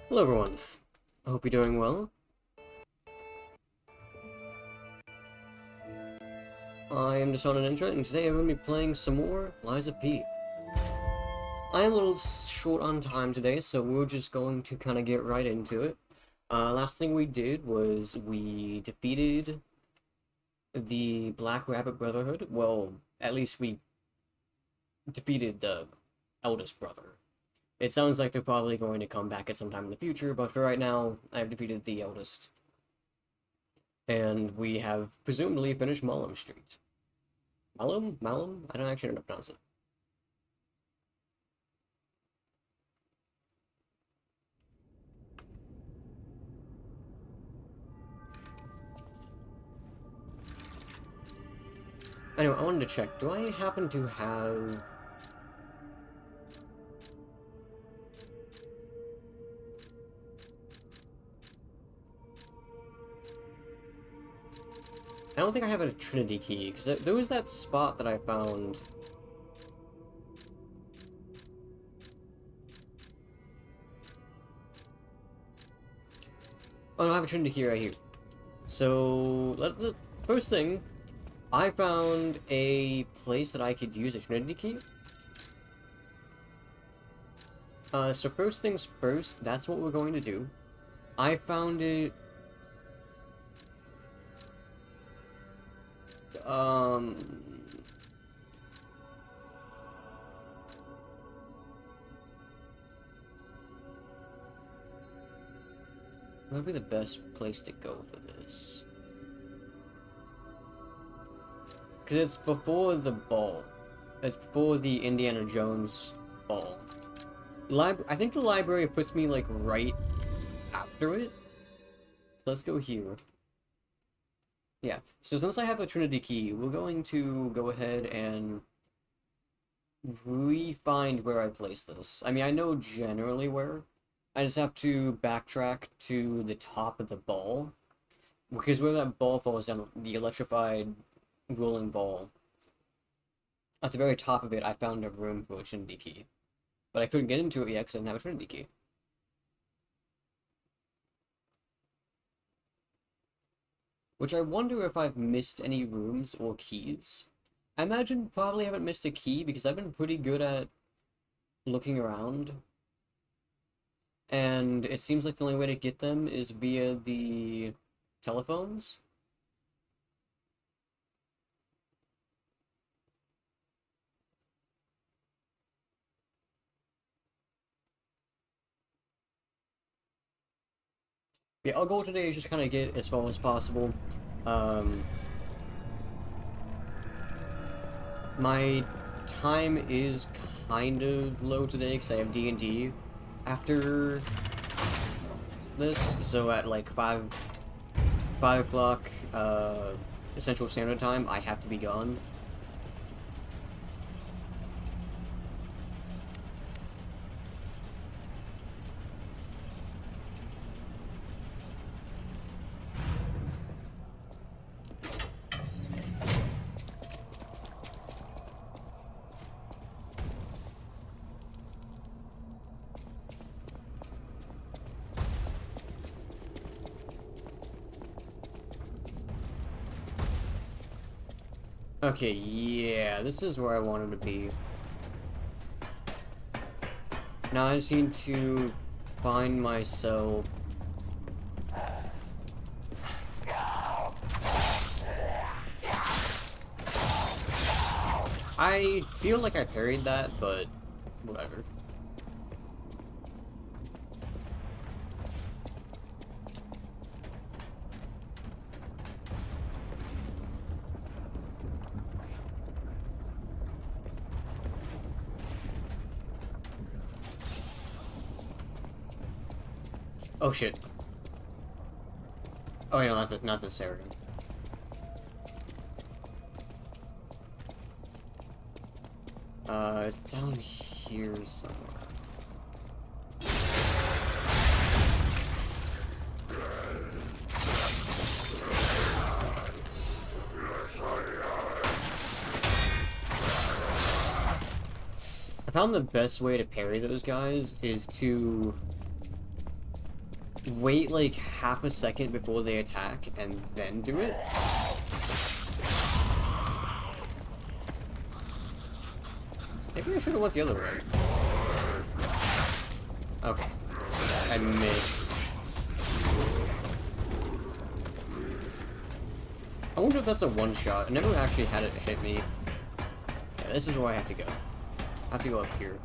Hello everyone, I hope you're doing well. I am Deshaun Ninja, and today I'm going to be playing some more Lies of P. I am a little short on time today, so we're just going to kind of get right into it. Last thing we did was we defeated the Black Rabbit Brotherhood. Well, at least we defeated the eldest brother. It sounds like they're probably going to come back at some time in the future, but for right now, I've defeated the eldest. And we have presumably finished Malum Street. Malum? Malum? I don't actually know how to pronounce it. Anyway, I wanted to check. Do I happen to have... I don't think I have a Trinity key, because there was that spot that I found... Oh no, I have a Trinity key right here. So, first thing, I found a place that I could use a Trinity key. So first things first, that's what we're going to do. I found it... What would be the best place to go for this? Because it's before the ball. It's before the Indiana Jones ball. I think the library puts me, like, right after it. Let's go here. Yeah, so since I have a Trinity key, we're going to go ahead and re-find where I placed this. I mean, I know generally where. I just have to backtrack to the top of the ball. Because where that ball falls down, the electrified rolling ball, at the very top of it, I found a room for a Trinity key. But I couldn't get into it yet because I didn't have a Trinity key. Which I wonder if I've missed any rooms or keys. I imagine probably haven't missed a key because I've been pretty good at looking around. And it seems like the only way to get them is via the telephones. Yeah, our goal today is just kind of get as far as possible. My time is kind of low today because I have D&D after this, so at like 5 o'clock Central Standard Time, I have to be gone. Okay, yeah, this is where I wanted to be. Now I just need to find myself. I feel like I parried that, but whatever. Oh shit. Oh, yeah, not this area. It's down here somewhere. I found the best way to parry those guys is to wait like half a second before they attack and then do it. Maybe I should have went the other way. Okay. I missed. I wonder if that's a one-shot. I never actually had it hit me. Yeah, this is where I have to go. I have to go up here.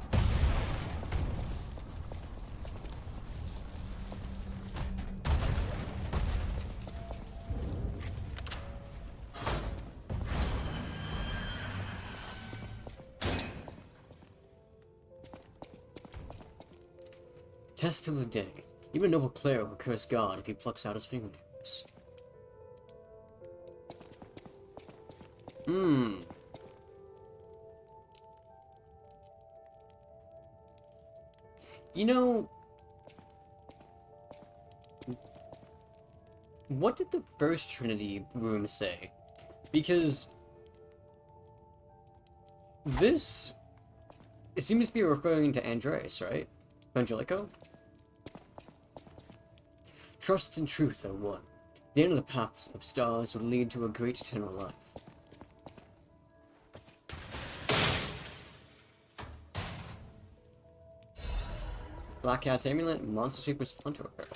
Test of the day. Even noble cleric will curse God if he plucks out his fingernails. You know, what did the first Trinity room say? Because this, it seems to be referring to Andreas, right? Angelico? Trust and truth are one. The end of the paths of stars will lead to a great eternal life. Black Cat's Amulet, Monster Sweeper's Hunter Apparel.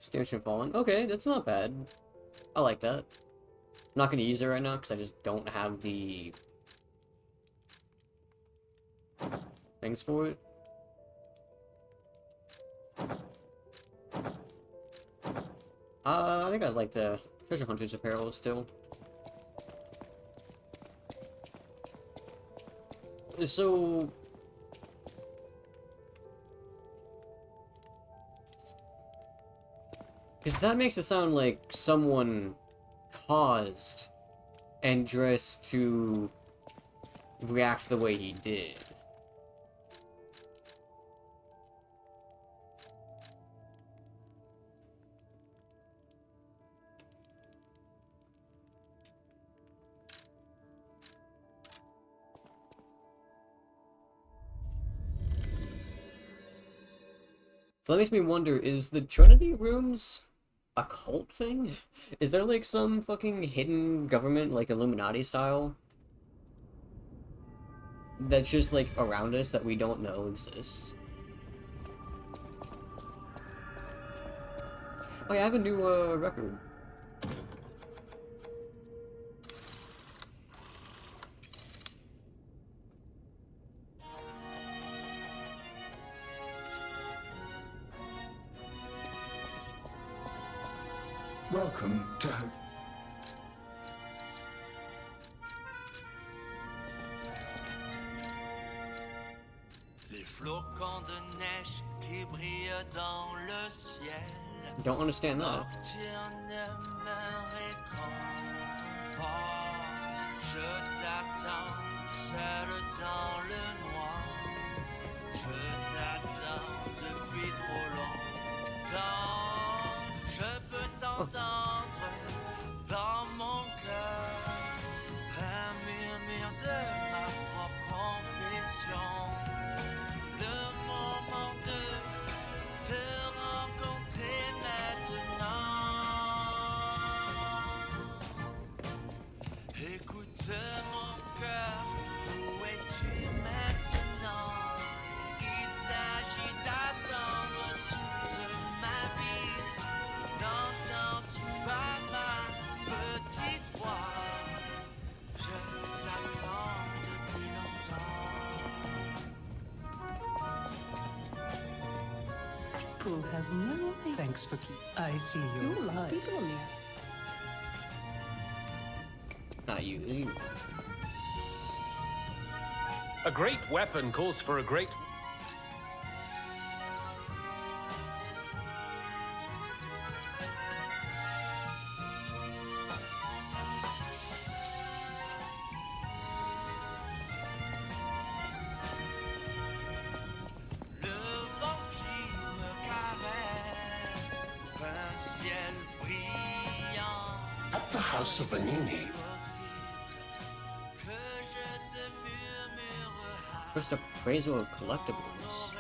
Stanchion Fallen. Okay, that's not bad. I like that. I'm not gonna use it right now because I just don't have the things for it. I think I like the Treasure Hunter's Apparel still. So, because that makes it sound like someone caused Andreas to react the way he did. So that makes me wonder, is the Trinity rooms a cult thing? Is there like some fucking hidden government, like Illuminati style, that's just like around us that we don't know exists? Oh yeah, I have a new record. Welcome to Les flocons de neige qui brillent dans le ciel. Don't understand that. Je t'attends seul dans le noir. Je t'attends depuis trop longtemps. Je peux t'entendre dans mon cœur. Un murmure de ma propre confession. Le moment de te rencontrer maintenant. Écoute mon cœur, où es-tu maintenant? Il s'agit d'attendre toute ma vie. N'entends-tu pas ma petite voix? Je t'attends depuis longtemps. People have no idea. Thanks for keep. I see you alive. People on the Not you. A great weapon calls for a great... Le vent qui me caresse, un ciel brillant. at the House of Vanini. Que je te murmure First appraisal of collectibles.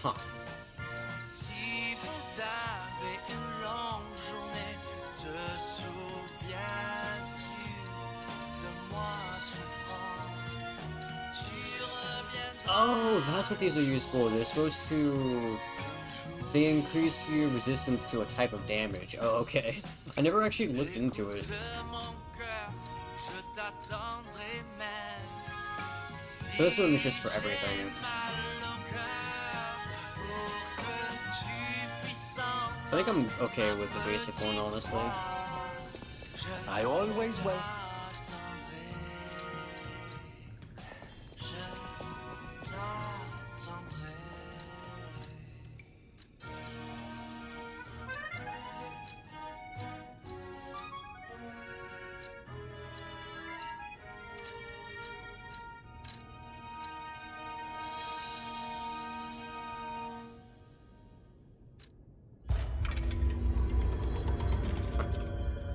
Huh. Si vous avez une longue journée, te souviens-tu de moi souffrant? Tu reviendras. Oh, that's what these are used for. They're supposed to... They increase your resistance to a type of damage. Oh, okay. I never actually looked into it. De mon cœur, je t'attendrai même. So this one is just for everything. Mal au cœur, pour que tu puisses I think I'm okay with the basic one, honestly. I always will.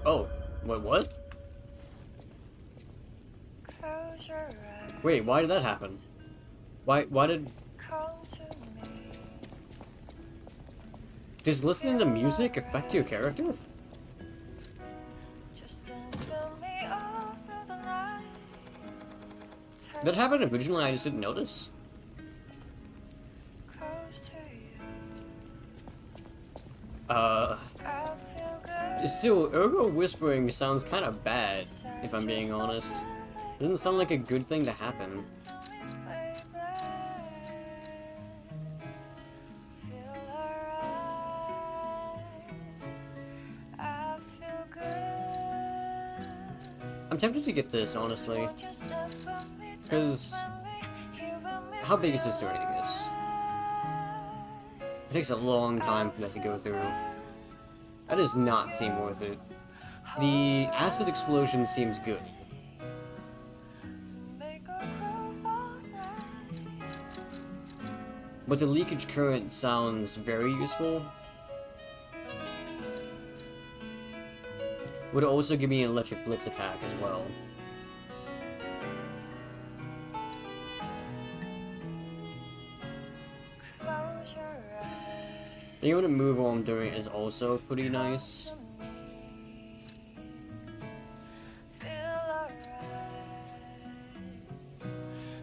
Oh, wait, what? Close your eyes, Wait, why did that happen? Why did... come to me. Does listening to music affect your character? Just dance with me all through the night. That happened originally, I just didn't notice. Close to you. Uh... I feel good. Still, Ergo whispering sounds kind of bad, if I'm being honest. Doesn't sound like a good thing to happen. To me, baby. Feel alright. I feel good. I'm tempted to get this, honestly. Won't you step with me, Because... dance with me, here with me How big is this story, I guess? It takes a long time for that to go through. That does not seem worth it. The acid explosion seems good. Make a groove all night. But the leakage current sounds very useful. Would also give me an electric blitz attack as well. Close your eyes. Being able to move while I'm doing it is also pretty nice. Feel alright.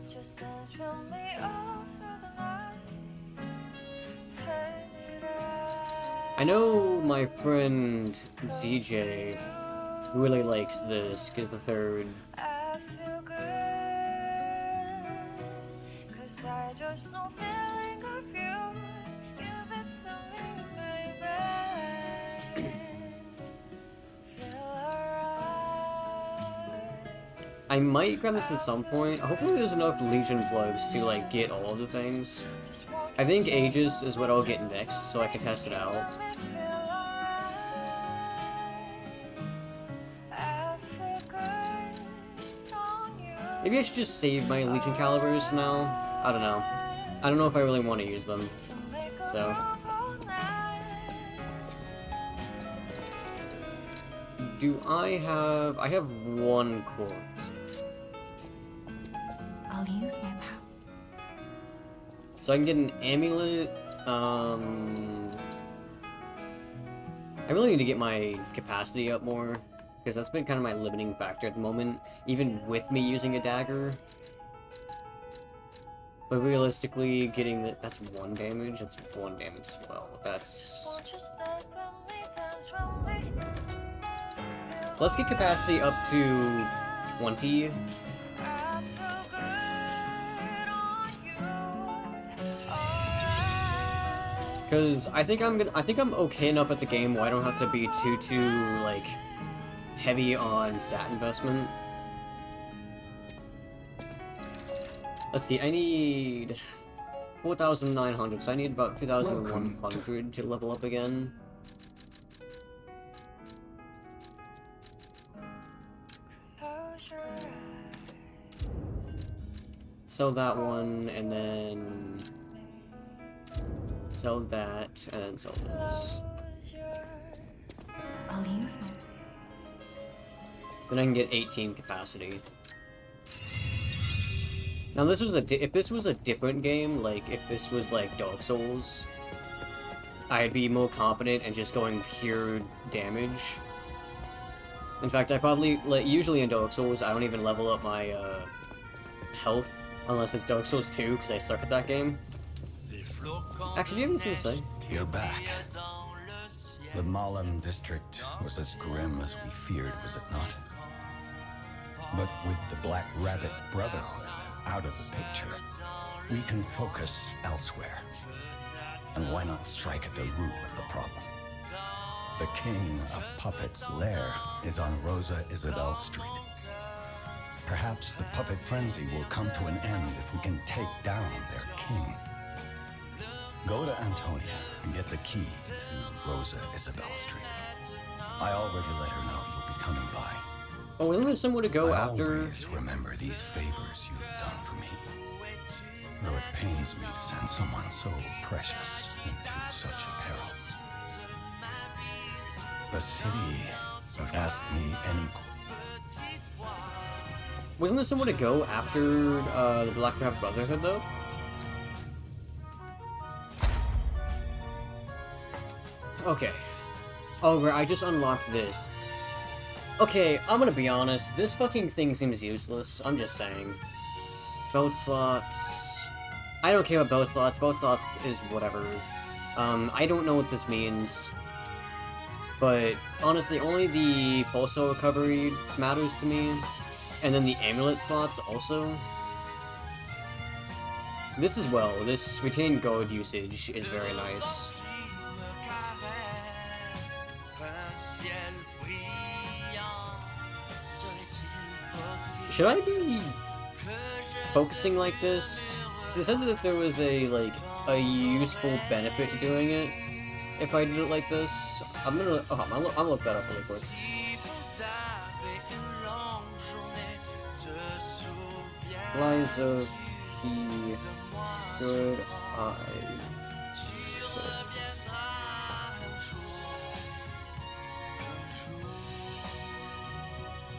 Just dance with me all through the night. Turn it around. I know my friend ZJ really likes this, because the third... I feel good. 'Cause I just know feeling of you. Give it to me, baby. Feel alright. I might grab this at some point. Hopefully there's enough Legion plugs to, like, get all of the things. Just walk I think Aegis is what I'll get next, so I can test it out. me, feel alright. I feel good on you. Maybe I should just save my Legion calibers now? I don't know. I don't know if I really want to use them. So... Do I have... I have one quartz. I'll use my power. So I can get an amulet, I really need to get my capacity up more, because that's been kind of my limiting factor at the moment, even with me using a dagger. But realistically, getting the... That's 1 damage? That's 1 damage as well. That's... Let's get capacity up to 20. Because I think I'm okay enough at the game where I don't have to be too like heavy on stat investment. Let's see, I need 4,900, so I need about 2,100 to level up again. Sell that one, and then sell that, and then sell this. I'll use my Then I can get 18 capacity. Now this was if this was a different game, like if this was like Dark Souls, I'd be more confident in just going pure damage. In fact, I probably, like, usually in Dark Souls, I don't even level up my health unless it's Dark Souls 2, because I suck at that game. Actually, do you have anything to say? You're back. The Malum district was as grim as we feared, was it not? But with the Black Rabbit Brotherhood out of the picture, we can focus elsewhere. And why not strike at the root of the problem? The King of Puppets' lair is on Rosa Isabelle Street. Perhaps the puppet frenzy will come to an end if we can take down their king. Go to Antonia and get the key to Rosa Isabelle Street. I already let her know you'll be coming by. Oh, isn't there somewhere to go after? Always remember these favors you've done for me. Though it pains me to send someone so precious into such peril. The city have asked me any... Wasn't there somewhere to go after the Black Rabbit Brotherhood, though? Okay. Oh, right, I just unlocked this. Okay, I'm gonna be honest, this fucking thing seems useless, I'm just saying. Boat slots... I don't care about boat slots is whatever. I don't know what this means. But, honestly, only the pulsar recovery matters to me. And then the amulet slots also. This as well, this retained gold usage is very nice. Should I be focusing like this? They said that there was a, like, a useful benefit to doing it if I did it like this. I'm gonna look that up really quick. Liza P. Good eye.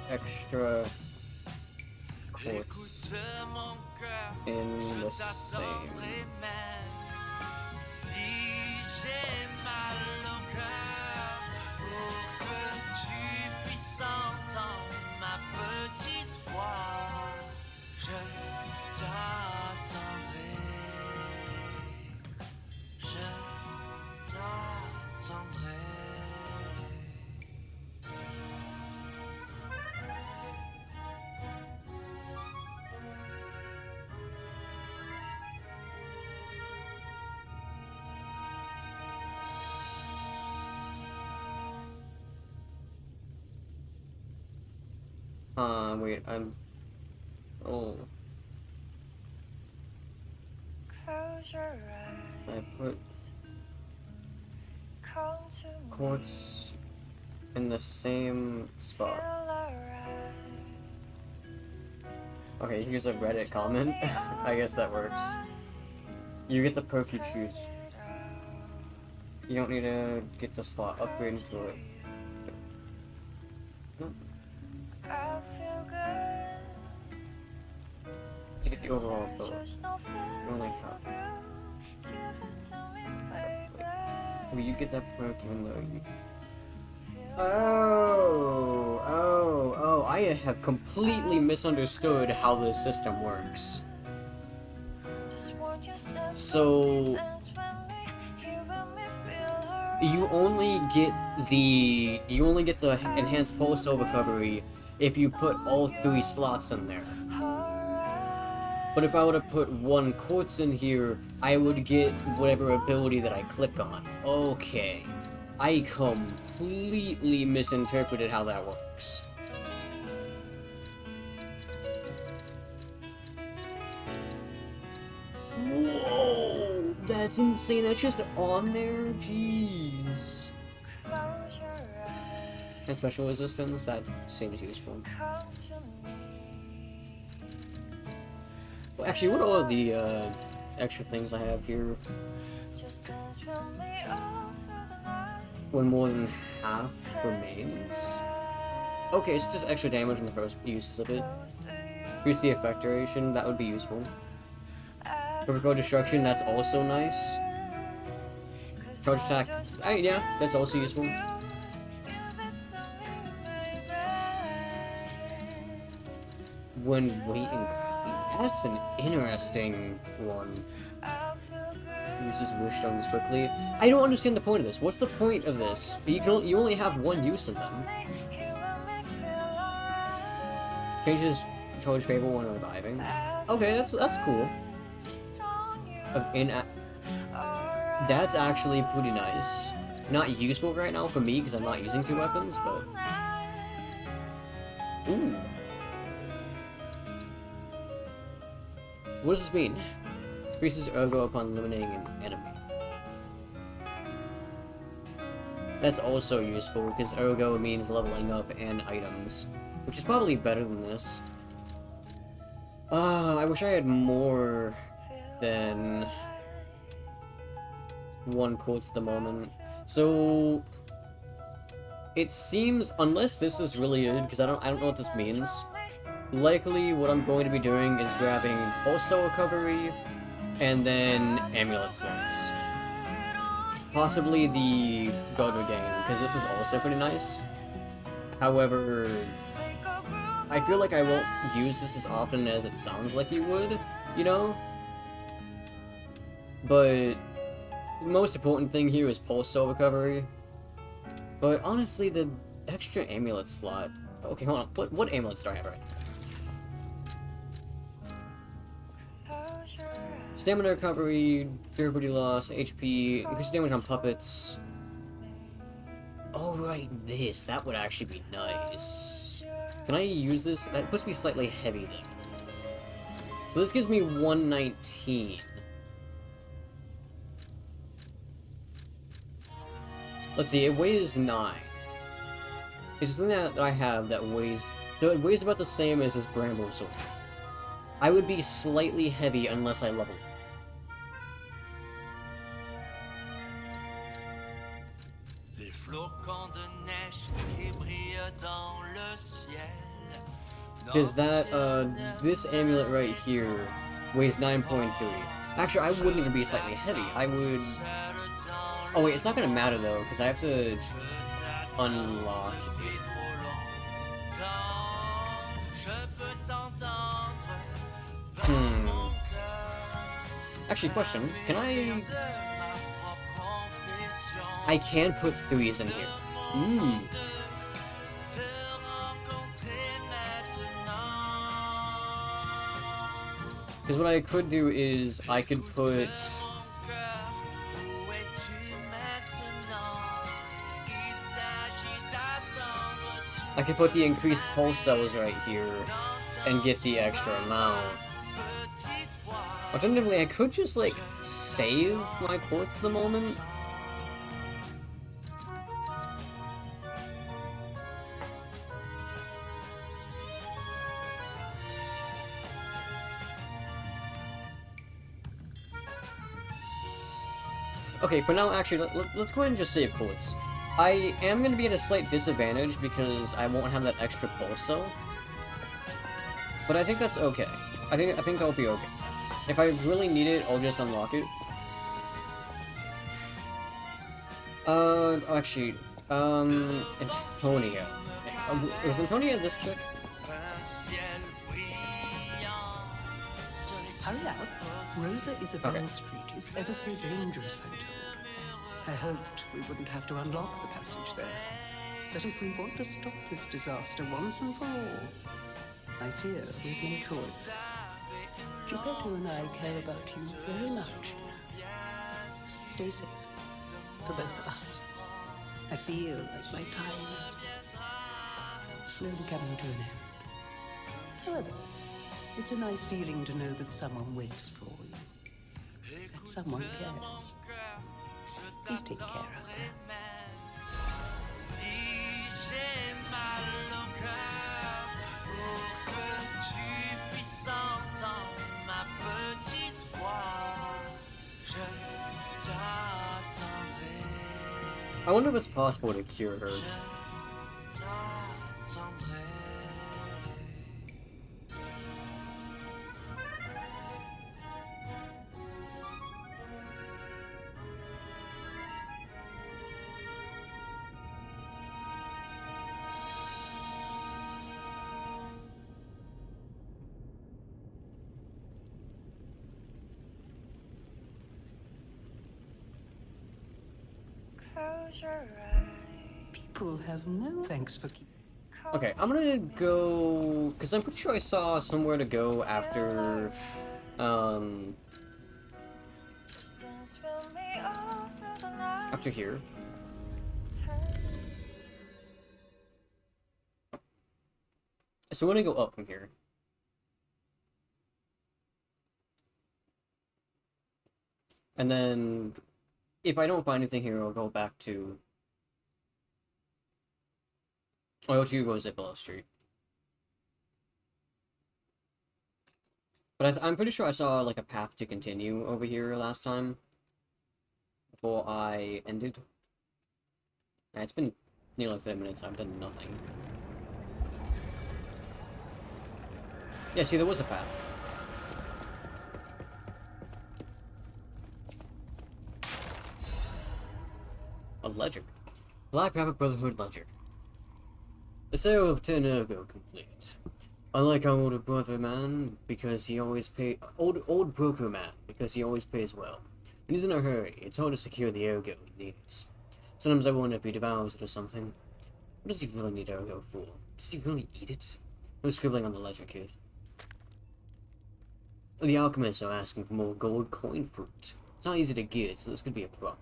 Extra quartz in the same wait, oh. Close your eyes. I put Come to me. quartz in the same spot. Feel alright. Okay, here's a Reddit comment. I guess that works. You get the perk you choose. You don't need to get the slot upgrade into it. No. I feel good. To get the overall build. Just no You only feeling have. of you. Give it to me, baby. Will you get that perk even though you... Feel Oh, I have completely misunderstood how this system works. just want your steps So, dance with me. Here when we feel alright. you only get the enhanced pulsar recovery if you put all 3 slots in there. But if I were to put 1 quartz in here, I would get whatever ability that I click on. Okay. I completely misinterpreted how that works. Whoa! That's insane. That's just on there? Jeez. Close your eyes. And special resistance, that seems useful. Come to me. Well, actually, what are the extra things I have here? Just dance with me all through the night. When more than half remains? Okay, it's just extra damage in the first use of it. Close to you. Increase the effect duration, that would be useful. Perfect Code Destruction, that's also nice. Charge attack, yeah, that's also useful. When weight increase, that's an interesting one. Uses wish stones quickly. I don't understand the point of this. What's the point of this? You only have one use of them. Changes charge favor when reviving. Okay, that's cool. That's actually pretty nice. Not useful right now for me because I'm not using 2 weapons, but ooh. What does this mean? Increases ergo upon eliminating an enemy. That's also useful, because ergo means leveling up and items, which is probably better than this. I wish I had more than 1 quartz at the moment. So it seems, unless this is really good, because I don't know what this means. Likely what I'm going to be doing is grabbing Pulse Cell Recovery, and then Amulet Slots. Possibly the God Regain, because this is also pretty nice. However, I feel like I won't use this as often as it sounds like you would, you know? But the most important thing here is Pulse Cell Recovery. But honestly, the extra Amulet slot... Okay, hold on. What amulets do I have right now? Stamina recovery, durability loss, HP, increased damage on puppets. Oh, right, this. That would actually be nice. Can I use this? It puts me slightly heavy, then. So this gives me 119. Let's see, it weighs 9. It's something that I have that weighs... So it weighs about the same as this Bramble Sword. I would be slightly heavy unless I leveled. Because that, this amulet right here weighs 9.3. Actually, I wouldn't even be slightly heavy. I would... Oh wait, it's not gonna matter though, because I have to unlock it. Actually, question, can I can put 3s in here. Because what I could do is, I could put... I could put the increased pulse cells right here, and get the extra amount. Alternatively, I could just, like, save my quartz at the moment. Okay, for now, actually, let's go ahead and just save quartz. I am going to be at a slight disadvantage because I won't have that extra pulse cell. But I think that's okay. I think that'll be okay. If I really need it, I'll just unlock it. Actually, Antonia. Was Antonia this chick? Hurry up. Rosa Isabel Street is ever so dangerous, I'm told. I hoped we wouldn't have to unlock the passage there. But if we want to stop this disaster once and for all, I fear we've no choice. Geppetto and I care about you very much. Stay safe. For both of us. I feel like my time is slowly coming to an end. However, it's a nice feeling to know that someone waits for you. That someone cares. Please take care out there. I wonder if it's possible to cure her. Close your eyes. People have no thanks for keeping. Okay, I'm gonna go... Because I'm pretty sure I saw somewhere to go after... Distance fill me all through the night. After here. So we're gonna go up from here. And then, if I don't find anything here, I'll go back to... I'll go to Rosabella Street. But I'm pretty sure I saw, like, a path to continue over here last time. Before I ended. Yeah, it's been nearly 30 minutes, I've done nothing. Yeah, see, there was a path. A ledger. Black Rabbit Brotherhood ledger. The sale of 10 ergo complete. Unlike our older brother man, because he always pay old broker man, because he always pays well. When he's in a hurry, it's hard to secure the ergo he needs. Sometimes I wonder if he devours it or something. What does he really need ergo for? Does he really eat it? No scribbling on the ledger, kid. The alchemists are asking for more gold coin fruit. It's not easy to get, so this could be a problem.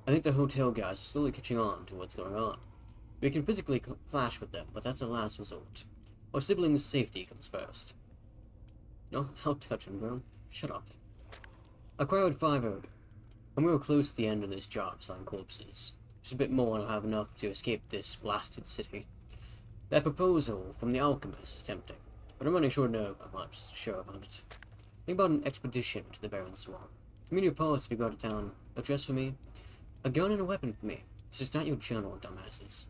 I think the hotel guys are slowly catching on to what's going on. We can physically clash with them, but that's a last resort. Our siblings' safety comes first. No, how touching, bro. Shut up. Acquired 5 ergo. I'm real close to the end of this job selling corpses. Just a bit more and I'll have enough to escape this blasted city. That proposal from the alchemist is tempting, but I'm running short of I'm not sure about it. Think about an expedition to the Barren Swamp. Give me your parts if you go to town. A dress for me. A gun and a weapon for me. This is not your journal, dumbasses.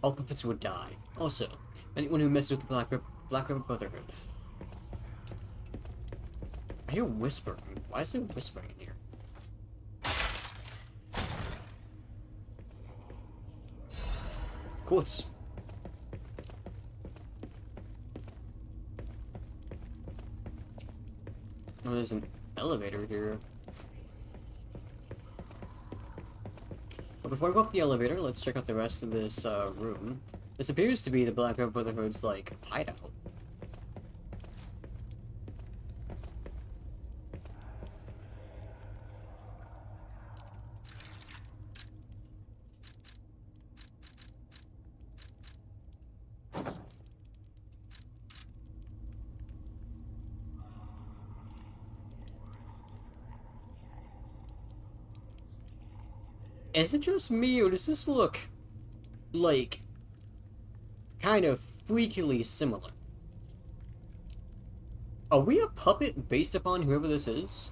All puppets would die. Also, anyone who messes with the Black Rabbit Brotherhood. I hear whispering. Why is there whispering in here? Quartz. Oh, there's an elevator here. But before we go up the elevator, let's check out the rest of this room. This appears to be the Black Rabbit Brotherhood's, like, hideout. Is it just me, or does this look, like, kind of freakily similar? Are we a puppet based upon whoever this is?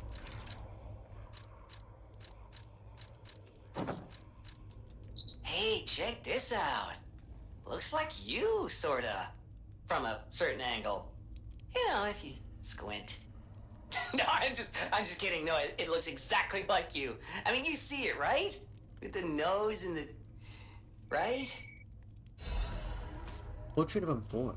Hey, check this out. Looks like you, sorta. From a certain angle. You know, if you squint. No, I'm just kidding. No, it looks exactly like you. I mean, you see it, right? With the nose and the... right? Portrait of a boy.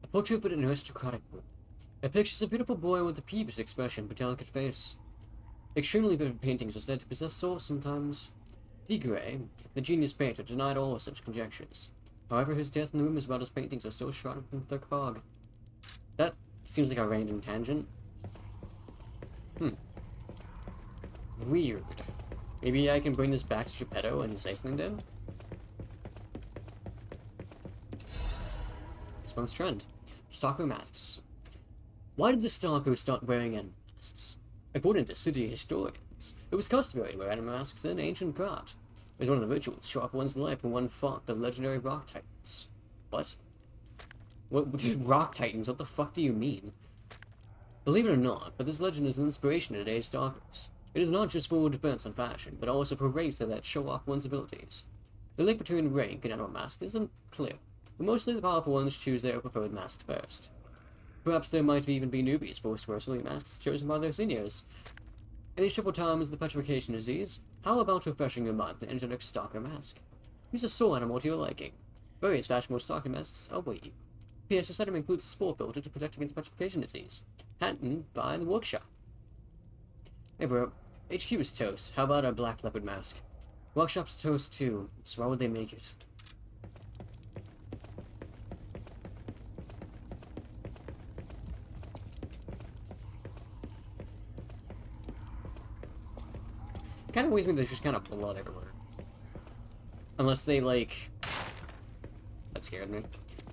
A portrait of an aristocratic boy. It pictures a beautiful boy with a peevish expression but delicate face. Extremely vivid paintings are said to possess souls sometimes. Digray, the genius painter, denied all such conjectures. However, his death and rumors about his paintings are still shrouded in thick fog. That seems like a random tangent. Weird. Maybe I can bring this back to Geppetto and say something to him? This month's trend. Stalker masks. Why did the stalkers start wearing animal masks? According to city historians, it was customary to wear animal masks in ancient Prague. It was one of the rituals to show off one's life when one fought the legendary Rock Titans. What? What Rock Titans? What the fuck do you mean? Believe it or not, but this legend is an inspiration to today's stalkers. It is not just for defense and fashion, but also for races that show off one's abilities. The link between rank and animal masks isn't clear, but mostly the powerful ones choose their preferred masks first. Perhaps there might even be newbies forced to wear silly masks chosen by their seniors. In these triple times of the petrification disease, how about refreshing your mind with an energetic stalker mask? Use a soul animal to your liking. Various fashionable stalker masks await you. P.S. This item includes a spore filter to protect against petrification disease. Patented by the workshop. Hey bro, HQ is toast. How about a black leopard mask? Workshop's toast too, so why would they make it? Kind of worries me there's just kind of blood everywhere. Unless they, like... That scared me.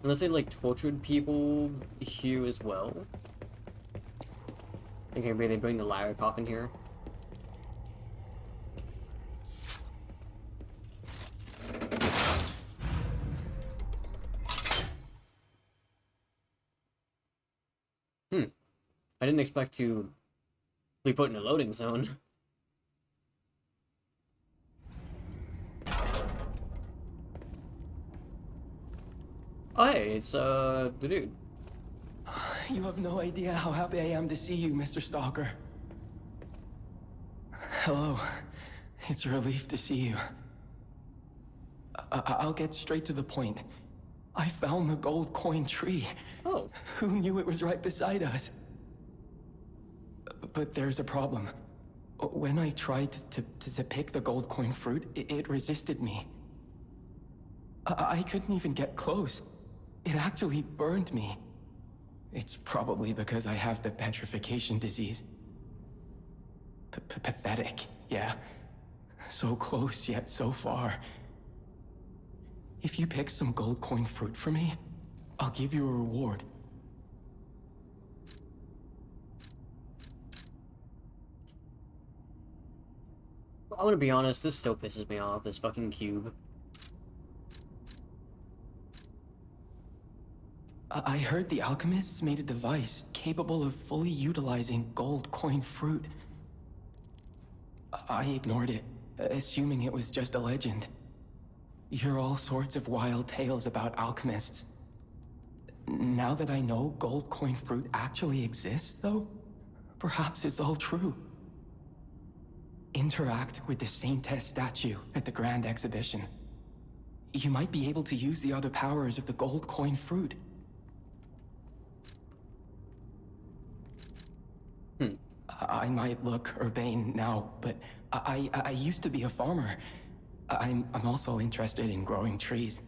Unless they, like, tortured people here as well. Okay, maybe they bring the Lyra coffin here. I didn't expect to be put in a loading zone. Oh, hey, it's, the dude. You have no idea how happy I am to see you, Mr. Stalker. Hello. It's a relief to see you. I'll get straight to the point. I found the gold coin tree. Oh. Who knew it was right beside us? But there's a problem. When I tried to pick the gold coin fruit, it resisted me. I couldn't even get close. It actually burned me. It's probably because I have the petrification disease. Pathetic, yeah. So close, yet so far. If you pick some gold coin fruit for me, I'll give you a reward. I want to be honest, this still pisses me off, this fucking cube. I heard the alchemists made a device capable of fully utilizing gold coin fruit. I ignored it, assuming it was just a legend. You hear all sorts of wild tales about alchemists. Now that I know gold coin fruit actually exists, though, perhaps it's all true. Interact with the Saintess statue at the Grand Exhibition. You might be able to use the other powers of the gold coin fruit. I might look urbane now, but I used to be a farmer. I'm also interested in growing trees.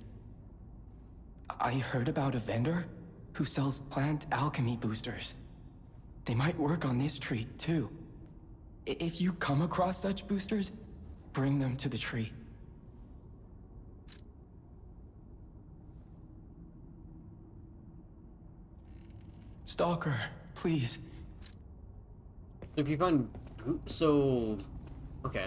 I heard about a vendor who sells plant alchemy boosters. They might work on this tree, too. If you come across such boosters, bring them to the tree. Stalker, please. If you find... So... Okay.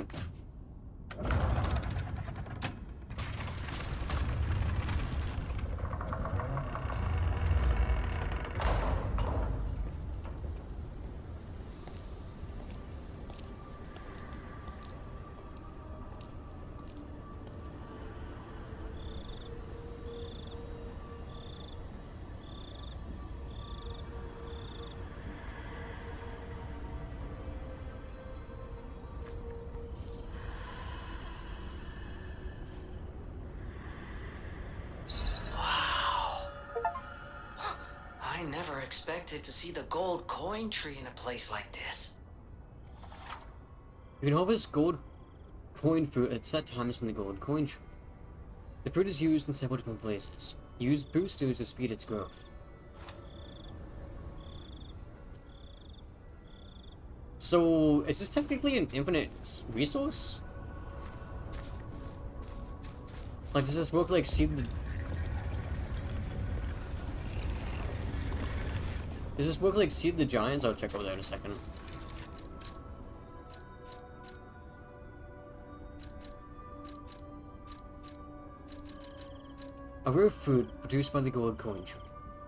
I never expected to see the gold coin tree in a place like this. You can harvest gold coin fruit at set times from the gold coin tree. The fruit is used in several different places. Use boosters to speed its growth. So, is this technically an infinite resource? Like, does this work like seed the... Does this work like Seed the Giants? I'll check over there in a second. A rare fruit produced by the gold coin tree.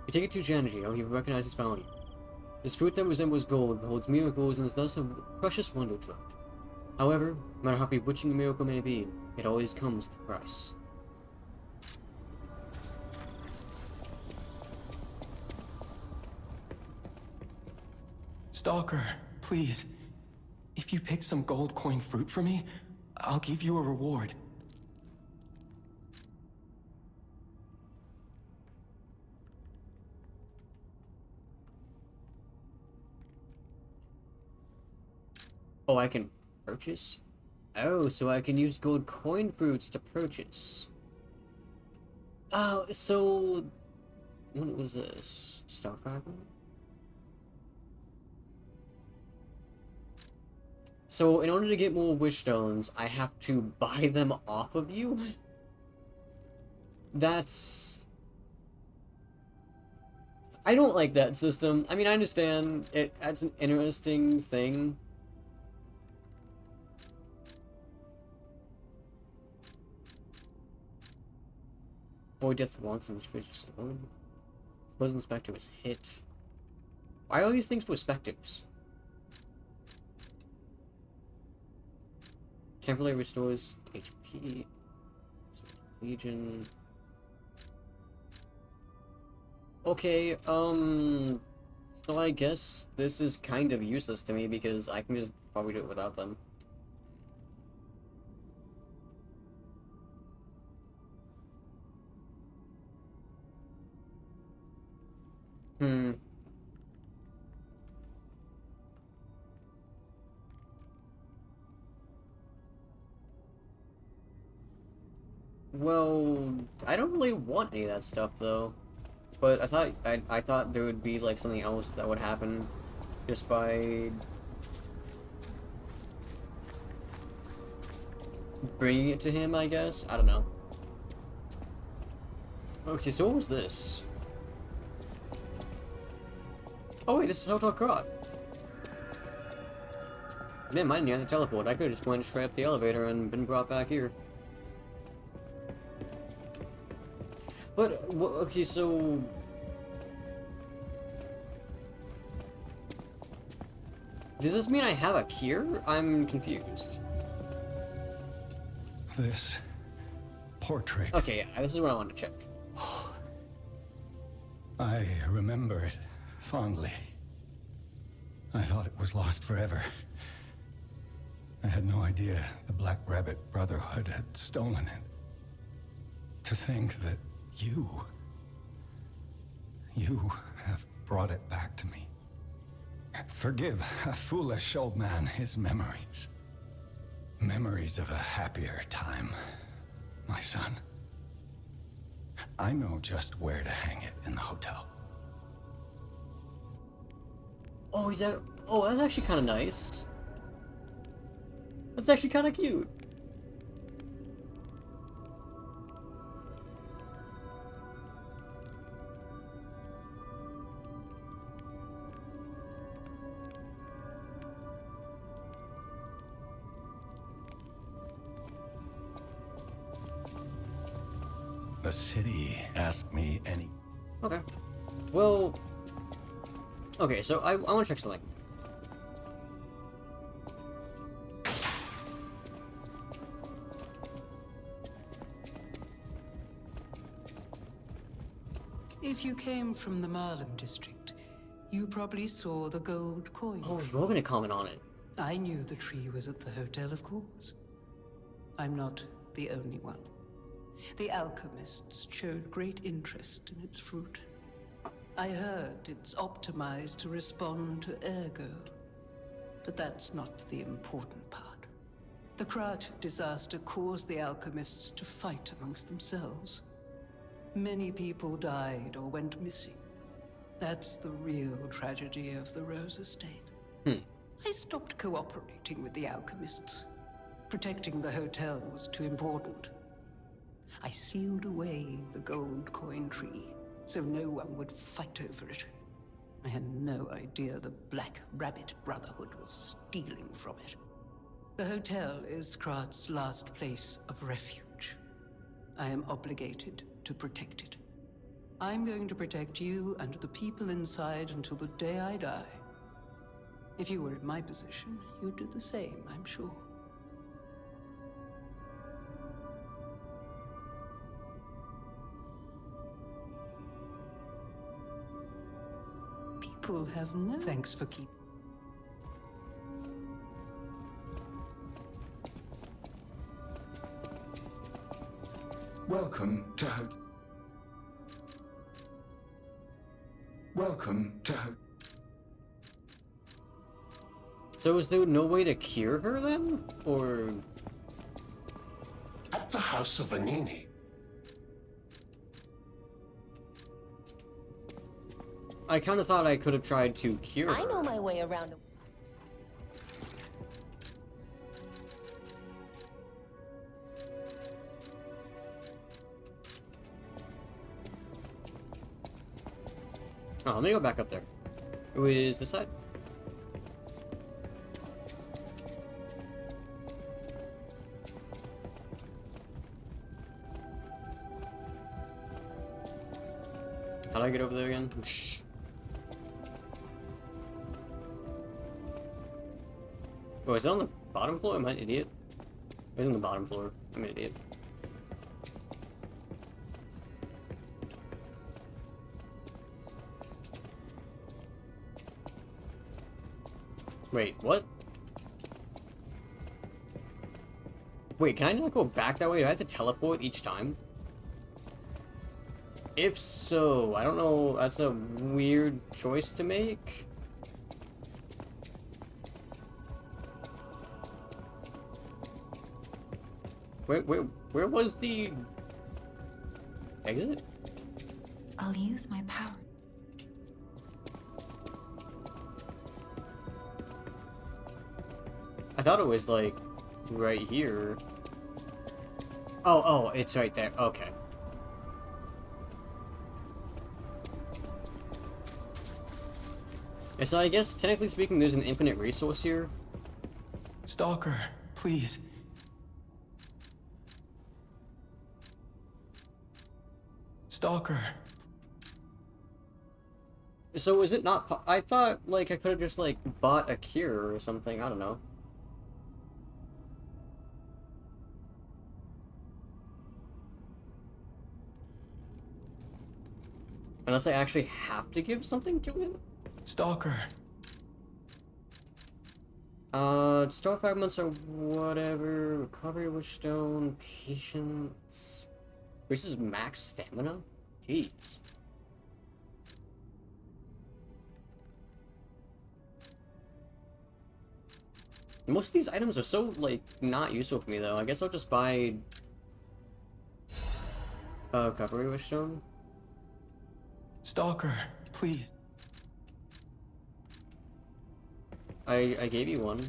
You take it to Janji, or you recognize its value. This fruit that resembles gold holds miracles and is thus a precious wonder drug. However, no matter how bewitching a miracle may be, it always comes with a price. Stalker, please. If you pick some gold coin fruit for me, I'll give you a reward. Oh, I can purchase? Oh, so I can use gold coin fruits to purchase. Oh, so... What was this? Star Fragment? So, in order to get more wish stones, I have to buy them off of you? That's... I don't like that system. I mean, I understand it's an interesting thing. Void Death once and which was stolen. Suppose Inspector was hit. Why are these things for specters? Temporarily restores HP. Legion. Okay, so I guess this is kind of useless to me because I can just probably do it without them. Well, I don't really want any of that stuff though. But I thought there would be like something else that would happen just by bringing it to him, I guess. I don't know. Okay, so what was this? Oh wait, this is Hotel Krat. Man, I didn't have to teleport. I could have just went straight up the elevator and been brought back here. But, okay, so... Does this mean I have a cure? I'm confused. This portrait. Okay, yeah, this is what I want to check. I remember it fondly. I thought it was lost forever. I had no idea the Black Rabbit Brotherhood had stolen it. To think that you have brought it back to me. Forgive a foolish old man his memories. Memories of a happier time, my son. I know just where to hang it in the hotel. Oh, oh, that's actually kind of nice. That's actually kind of cute. The city asked me any... Okay. Well... Okay, so I want to check something. If you came from the Marlem district, you probably saw the gold coin. Oh, is Rogan to comment on it? I knew the tree was at the hotel, of course. I'm not the only one. The alchemists showed great interest in its fruit. I heard it's optimized to respond to ergo, but that's not the important part. The Krat disaster caused the alchemists to fight amongst themselves. Many people died or went missing. That's the real tragedy of the Rose Estate. I stopped cooperating with the alchemists. Protecting the hotel was too important. I sealed away the gold coin tree, so no one would fight over it. I had no idea the Black Rabbit Brotherhood was stealing from it. The hotel is Krat's last place of refuge. I am obligated to protect it. I'm going to protect you and the people inside until the day I die. If you were in my position, you'd do the same, I'm sure. People have no... Thanks for keeping... Welcome to Welcome to So is there no way to cure her then? Or... At the House of Anini. I kind of thought I could have tried to cure her. I know my way around. Oh, let me go back up there. Who is this side? How do I get over there again? Oh, is it on the bottom floor? Am I an idiot? It's on the bottom floor. I'm an idiot. Wait, what? Wait, can I not go back that way? Do I have to teleport each time? If so, I don't know, that's a weird choice to make. Where was the exit? I'll use my power. I thought it was like right here. Oh, it's right there. Okay. Yeah, so I guess technically speaking, there's an infinite resource here. Stalker, please. Stalker. So is it not? I thought like I could have just like bought a cure or something. I don't know. Unless I actually have to give something to him? Stalker. Star fragments or whatever. Recovery wishstone. Patience. Increases max stamina? Jeez. Most of these items are so, like, not useful for me, though. I guess I'll just buy... recovery wishstone. Stalker, please. I gave you one.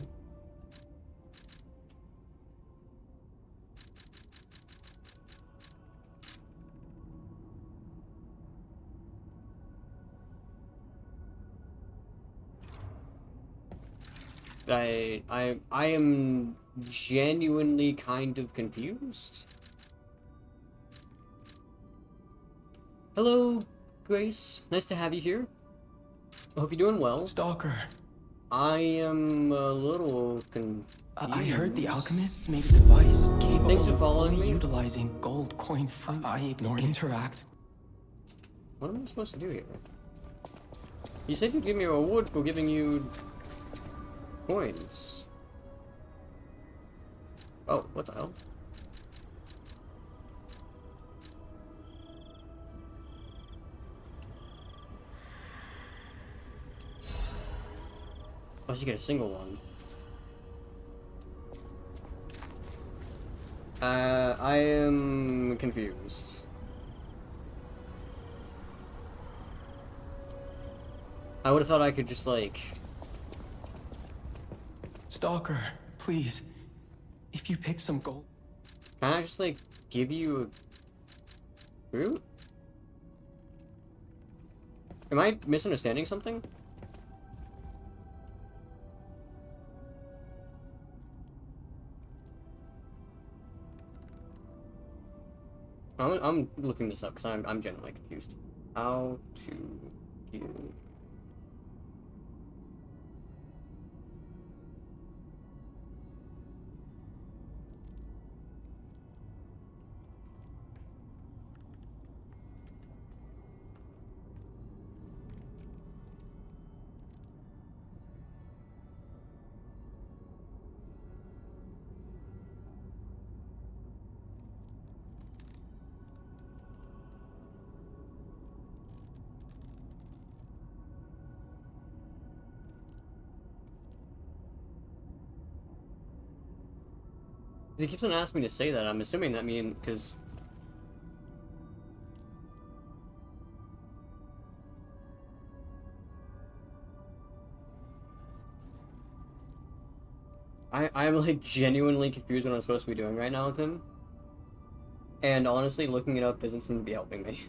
I am genuinely kind of confused. Hello, Grace. Nice to have you here. I hope you're doing well. Stalker. I am a little confused. I heard the alchemists made a device capable Thanks for of following fully me. utilizing gold coin fruit. I ignored it. Interact. What am I supposed to do here? You said you'd give me a reward for giving you coins. Oh, what the hell? Oh, you get a single one. I am confused. I would have thought I could just, like... Stalker, please. If you pick some gold... Can I just, like, give you a fruit? Am I misunderstanding something? I'm looking this up because I'm genuinely confused. How to give... He keeps on asking me to say that. I'm assuming that mean because. I'm like genuinely confused what I'm supposed to be doing right now with him. And honestly, looking it up doesn't seem to be helping me.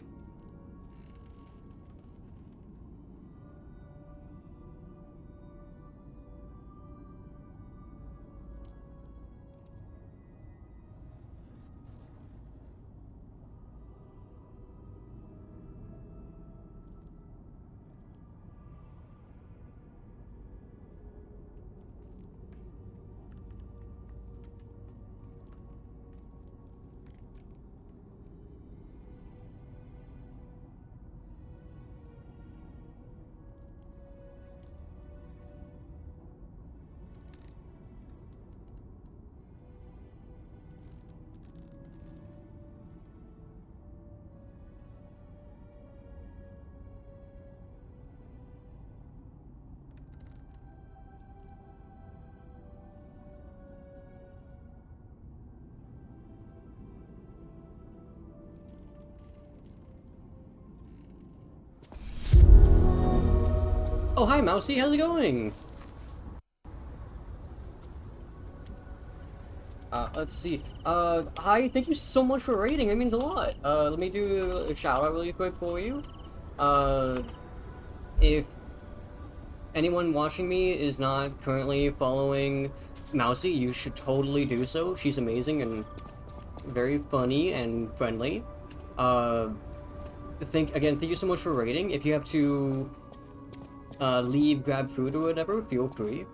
Oh, hi, Mousy. How's it going? Let's see. Hi. Thank you so much for rating. It means a lot. Let me do a shout out really quick for you. If anyone watching me is not currently following Mousy, you should totally do so. She's amazing and very funny and friendly. Thank you so much for rating. If you have to leave, grab food or whatever, feel free.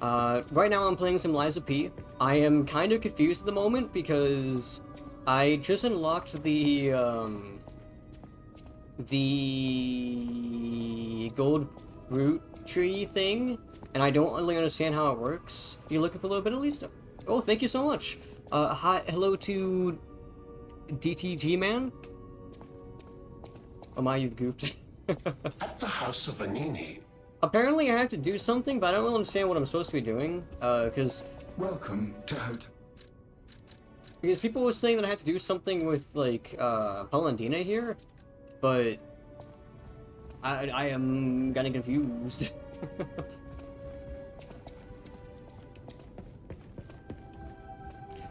Right now I'm playing some Lies of P. I am kind of confused at the moment because I just unlocked the gold root tree thing, and I don't really understand how it works. You're looking for a little bit at least? Oh, thank you so much. Hello to DTG man. Oh my, you've goofed. At the House of Vanini. Apparently I have to do something, but I don't really understand what I'm supposed to be doing, because people were saying that I had to do something with, like, Palandina here, but I am kinda confused.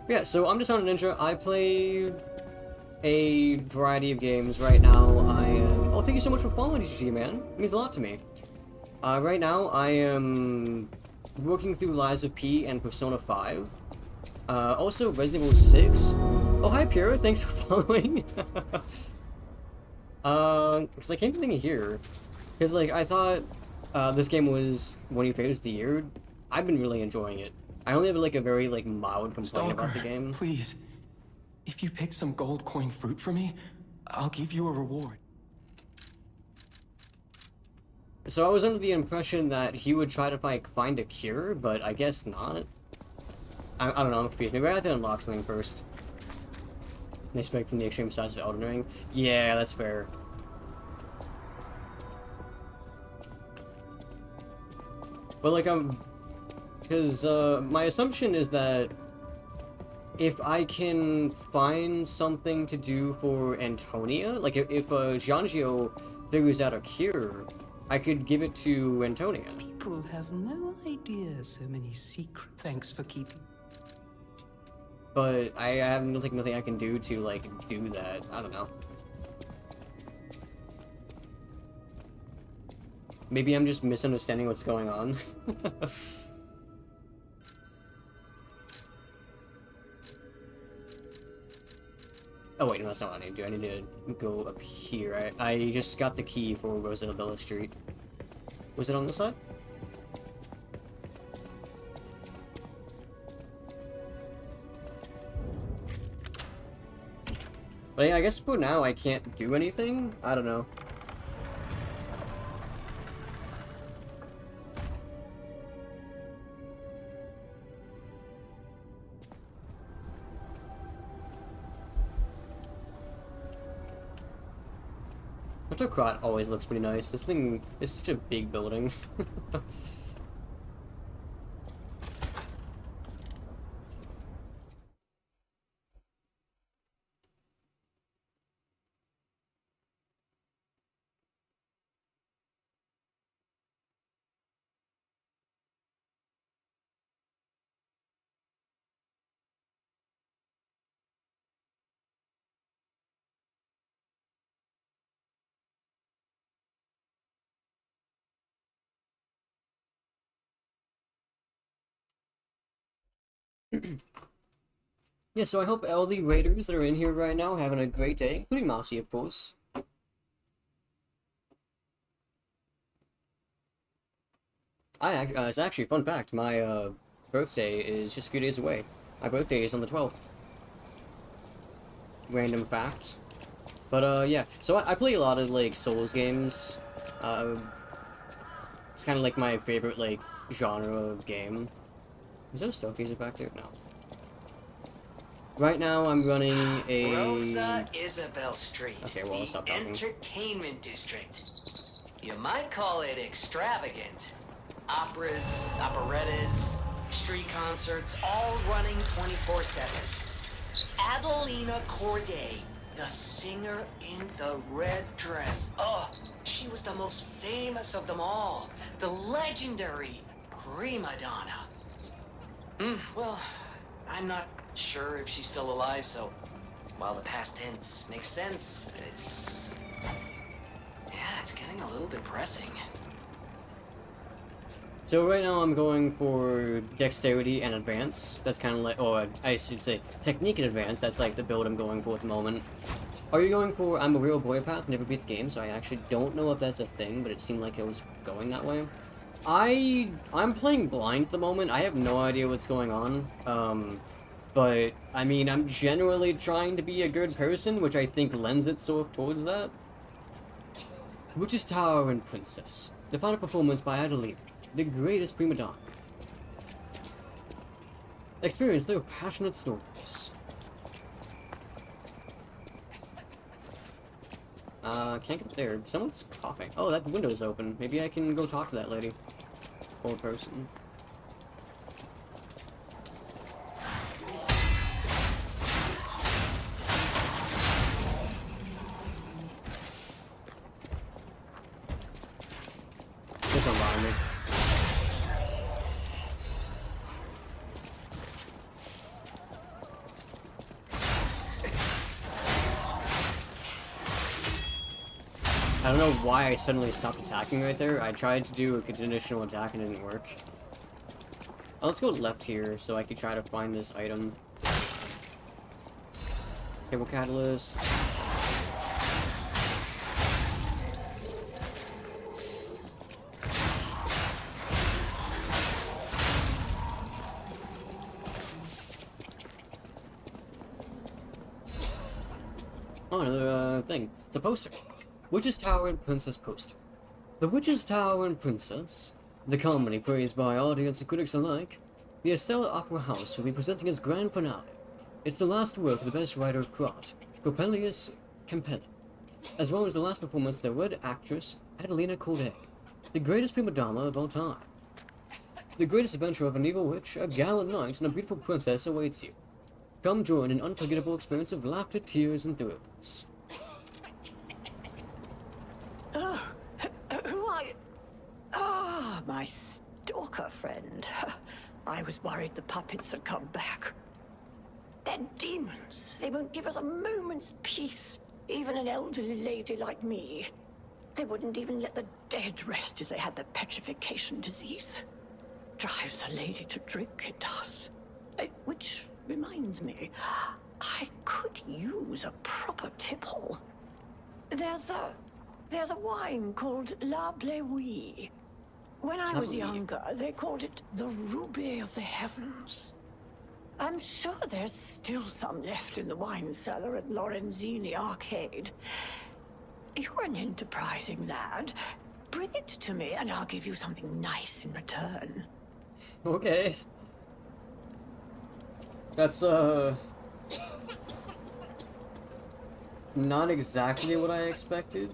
Yeah, so I'm Dishonored Ninja. I play a variety of games right now. I am... Oh, thank you so much for following, DTG, man. It means a lot to me. Right now, I am working through Lies of P and Persona 5. Also, Resident Evil 6. Oh, hi, Pura. Thanks for following. Because I came to think of here. Because, like, I thought this game was one of your favorites of the year. I've been really enjoying it. I only have, like, a very, like, mild complaint about the game. Please. If you pick some gold coin fruit for me, I'll give you a reward. So I was under the impression that he would try to, like, find a cure, but I guess not. I don't know, I'm confused. Maybe I have to unlock something first. They expect from the extreme sides of Elden Ring. Yeah, that's fair. But, like, because, my assumption is that if I can find something to do for Antonia, like, if Giangio figures out a cure, I could give it to Antonia. People have no idea so many secrets. Thanks for keeping. But I have nothing I can do to, like, do that. I don't know. Maybe I'm just misunderstanding what's going on. Oh wait, no, that's not what I need to do. I need to go up here. I just got the key for Rosabella Street. Was it on this side? But yeah, I guess for now I can't do anything. I don't know. Metocrot always looks pretty nice. This thing is such a big building. Yeah, so I hope all the raiders that are in here right now are having a great day, including Mousy, of course. It's actually a fun fact. My birthday is just a few days away. My birthday is on the 12th. Random fact. But yeah. So I play a lot of like Souls games. It's kind of like my favorite like genre of game. Is there a Stokehazer back there? No. Right now I'm running a Rosa Isabel Street, Okay, well, the stop talking. entertainment district. You might call it extravagant. Operas, operettas, street concerts, all running 24/7. Adelina Corday, the singer in the red dress. Oh, she was the most famous of them all. The legendary prima donna. Well, I'm not sure if she's still alive, so while the past tense makes sense, it's getting a little depressing. So right now I'm going for dexterity and advance. That's kind of like, or I should say technique and advance. That's like the build I'm going for at the moment. Are you going for I'm a real boy path, never beat the game? So I actually don't know if that's a thing, but it seemed like it was going that way. I'm playing blind at the moment. I have no idea what's going on. But I mean, I'm generally trying to be a good person, which I think lends itself towards that. Witch's Tower and Princess. The final performance by Adelina, the greatest prima donna. Experience their passionate stories. Can't get up there. Someone's coughing. Oh, that window's open. Maybe I can go talk to that lady. Old person. This one behind me. I don't know why I suddenly stopped attacking right there. I tried to do a conditional attack and it didn't work. Oh, let's go left here so I can try to find this item. Cable catalyst. Oh, another thing. It's a poster. Witch's Tower and Princess poster. The Witch's Tower and Princess, the comedy praised by audience and critics alike, the Estella Opera House will be presenting its grand finale. It's the last work of the best writer of Crot, Coppelius Campelli, as well as the last performance of the red actress Adelina Corday, the greatest prima donna of all time. The greatest adventure of an evil witch, a gallant knight, and a beautiful princess awaits you. Come join an unforgettable experience of laughter, tears, and thrills. Who are you? Ah, my stalker friend. I was worried the puppets had come back. They're demons. They won't give us a moment's peace. Even an elderly lady like me. They wouldn't even let the dead rest if they had the petrification disease. Drives a lady to drink, it does. Which reminds me, I could use a proper tipple. There's a wine called La Bleuie. When I was younger, they called it the Ruby of the Heavens. I'm sure there's still some left in the wine cellar at Lorenzini Arcade. You're an enterprising lad. Bring it to me and I'll give you something nice in return. Okay. That's, not exactly what I expected.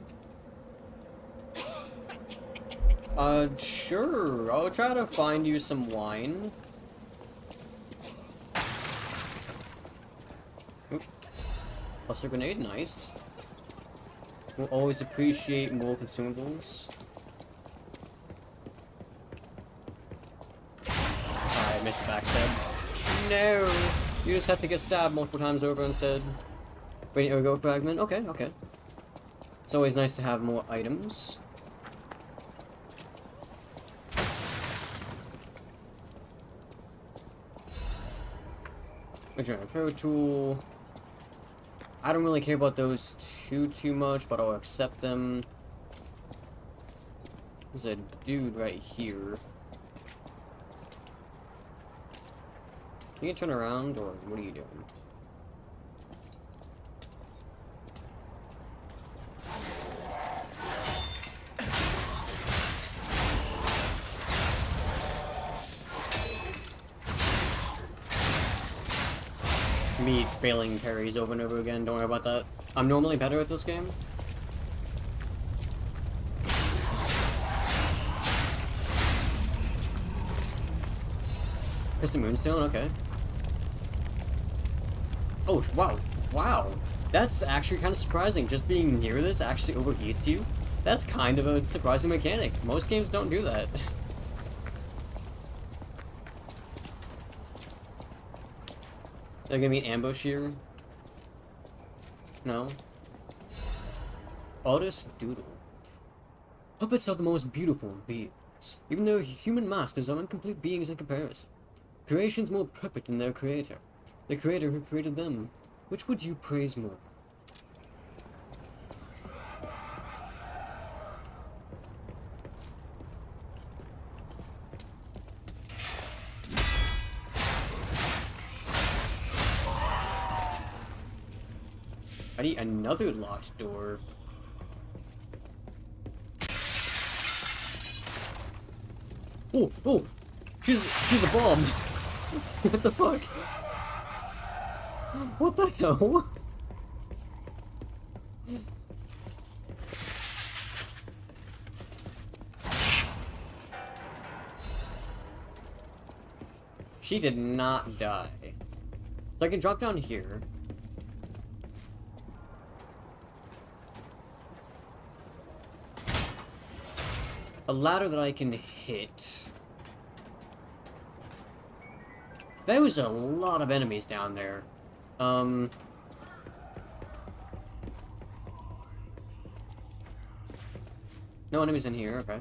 Sure. I'll try to find you some wine. Oop. Plus a grenade, nice. We'll always appreciate more consumables. Alright, missed the backstab. No! You just have to get stabbed multiple times over instead. Wait, go fragment? Okay, okay. It's always nice to have more items. Adrenal Repair Tool. I don't really care about those too much, but I'll accept them. There's a dude right here. Can you turn around, or what are you doing? Me failing parries over and over again, don't worry about that. I'm normally better at this game. It's a Moonstone, okay. Oh, wow. Wow. That's actually kind of surprising. Just being near this actually overheats you. That's kind of a surprising mechanic. Most games don't do that. They're gonna be an ambush here? No? Artist Doodle. Puppets are the most beautiful beings, even though human masters are incomplete beings in comparison. Creation's more perfect than their creator, the creator who created them. Which would you praise more? I need another locked door. Oh, oh! She's a bomb! What the fuck? What the hell? She did not die. So I can drop down here. A ladder that I can hit. There was a lot of enemies down there. No enemies in here, okay.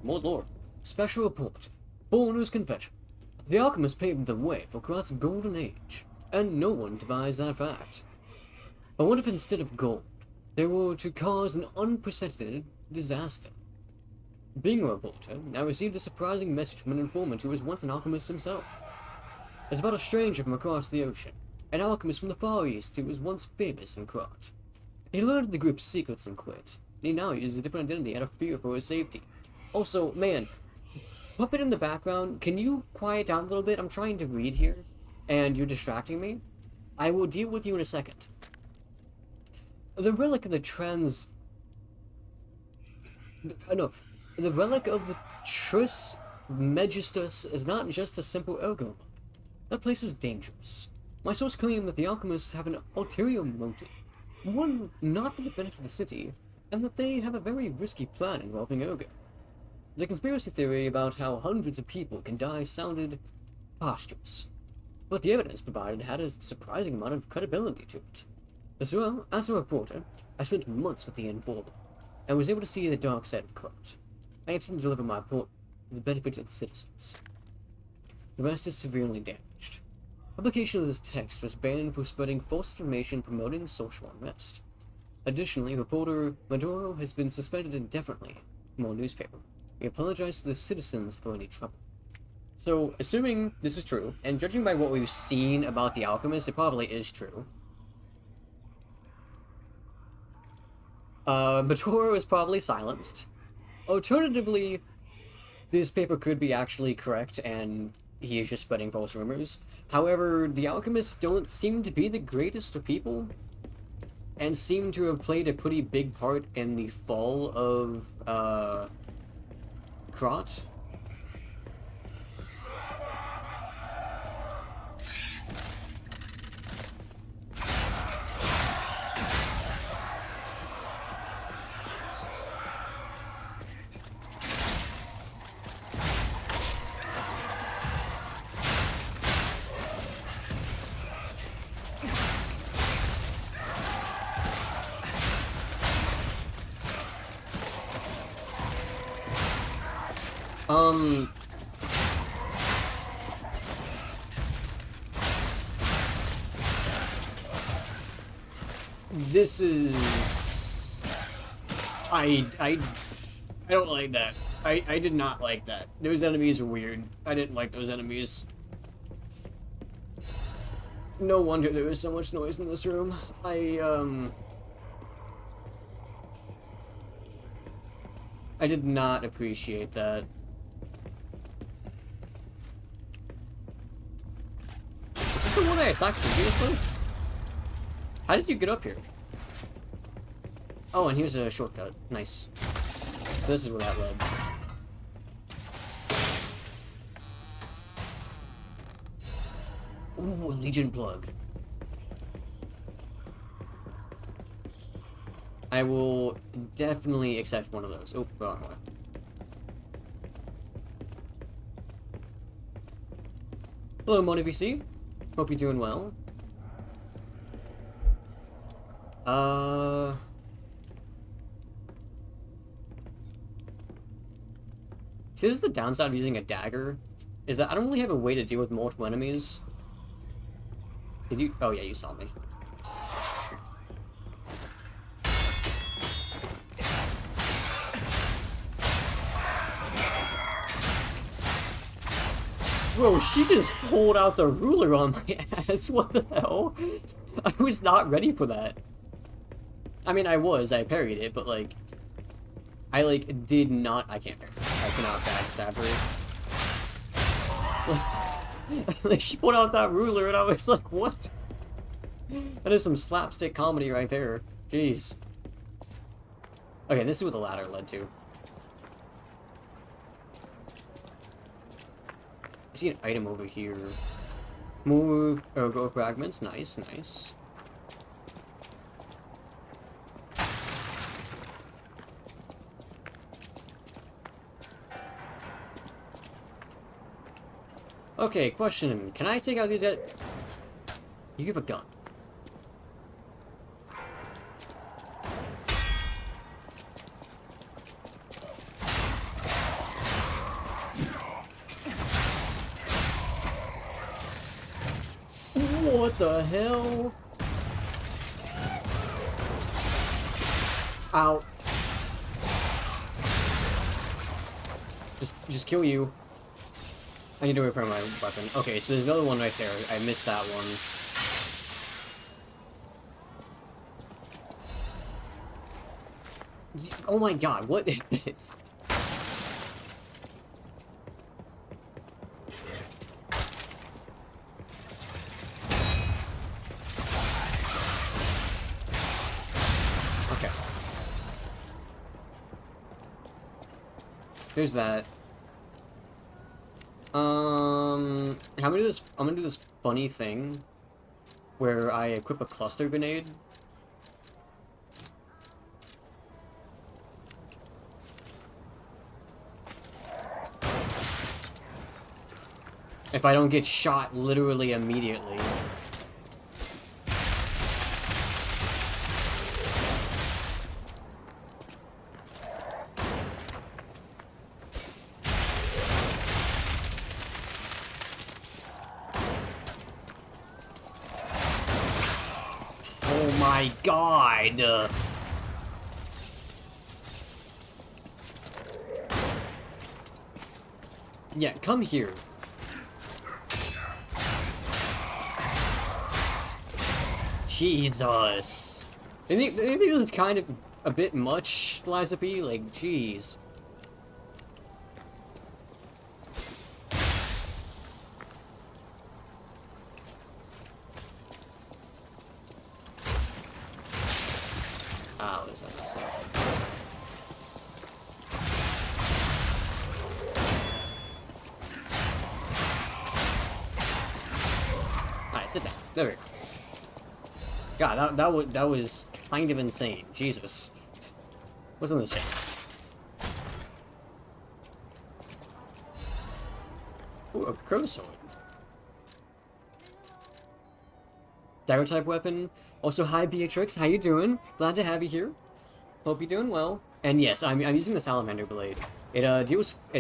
More lore. Special report. Foreigner's confession. The alchemist paved the way for Krat's golden age, and no one denies that fact. But what if instead of gold, they were to cause an unprecedented disaster? Being a reporter, I received a surprising message from an informant who was once an alchemist himself. It's about a stranger from across the ocean, an alchemist from the Far East who was once famous in Krat. He learned the group's secrets and quit. He now uses a different identity out of fear for his safety. Also, man, puppet in the background, can you quiet down a little bit? I'm trying to read here, and you're distracting me. I will deal with you in a second. The relic of the the relic of the Trismegistus is not just a simple ergo. That place is dangerous. My source claimed that the alchemists have an ulterior motive, one not for the benefit of the city, and that they have a very risky plan involving ergo. The conspiracy theory about how hundreds of people can die sounded preposterous, but the evidence provided had a surprising amount of credibility to it. As well, as a reporter, I spent months with the informant, and was able to see the dark side of Krat. I intend to deliver my report for the benefit of the citizens. The rest is severely damaged. Publication of this text was banned for spreading false information promoting social unrest. Additionally, reporter Maduro has been suspended indefinitely from our newspaper. We apologize to the citizens for any trouble. So, assuming this is true, and judging by what we've seen about the alchemist, it probably is true. Maduro is probably silenced. Alternatively, this paper could be actually correct, and he is just spreading false rumors. However, the alchemists don't seem to be the greatest of people, and seem to have played a pretty big part in the fall of, Krat. This is... I don't like that. I did not like that. Those enemies are weird. I didn't like those enemies. No wonder there was so much noise in this room. I did not appreciate that. Is this the one I attacked previously? How did you get up here? Oh, and here's a shortcut. Nice. So this is where that led. Ooh, a Legion plug. I will definitely accept one of those. Oh, wrong way. Hello, MonoVC. Hope you're doing well. See, this is the downside of using a dagger, is that I don't really have a way to deal with multiple enemies. Did you? Oh yeah, you saw me. Bro, she just pulled out the ruler on my ass. What the hell? I was not ready for that. I mean, I parried it, but like, I like did not. I can't parry. I cannot backstab her. Like, she pulled out that ruler, and I was like, what? That is some slapstick comedy right there. Jeez. Okay, this is what the ladder led to. I see an item over here. More ergo fragments. Nice, nice. Okay, question. Can I take out these guys? You have a gun. What the hell? Ow. Just kill you. I need to repair my weapon. Okay, so there's another one right there. I missed that one. Oh my god, what is this? Okay. There's that. I'm gonna do this funny thing where I equip a cluster grenade. If I don't get shot literally immediately. Oh my god! Yeah, come here. Jesus. I think this is kind of a bit much, Liza P. Like, jeez. Let's have this up. Alright, sit down. There we go. God, that was kind of insane. Jesus. What's in this chest? Ooh, a crow sword. Dagger type weapon. Also, hi Beatrix, how you doing? Glad to have you here. Hope you're doing well. And yes, I'm using the Salamander Blade. It's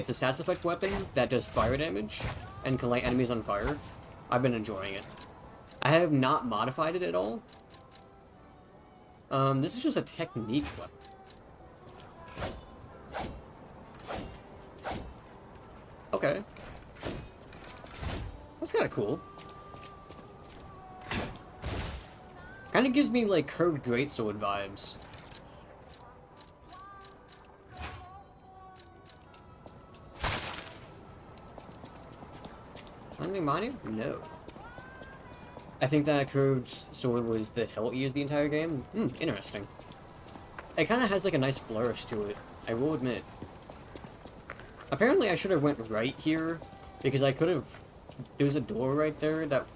a stats effect weapon that does fire damage and can light enemies on fire. I've been enjoying it. I have not modified it at all. This is just a technique weapon. Okay. That's kind of cool. Kind of gives me, like, curved greatsword vibes. Anything mining? No. I think that curved sword was the hilt used the entire game. Interesting. It kind of has, like, a nice flourish to it, I will admit. Apparently I should have went right here, because I could have... There was a door right there that...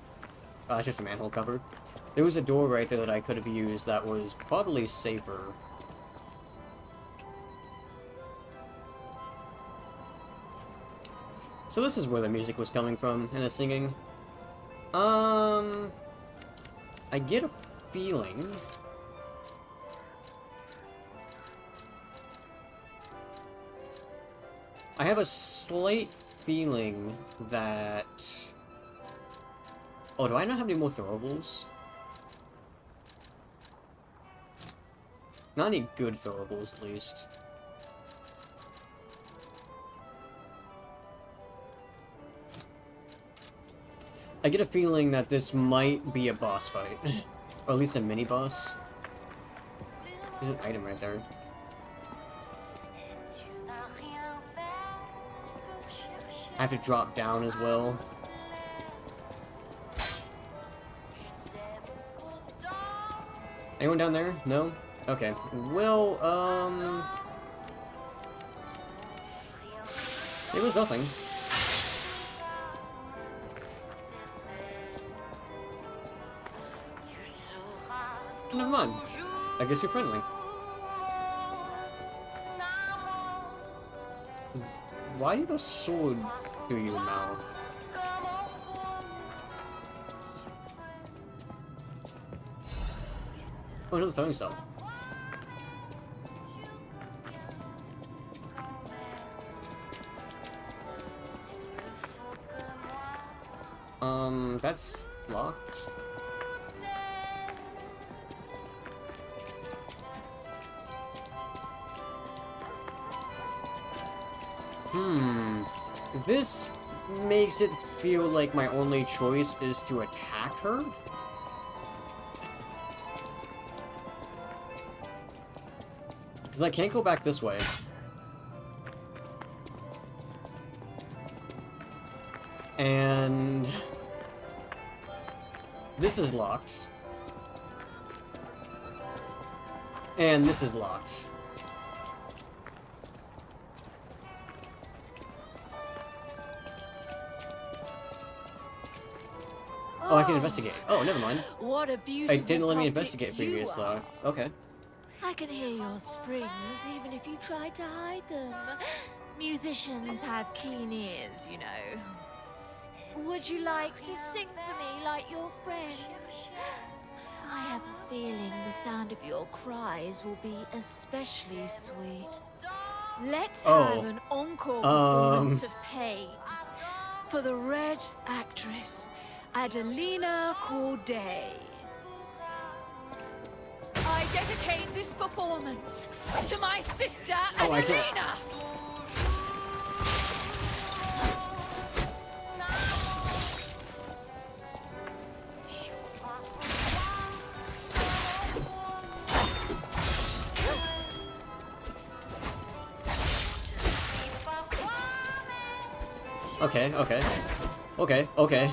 it's just a manhole cover. There was a door right there that I could have used that was probably safer. So this is where the music was coming from, and the singing. I get a feeling... I have a slight feeling that... Oh, do I not have any more throwables? Not any good throwables, at least. I get a feeling that this might be a boss fight. Or at least a mini-boss. There's an item right there. I have to drop down as well. Anyone down there? No? Okay. Well, it was nothing. Never mind. I guess you're friendly. Why do you have a sword through your mouth? Oh, another throwing cell. That's locked. This makes it feel like my only choice is to attack her. Because I can't go back this way. And... this is locked. And this is locked. Oh, I can investigate. Oh, never mind. What a beautiful I didn't let me puppet investigate you previously. are. Okay. I can hear your springs even if you try to hide them. Musicians have keen ears, you know. Would you like to sing for me like your friend? I have a feeling the sound of your cries will be especially sweet. Let's have an encore performance of Pain for the Red Actress, Adelina Corday. I dedicate this performance to my sister, Adelina! Okay, okay. Okay, okay.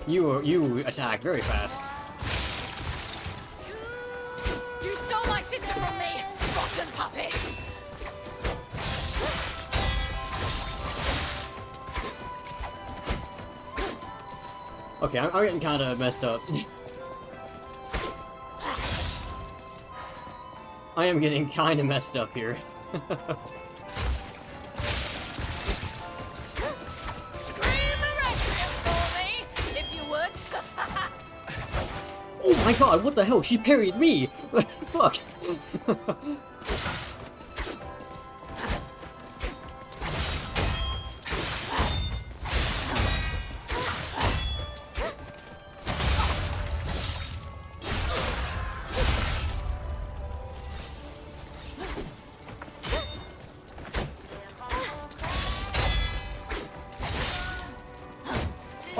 You attack very fast. You stole my sister from me, rotten puppet! Okay, I'm getting kind of messed up. I am getting kind of messed up here. Oh my god, what the hell? She parried me! Fuck!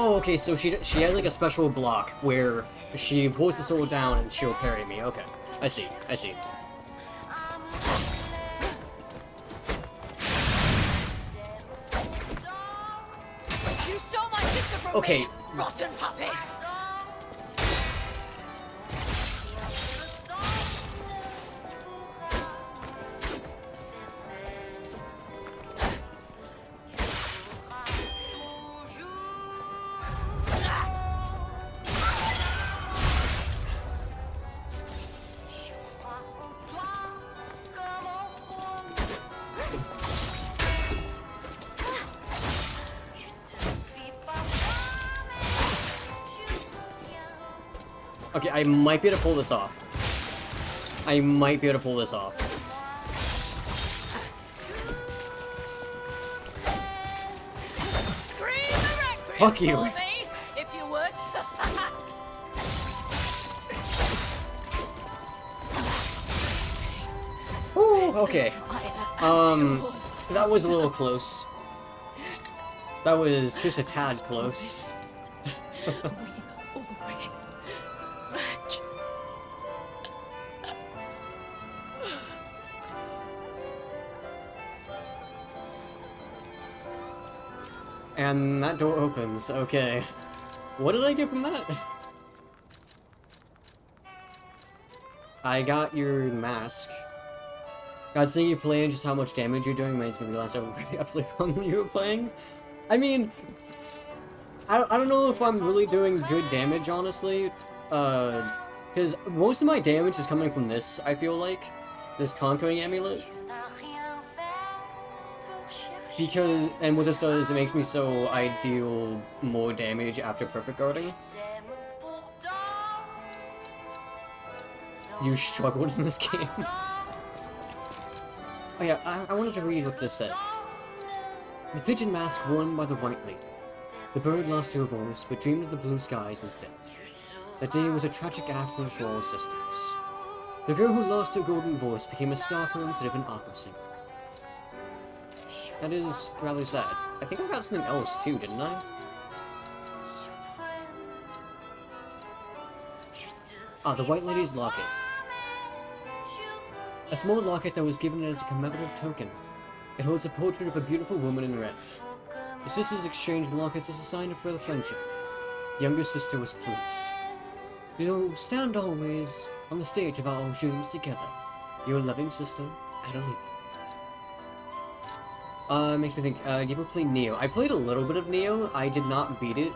Oh, okay, so she has like a special block where she pulls the sword down and she'll parry me. Okay, I see, I see. You stole my sister from Okay. me, rotten puppets! Okay, I might be able to pull this off. I might be able to pull this off. Scream the requiem Fuck you. for me, if you would. Ooh, okay. That was a little close. That was just a tad close. And that door opens, okay. What did I get from that? I got your mask. God, seeing you play and just how much damage you're doing makes me realize how absolutely fun when you were playing. I mean, I don't know if I'm really doing good damage, honestly. Because most of my damage is coming from this, I feel like. This Conquering Amulet. Because, and what this does, it makes me so I deal more damage after perfect guarding. You struggled in this game. Oh yeah, I wanted to read what this said. The pigeon mask worn by the White Lady. The bird lost her voice, but dreamed of the blue skies instead. That day was a tragic accident for all sisters. The girl who lost her golden voice became a stalker instead of an opera singer. That is rather sad. I think I got something else too, didn't I? Ah, the White Lady's locket. A small locket that was given as a commemorative token. It holds a portrait of a beautiful woman in red. The sisters exchanged lockets as a sign of further friendship. The younger sister was pleased. You'll stand always on the stage of our dreams together. Your loving sister, Adelina. Makes me think, do you ever play Neo? I played a little bit of Neo, I did not beat it.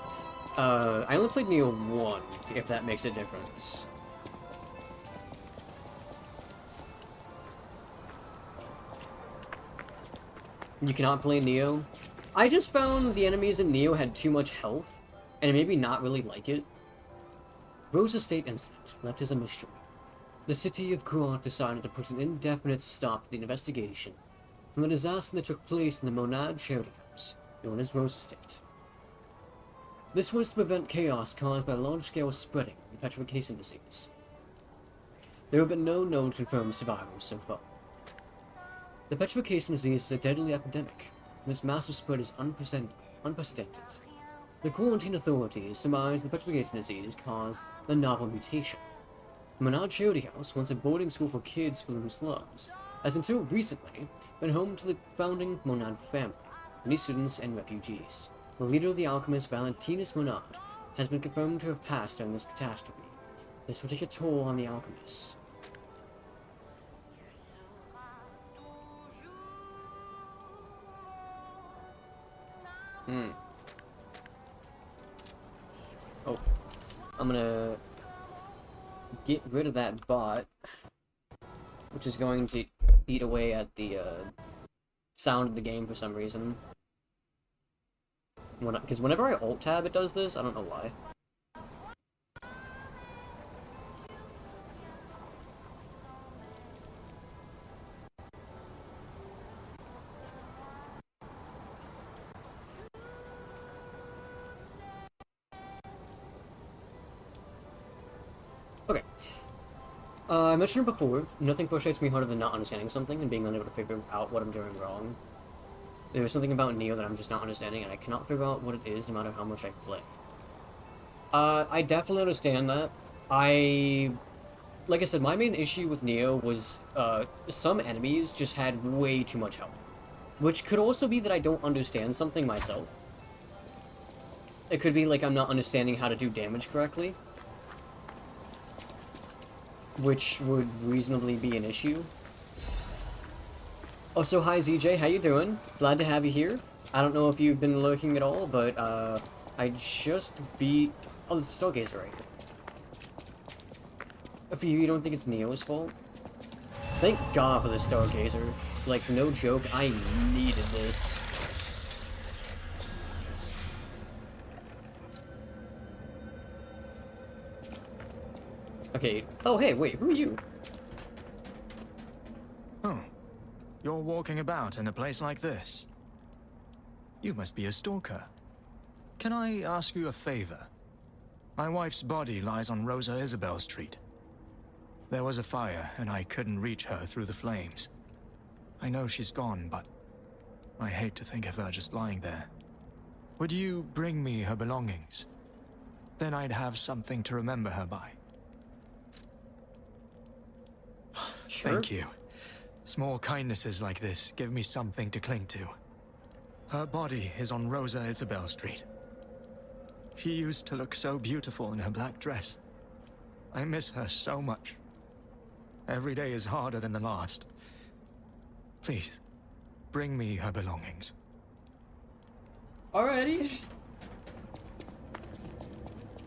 I only played Neo 1, if that makes a difference. You cannot play Neo? I just found the enemies in Neo had too much health, and it made me not really like it. Rose Estate incident left as a mystery. The city of Gruant decided to put an indefinite stop to the investigation from the disaster that took place in the Monad charity house, known as Rose Estate. This was to prevent chaos caused by large-scale spreading of petrification disease. There have been no known confirmed survivors so far. The petrification disease is a deadly epidemic, and this massive spread is unprecedented. The quarantine authorities surmise the petrification disease caused the novel mutation. The Monad Charity House, once a boarding school for kids from the slums, has until recently been home to the founding Monad family, many students and refugees. The leader of the alchemist, Valentinus Monad, has been confirmed to have passed during this catastrophe. This will take a toll on the alchemists. Oh, I'm gonna get rid of that bot, which is going to eat away at the sound of the game for some reason. Because whenever I alt-tab, it does this. I don't know why. Okay. I mentioned it before, nothing frustrates me harder than not understanding something and being unable to figure out what I'm doing wrong. There's something about Neo that I'm just not understanding, and I cannot figure out what it is no matter how much I play. I definitely understand that. Like I said, my main issue with Neo was, some enemies just had way too much health. Which could also be that I don't understand something myself. It could be like I'm not understanding how to do damage correctly. Which would reasonably be an issue. Also, hi ZJ, how you doing? Glad to have you here. I don't know if you've been lurking at all, but, I just beat... Oh, it's Stargazer right here. If you don't think it's Neo's fault? Thank God for the Stargazer. Like, no joke, I needed this. Okay. Oh, hey, wait, who are you? Oh. You're walking about in a place like this. You must be a stalker. Can I ask you a favor? My wife's body lies on Rosa Isabel Street. There was a fire, and I couldn't reach her through the flames. I know she's gone, but I hate to think of her just lying there. Would you bring me her belongings? Then I'd have something to remember her by. Sure. Thank you. Small kindnesses like this give me something to cling to. Her body is on Rosa Isabel Street. She used to look so beautiful in her black dress. I miss her so much. Every day is harder than the last. Please, bring me her belongings. Alrighty.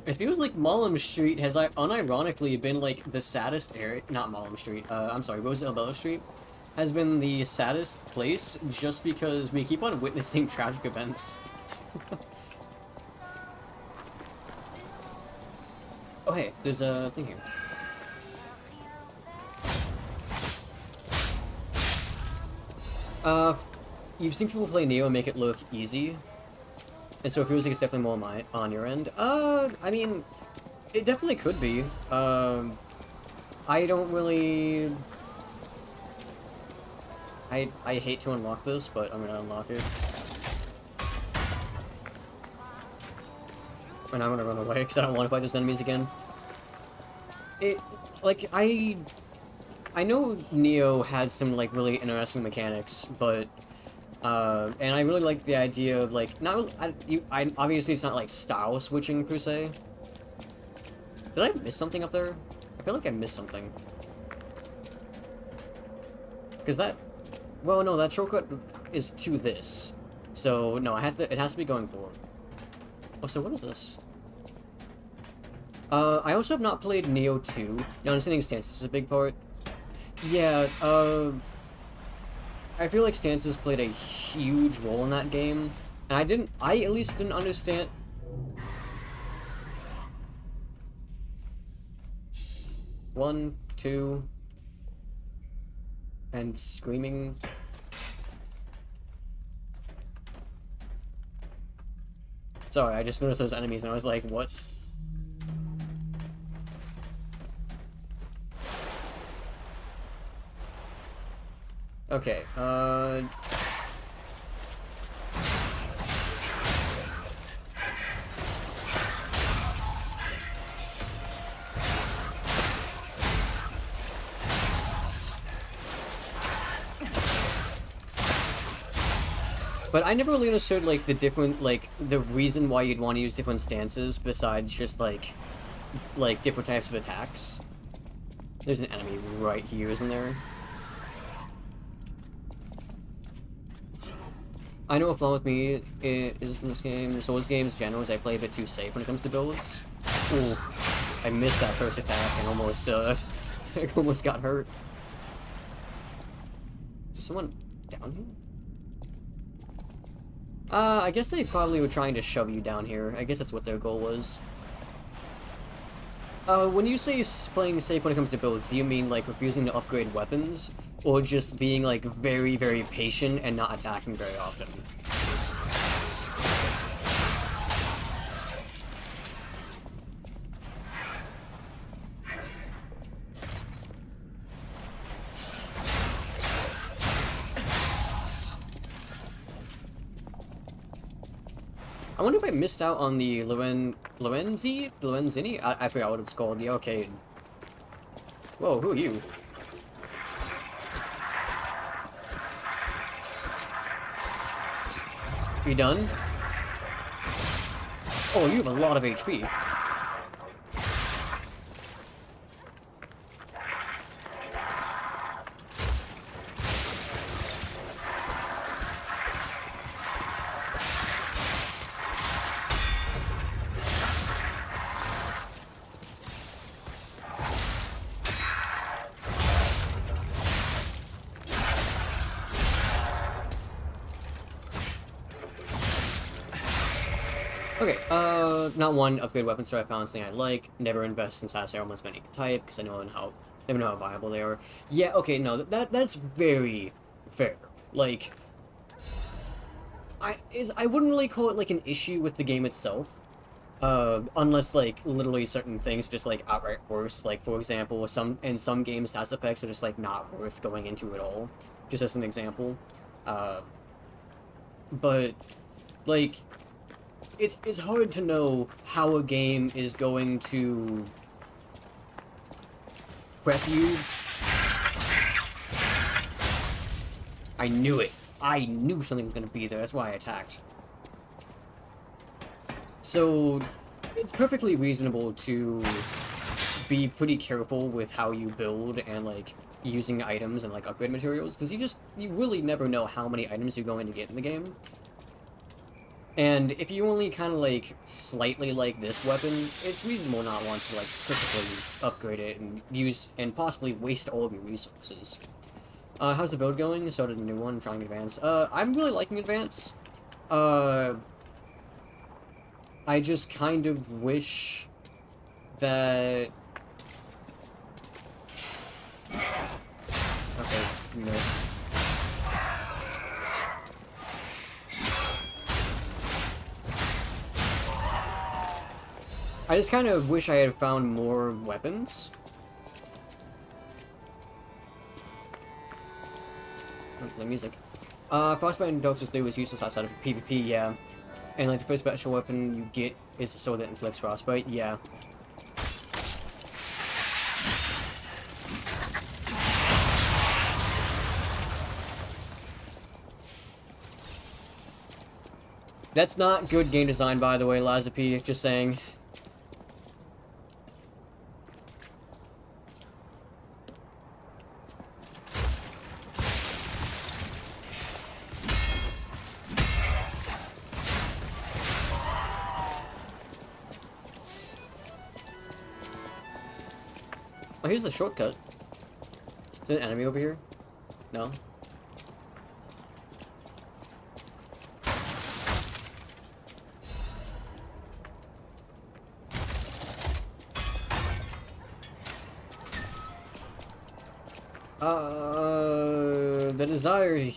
It feels like Malum Street has unironically been like the saddest area. Not Malum Street. I'm sorry, Rosa Isabel Street has been the saddest place just because we keep on witnessing tragic events. Oh hey, there's a thing here. You've seen people play Neo and make it look easy. And so it feels like it's definitely more on your end. I mean, it definitely could be. I don't really... I hate to unlock this, but I'm gonna unlock it. And I'm gonna run away, because I don't want to fight those enemies again. Like, I know Neo had some, like, really interesting mechanics, but... and I really like the idea of, like, obviously it's not, like, style switching, per se. Did I miss something up there? I feel like I missed something. Because that... Well, no, that shortcut is to this. So, no, it has to be going forward. Oh, so what is this? I also have not played Neo 2. Now, understanding stances is a big part. Yeah, I feel like stances played a huge role in that game. And I at least didn't understand... One, two... And screaming... Sorry, I just noticed those enemies and I was like, what? Okay, But I never really understood, like, the reason why you'd want to use different stances besides just, like, different types of attacks. There's an enemy right here, isn't there? I know a flaw with me is in this game, the Souls games in general, is I play a bit too safe when it comes to builds. Ooh, I missed that first attack and almost, I almost got hurt. Is someone down here? I guess they probably were trying to shove you down here. I guess that's what their goal was. When you say playing safe when it comes to builds, do you mean, like, refusing to upgrade weapons? Or just being, like, very, very patient and not attacking very often? I wonder if I missed out on the Lorenzini? I forgot what it's called, the arcade. Whoa, who are you? You done? Oh, you have a lot of HP. Okay, not one, upgrade weapons start balancing I like, never invest in status armors of any type, because I never know how viable they are. Yeah, okay, no, that's very fair. Like, I wouldn't really call it, like, an issue with the game itself, unless, like, literally certain things just, like, outright worse. Like, for example, in some games, stats effects are just, like, not worth going into at all, just as an example. But, like, it's hard to know how a game is going to prep you. I knew it. I knew something was going to be there. That's why I attacked. So, it's perfectly reasonable to be pretty careful with how you build and, like, using items and, like, upgrade materials, because you really never know how many items you're going to get in the game. And if you only kind of, like, slightly like this weapon, it's reasonable not want to, like, quickly upgrade it and use, and possibly waste all of your resources. How's the build going? Started a new one, trying Advance. I'm really liking Advance. I just kind of wish that... Okay, missed. I just kind of wish I had found more weapons. Oh, the music. Frostbite and Dark Souls 3 was useless outside of PvP, yeah. And like the first special weapon you get is a sword that inflicts frostbite, yeah. That's not good game design, by the way, Liza P, just saying. Oh, here's the shortcut. Is there an enemy over here? No? The desire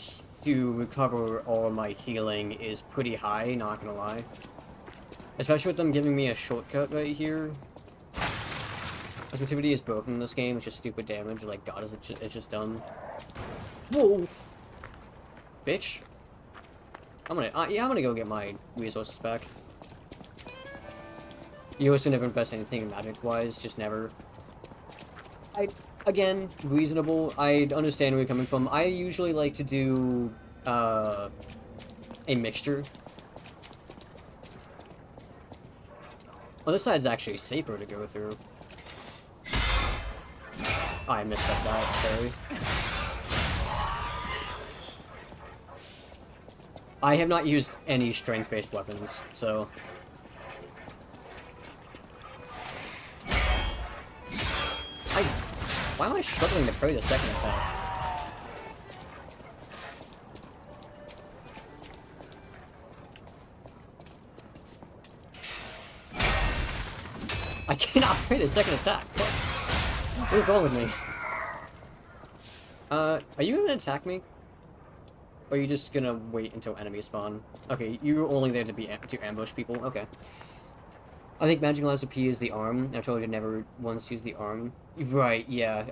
to recover all of my healing is pretty high, not gonna lie. Especially with them giving me a shortcut right here. Activity is broken in this game, it's just stupid damage, like, God, it's just dumb. Whoa! Bitch. I'm gonna go get my resources back. You also never invest anything magic-wise, just never. Again, reasonable, I understand where you're coming from. I usually like to do, a mixture. Well, this side's actually safer to go through. I missed up that, sorry. I have not used any strength-based weapons, so... Why am I struggling to parry the second attack? I cannot parry the second attack. What is wrong with me? Are you gonna attack me? Or are you just gonna wait until enemies spawn? Okay, you're only there to ambush people? Okay. I think Magic Liza P is the arm. I told you never once use the arm. Right, yeah.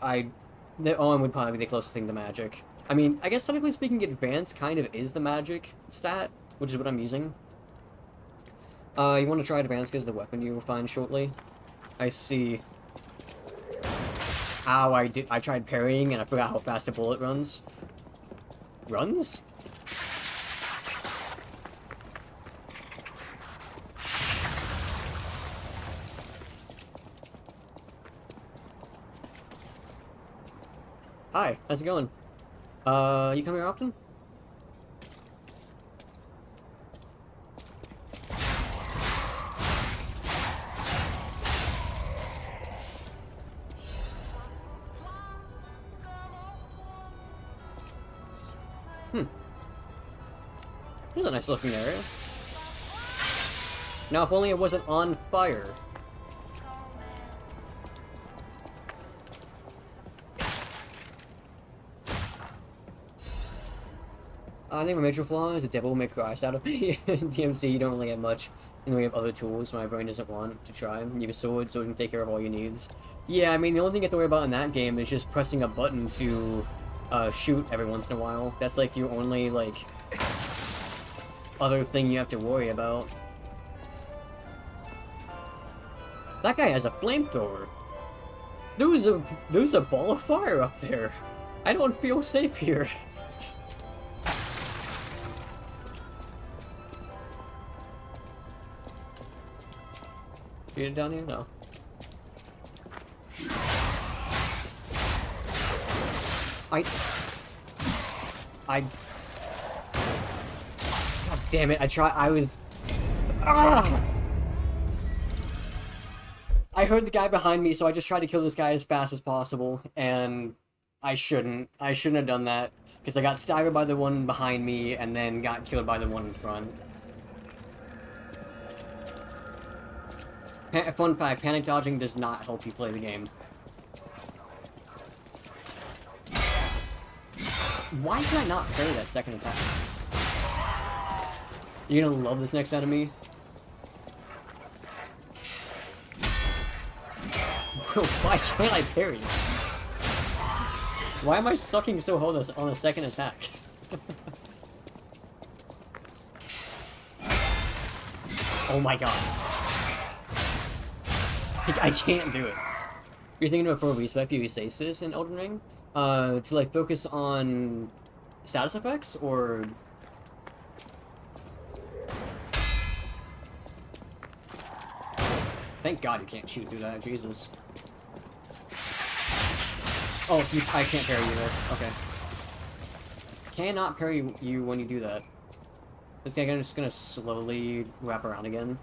The arm would probably be the closest thing to magic. I mean, I guess technically speaking, Advance kind of is the magic stat, which is what I'm using. You want to try Advanced as the weapon you will find shortly? I see. Ow, I tried parrying and I forgot how fast a bullet runs. Runs? Hi, how's it going? You come here often? This is a nice looking area. Now, if only it wasn't on fire. I think my major flaw is the devil will make Christ out of me. In DMC, you don't really have much in the way of other tools my brain doesn't want to try. You have a sword, so it can take care of all your needs. Yeah, I mean, the only thing you have to worry about in that game is just pressing a button to shoot every once in a while. That's like your only, like, other thing you have to worry about. That guy has a flamethrower. There's a ball of fire up there. I don't feel safe here. Get it down here? No. God damn it, I heard the guy behind me, so I just tried to kill this guy as fast as possible, and I shouldn't have done that, because I got staggered by the one behind me, and then got killed by the one in front. Fun fact, panic dodging does not help you play the game. Why can I not parry that second attack? You're gonna love this next enemy? Bro, why can't I parry? Why am I sucking so hard on the second attack? Oh my god. I can't do it. You're thinking about for respec you say this in Elden Ring? To like focus on status effects or thank god you can't shoot through that, Jesus. Oh, I can't parry you there. Okay. Cannot parry you when you do that. This guy just gonna slowly wrap around again.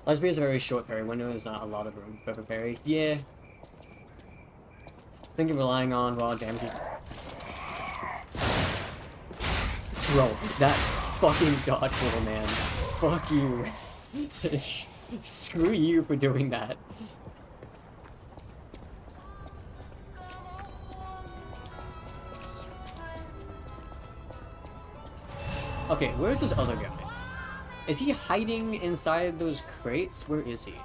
Lesbian is a very short parry window, there's not a lot of room for parry. Yeah. I think you're relying on raw damages. Bro, that fucking dodge, little man. Fuck you. Screw you for doing that. Okay, where's this other guy? Is he hiding inside those crates? Where is he?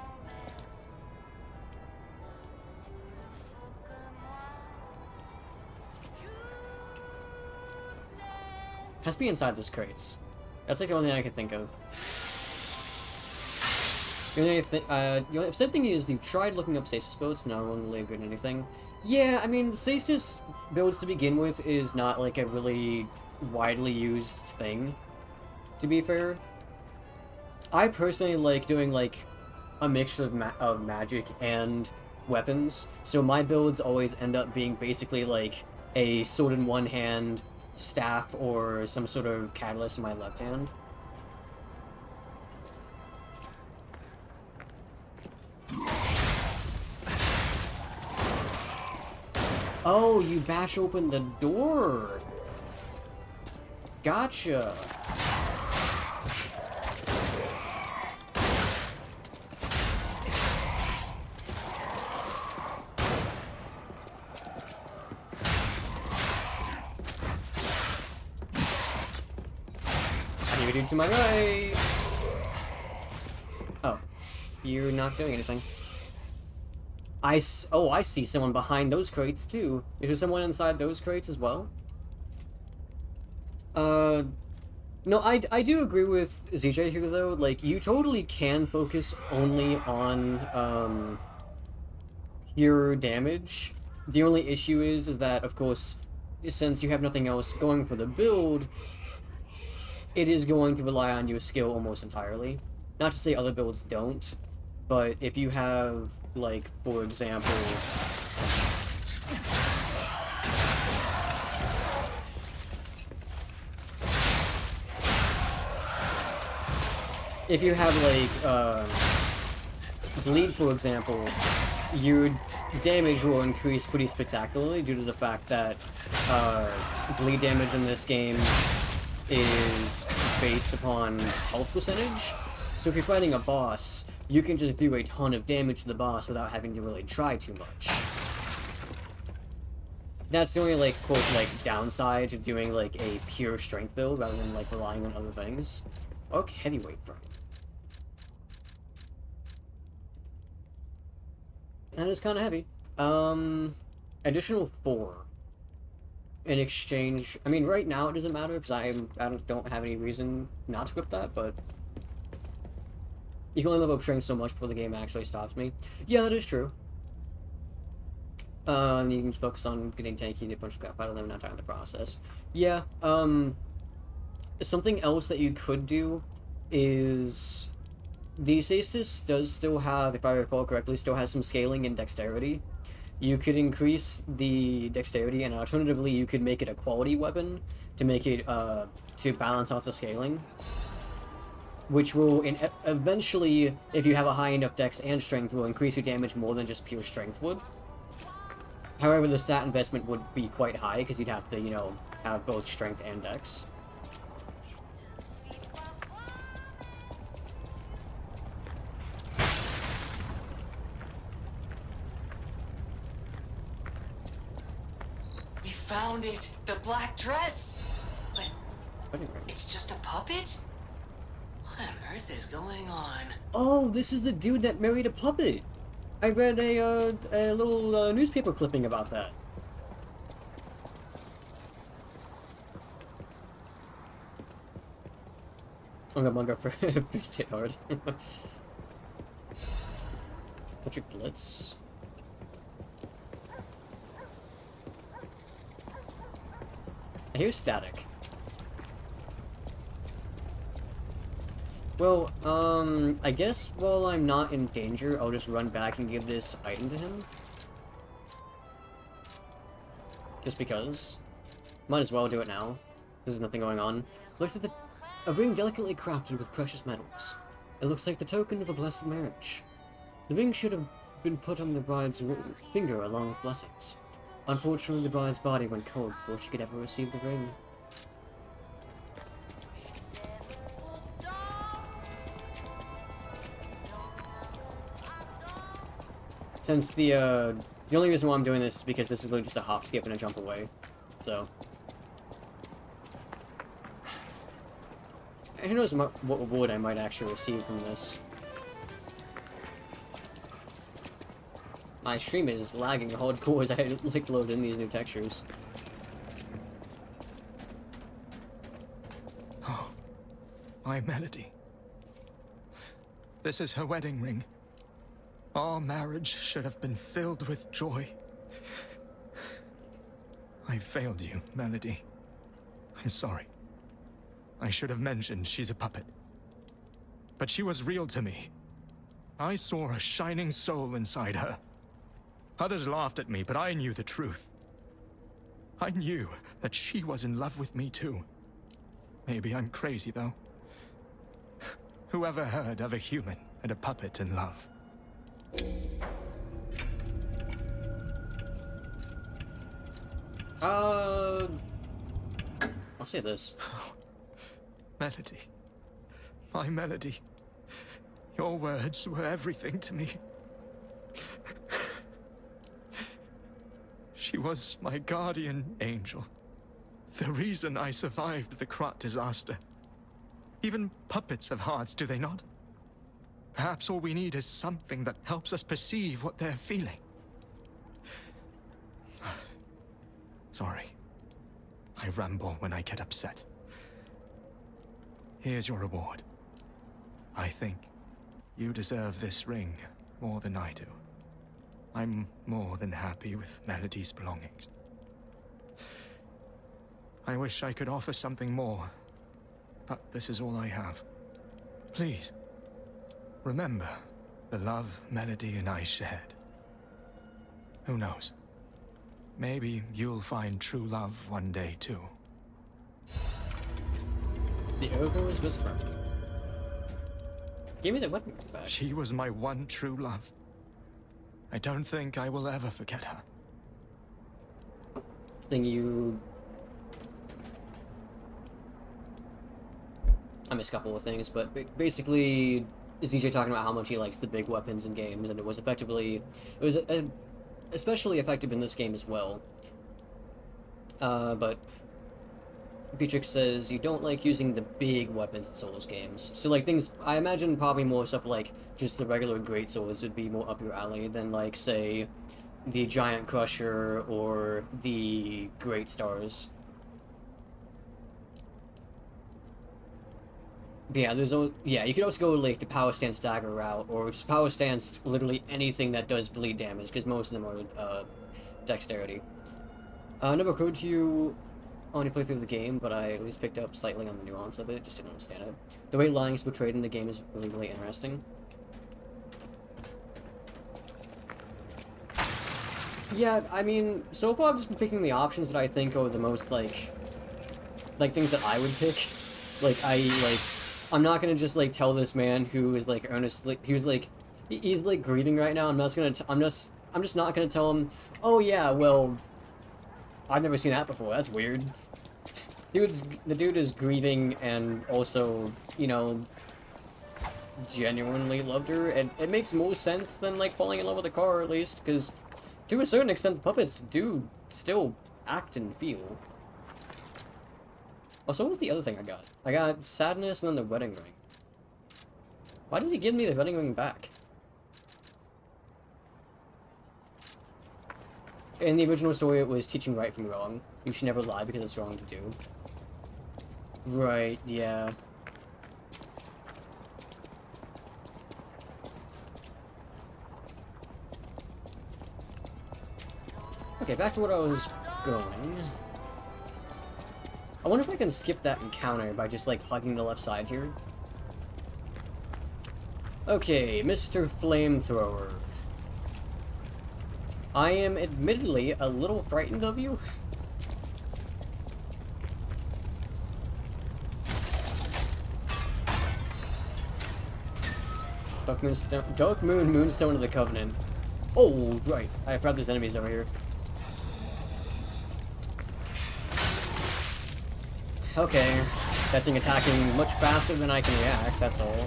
Has to be inside those crates. That's like the only thing I can think of. The only upset thing is you tried looking up stasis builds, not really good at anything. Yeah, I mean, stasis builds to begin with is not like a really widely used thing, to be fair. I personally like doing like a mixture of magic and weapons, so my builds always end up being basically like a sword in one hand, staff, or some sort of catalyst in my left hand. Oh, you bash open the door! Gotcha! To my right! Oh. You're not doing anything. Oh, I see someone behind those crates, too. Is there someone inside those crates as well? No, I do agree with ZJ here, though. Like, you totally can focus only on, pure damage. The only issue is that, of course, since you have nothing else going for the build, it is going to rely on your skill almost entirely. Not to say other builds don't, but if you have, like, for example... If you have, like, bleed, for example, your damage will increase pretty spectacularly due to the fact that, bleed damage in this game is based upon health percentage. So if you're fighting a boss, you can just do a ton of damage to the boss without having to really try too much. That's the only, like, quote, like, downside to doing, like, a pure strength build rather than, like, relying on other things. Orc heavyweight frame. That is kind of heavy. Additional 4. In exchange... I mean, right now it doesn't matter, because I don't have any reason not to equip that, but... You can only level up strength so much before the game actually stops me. Yeah, that is true. And you can just focus on getting tanky and get a bunch of crap out of them, not time to process. Yeah, something else that you could do is... The Stasis does still have, if I recall correctly, still has some scaling and dexterity. You could increase the dexterity, and alternatively, you could make it a quality weapon to make it, to balance out the scaling. Which will, eventually, if you have a high enough dex and strength, will increase your damage more than just pure strength would. However, the stat investment would be quite high, because you'd have to, you know, have both strength and dex. Found it! The black dress! But it's just a puppet? What on earth is going on? Oh, this is the dude that married a puppet! I read a little newspaper clipping about that. I'm gonna manga for Beast Hit Hard. Electric Blitz. I hear static. Well, I guess while I'm not in danger, I'll just run back and give this item to him. Just because. Might as well do it now. There's nothing going on. Looks like a ring delicately crafted with precious metals. It looks like the token of a blessed marriage. The ring should have been put on the bride's finger along with blessings. Unfortunately, the bride's body went cold before she could ever receive the ring. Since the only reason why I'm doing this is because this is literally just a hop, skip, and a jump away. So. And who knows what reward I might actually receive from this. My stream is lagging hardcore as I like load in these new textures. Oh, my Melody. This is her wedding ring. Our marriage should have been filled with joy. I failed you, Melody. I'm sorry. I should have mentioned she's a puppet. But she was real to me. I saw a shining soul inside her. Others laughed at me, but I knew the truth. I knew that she was in love with me too. Maybe I'm crazy, though. Whoever heard of a human and a puppet in love? I'll say this. Melody. My Melody. Your words were everything to me. She was my guardian angel. The reason I survived the Krat disaster. Even puppets have hearts, do they not? Perhaps all we need is something that helps us perceive what they're feeling. Sorry. I ramble when I get upset. here's your reward. I think you deserve this ring more than I do. I'm more than happy with Melody's belongings. I wish I could offer something more, but this is all I have. Please, remember the love Melody and I shared. Who knows? Maybe you'll find true love one day, too. The Ogre's Whisper. Give me the weapon back. She was my one true love. I don't think I will ever forget her. Thing you... I missed a couple of things, but basically, ZJ talking about how much he likes the big weapons in games, and it was especially effective in this game as well. But Beatrix says you don't like using the big weapons in Souls games. So like things, I imagine probably more stuff like just the regular great swords would be more up your alley than like, say, the Giant Crusher or the Great Stars. But yeah, you could also go like the power stance dagger route, or just power stance literally anything that does bleed damage, because most of them are dexterity. Never occurred to you on your playthrough of the game, but I at least picked up slightly on the nuance of it, just didn't understand it. The way lying is portrayed in the game is really, really interesting. Yeah, I mean, so far I've just been picking the options that I think are the most, like things that I would pick. I'm not gonna just, like, tell this man who is, like, earnestly, he's, like, grieving right now, I'm just not gonna tell him, oh yeah, well, I've never seen that before, that's weird. The dude is grieving and also, you know, genuinely loved her, and it makes more sense than, like, falling in love with a car, at least, because to a certain extent, the puppets do still act and feel. Oh, so what was the other thing I got? I got Sadness and then the wedding ring. Why did he give me the wedding ring back? In the original story, it was teaching right from wrong. You should never lie because it's wrong to do. Right, yeah. Okay, back to what I was going. I wonder if I can skip that encounter by just, like, hugging the left side here. Okay, Mr. Flamethrower. I am admittedly a little frightened of you. Dark Moon, Moonstone of the Covenant. Oh, right. I forgot there's enemies over here. Okay, that thing attacking much faster than I can react, that's all.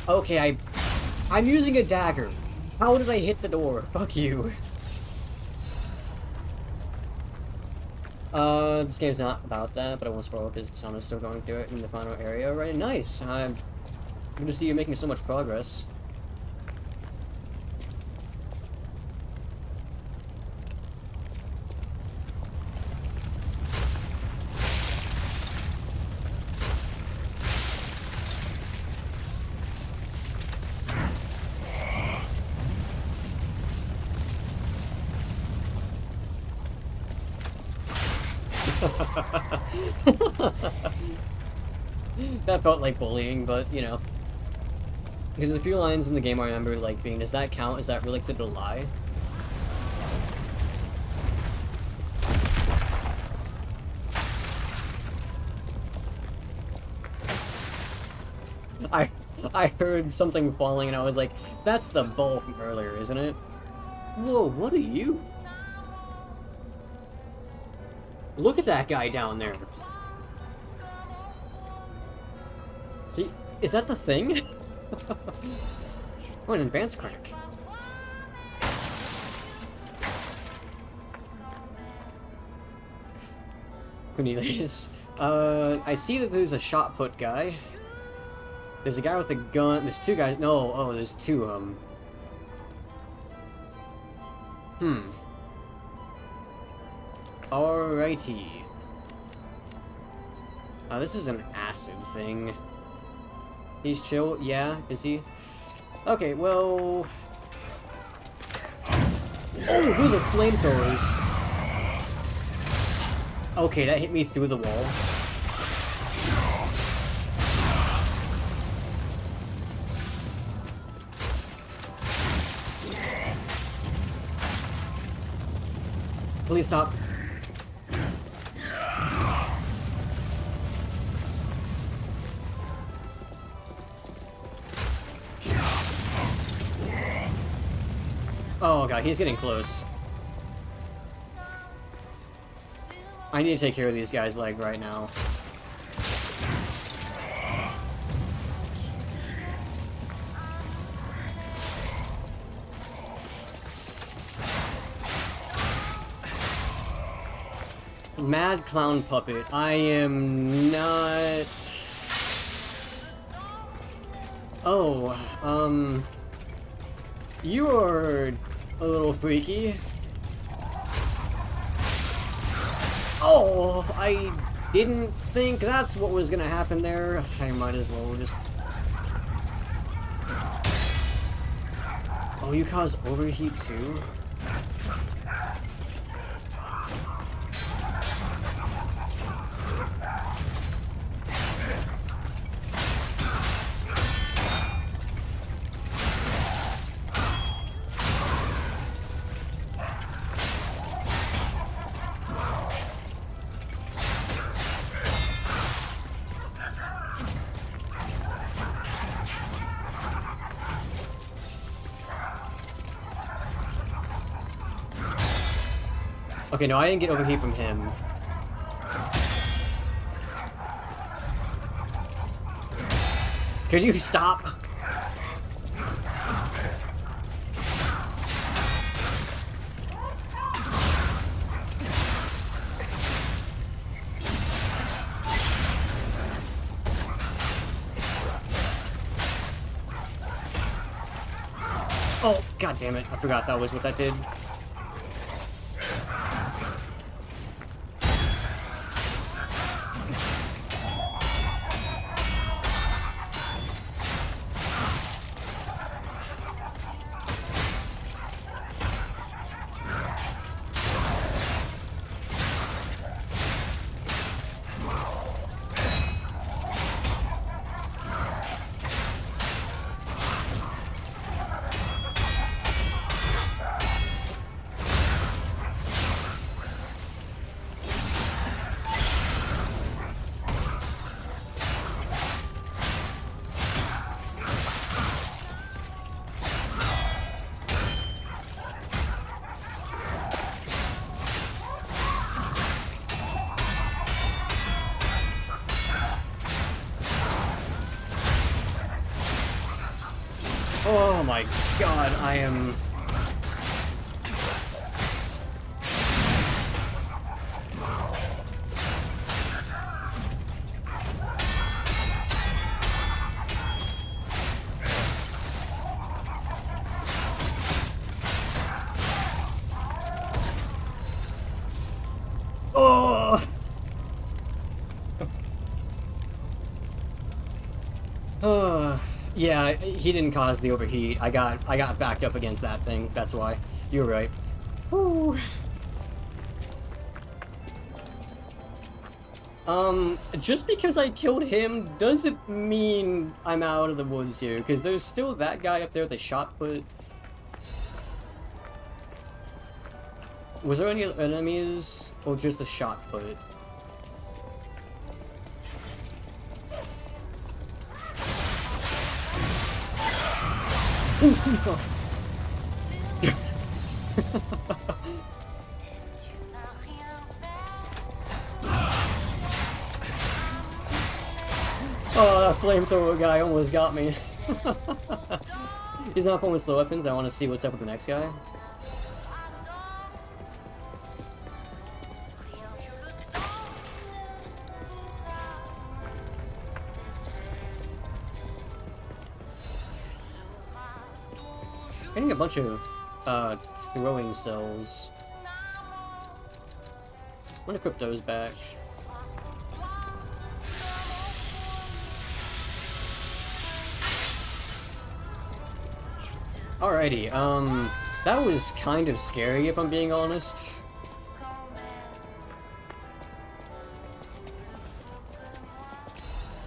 Okay, I'm using a dagger. How did I hit the door? Fuck you. This game's not about that, but I won't spoil it because Sana's still going through it in the final area. Right, nice. I'm good to see you making so much progress. That felt like bullying, but, you know. Because there's a few lines in the game I remember, like, being, does that count? Is that really considered a lie? I heard something falling and I was like, that's the ball from earlier, isn't it? Whoa, what are you? Look at that guy down there. Is that the thing? Oh, an advanced crank. Cornelius. I see that there's a shot put guy. There's a guy with a gun. There's two guys. No, oh, there's two of them. Alrighty. This is an acid thing. He's chill, yeah, is he? Okay, well... Oh, those are flamethrowers! Okay, that hit me through the wall. Please stop. Oh god, he's getting close. I need to take care of these guys like right now. Mad Clown Puppet. I am not... Oh, you are a little freaky. Oh, I didn't think that's what was gonna happen there. I might as well just... Oh, you cause overheat too? Okay, no, I didn't get overheat from him. Could you stop? Oh, god damn it. I forgot that was what that did. Oh my god, I am... Oh! Yeah, he didn't cause the overheat. I got backed up against that thing. That's why. You're right. Whew. Just because I killed him doesn't mean I'm out of the woods here, because there's still that guy up there with the shot put. Was there any other enemies, or just the shot put? Ooh, fuck. Oh, that flamethrower guy almost got me. He's not pulling slow weapons. I want to see what's up with the next guy. Getting a bunch of throwing cells. Unequip those back. Alrighty, that was kind of scary if I'm being honest.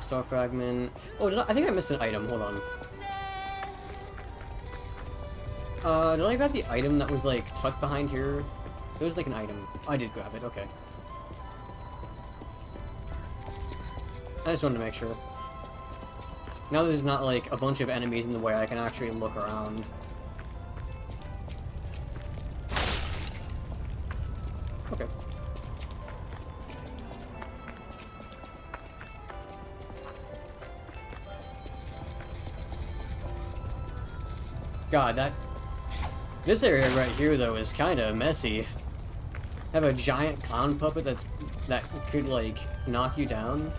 Star fragment. Oh, I think I missed an item. Hold on. Did I grab the item that was like tucked behind here? There was like an item. I did grab it. Okay. I just wanted to make sure. Now there's not like a bunch of enemies in the way, I can actually look around. Okay. God, this area right here though is kind of messy. Have a giant clown puppet that could like knock you down.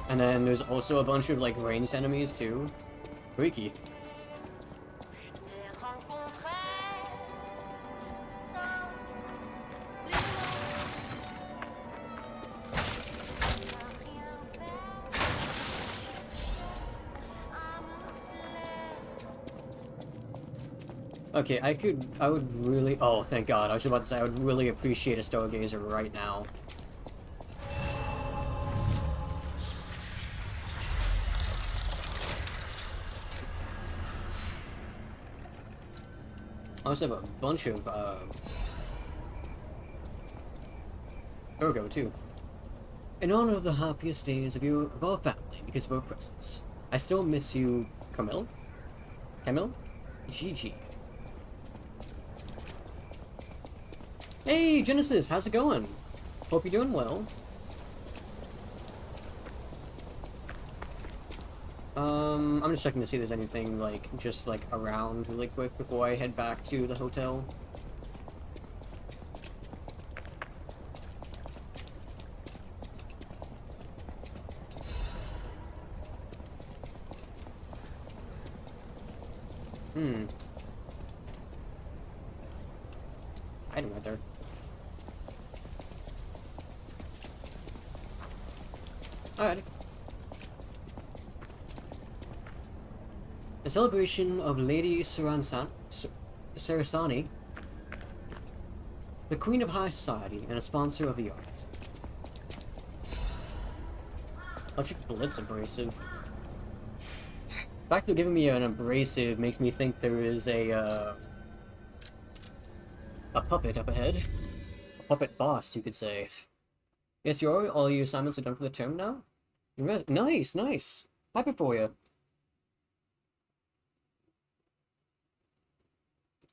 And then there's also a bunch of like ranged enemies too. Freaky. Okay, I would really, oh, thank God. I was about to say, I would really appreciate a Stargazer right now. I also have a bunch of, Ergo, too. In honor of the happiest days of our family because of our presence. I still miss you, Camille? Camille? GG. Hey, Genesis, how's it going? Hope you're doing well. I'm just checking to see if there's anything, like, just, like, around really quick before I head back to the hotel. Item right there. Alright. A celebration of Lady Sarasani, the Queen of High Society and a sponsor of the arts. Electric Blitz abrasive. The fact they're giving me an abrasive makes me think there is a puppet up ahead. A puppet boss, you could say. Yes, all your assignments are done for the term now? Nice, nice. Happy for you.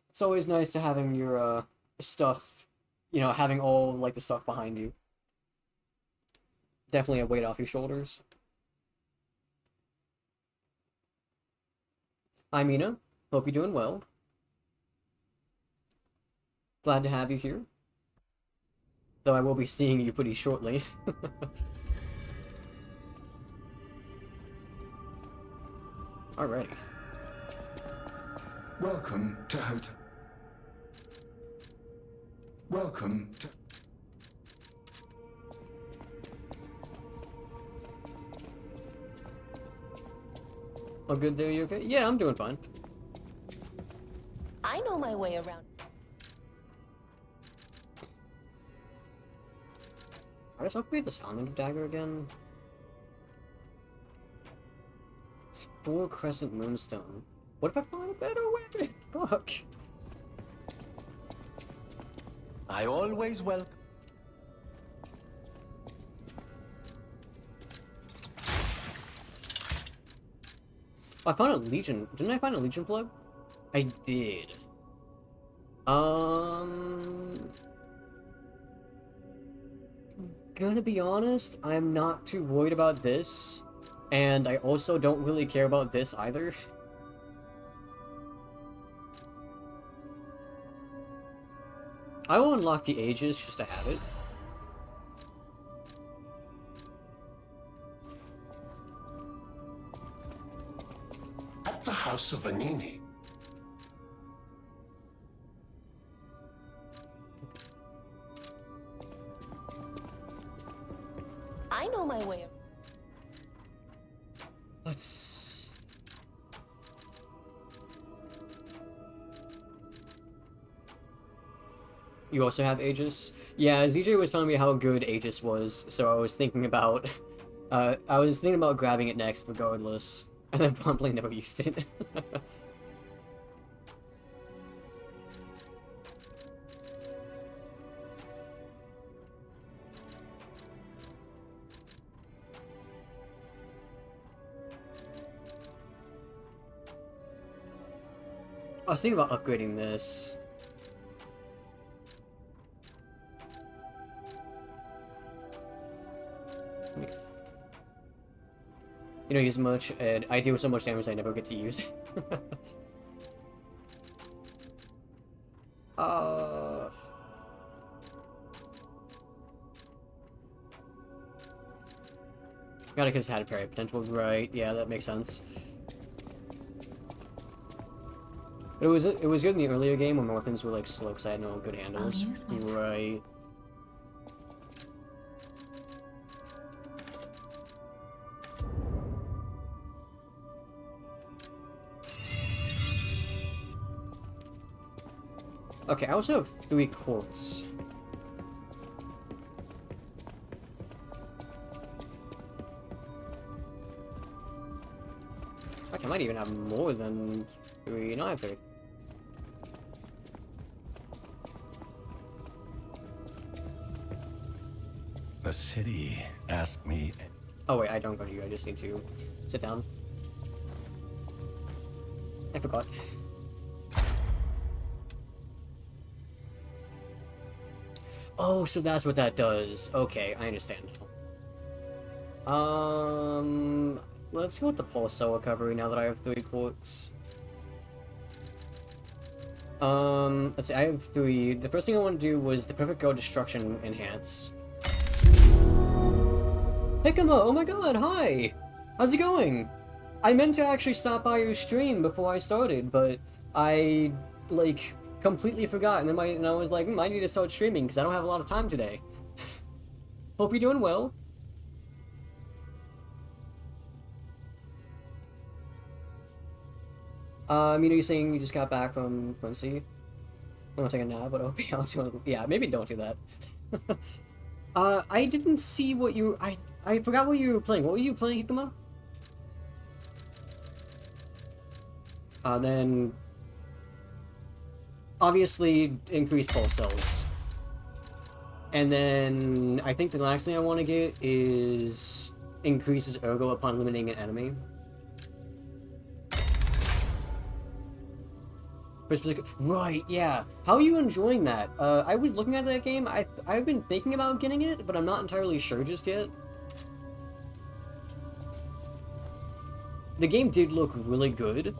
It's always nice to having your, stuff, you know, having all, like, the stuff behind you. Definitely a weight off your shoulders. Hi, Mina. Hope you're doing well. Glad to have you here. Though I will be seeing you pretty shortly. Alrighty. Welcome to Hotel. Welcome to... Oh, good there, you okay? Yeah, I'm doing fine. I know my way around. I just upgrade the Sounding Dagger again. It's 4 Crescent Moonstone. What if I find a better weapon? Fuck. I always welcome. I found a Legion. Didn't I find a Legion plug? I did. Gonna be honest, I'm not too worried about this. And I also don't really care about this either. I will unlock the Aegis just to have it. At the House of Vanini. I know my way. Let's... You also have Aegis? Yeah, ZJ was telling me how good Aegis was, so I was thinking about... grabbing it next regardless, and then promptly never used it. I was thinking about upgrading this. You don't use much, and I deal so much damage I never get to use it. Got it because it had a parry potential, right? Yeah, that makes sense. But it was good in the earlier game when my weapons were like slow because I had no good handles. Right. Okay, I also have 3 quartz. Fuck, I might even have more than 3. No, I have 3. The city asked me... Oh wait, I don't go to you, I just need to sit down. I forgot. Oh, so that's what that does. Okay, I understand now. Let's go with the pulse cell recovery now that I have 3 quartz. Let's see, I have 3. The first thing I want to do was the Perfect Girl Destruction Enhance. Hikama, oh my god, hi! How's it going? I meant to actually stop by your stream before I started, but I, like, completely forgot, and then I was like, I need to start streaming because I don't have a lot of time today. Hope you're doing well. You know, you're saying you just got back from Quincy. I'm gonna take a nap, but yeah, maybe don't do that. I didn't see what you... I forgot what you were playing. What were you playing, Hikama? Then... obviously, increase pulse cells. And then, I think the last thing I want to get is... increases Ergo upon eliminating an enemy. Right, yeah. How are you enjoying that? I was looking at that game. I've been thinking about getting it, but I'm not entirely sure just yet. The game did look really good.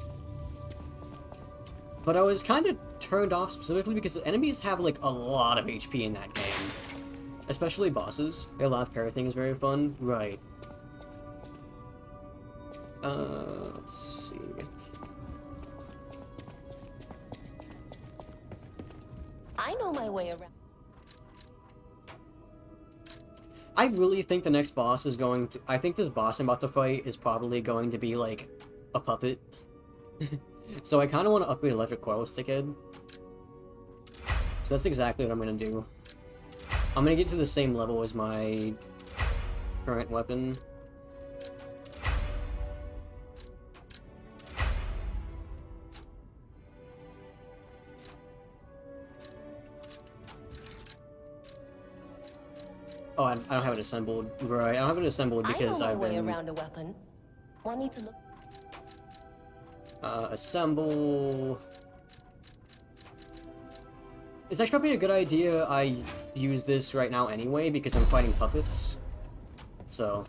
But I was kind of turned off specifically because the enemies have, like, a lot of HP in that game. Especially bosses. Their laugh parry thing is very fun. Right. Let's see. I know my way around. I really think the next boss is going to... I think this boss I'm about to fight is probably going to be, like, a puppet. So I kind of want to upgrade Electric Coil Stickhead. So that's exactly what I'm going to do. I'm going to get to the same level as my current weapon. Oh, I don't have it assembled. Right, I don't have it assembled because I've been... I know my way around a weapon. One needs to look... assemble... It's actually probably a good idea I use this right now anyway, because I'm fighting puppets. So...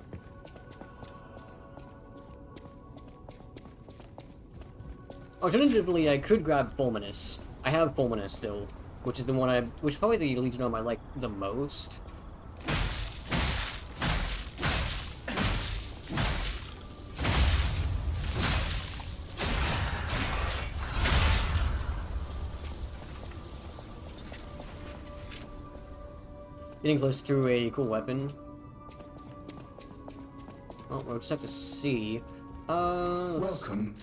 Alternatively, I could grab Fulminous. I have Fulminous still, which is the one which is probably the Legion I like the most. Getting close to a cool weapon. Well, we'll just have to see. Welcome.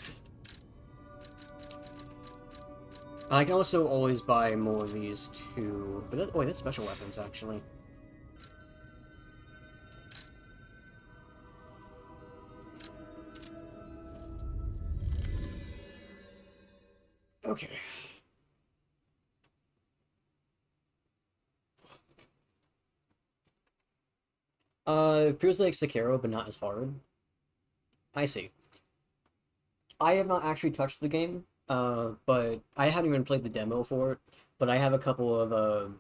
I can also always buy more of these too. But that, wait, that's special weapons, actually. Okay. It feels like Sekiro, but not as hard. I see. I have not actually touched the game, but I haven't even played the demo for it. But I have a couple of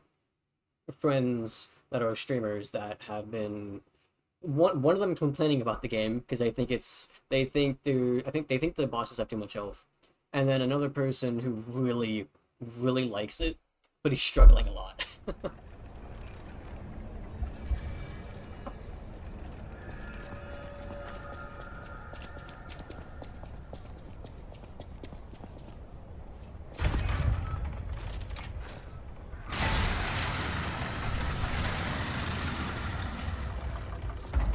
friends that are streamers that have been one of them complaining about the game because they think they think the bosses have too much health, and then another person who really likes it, but he's struggling a lot.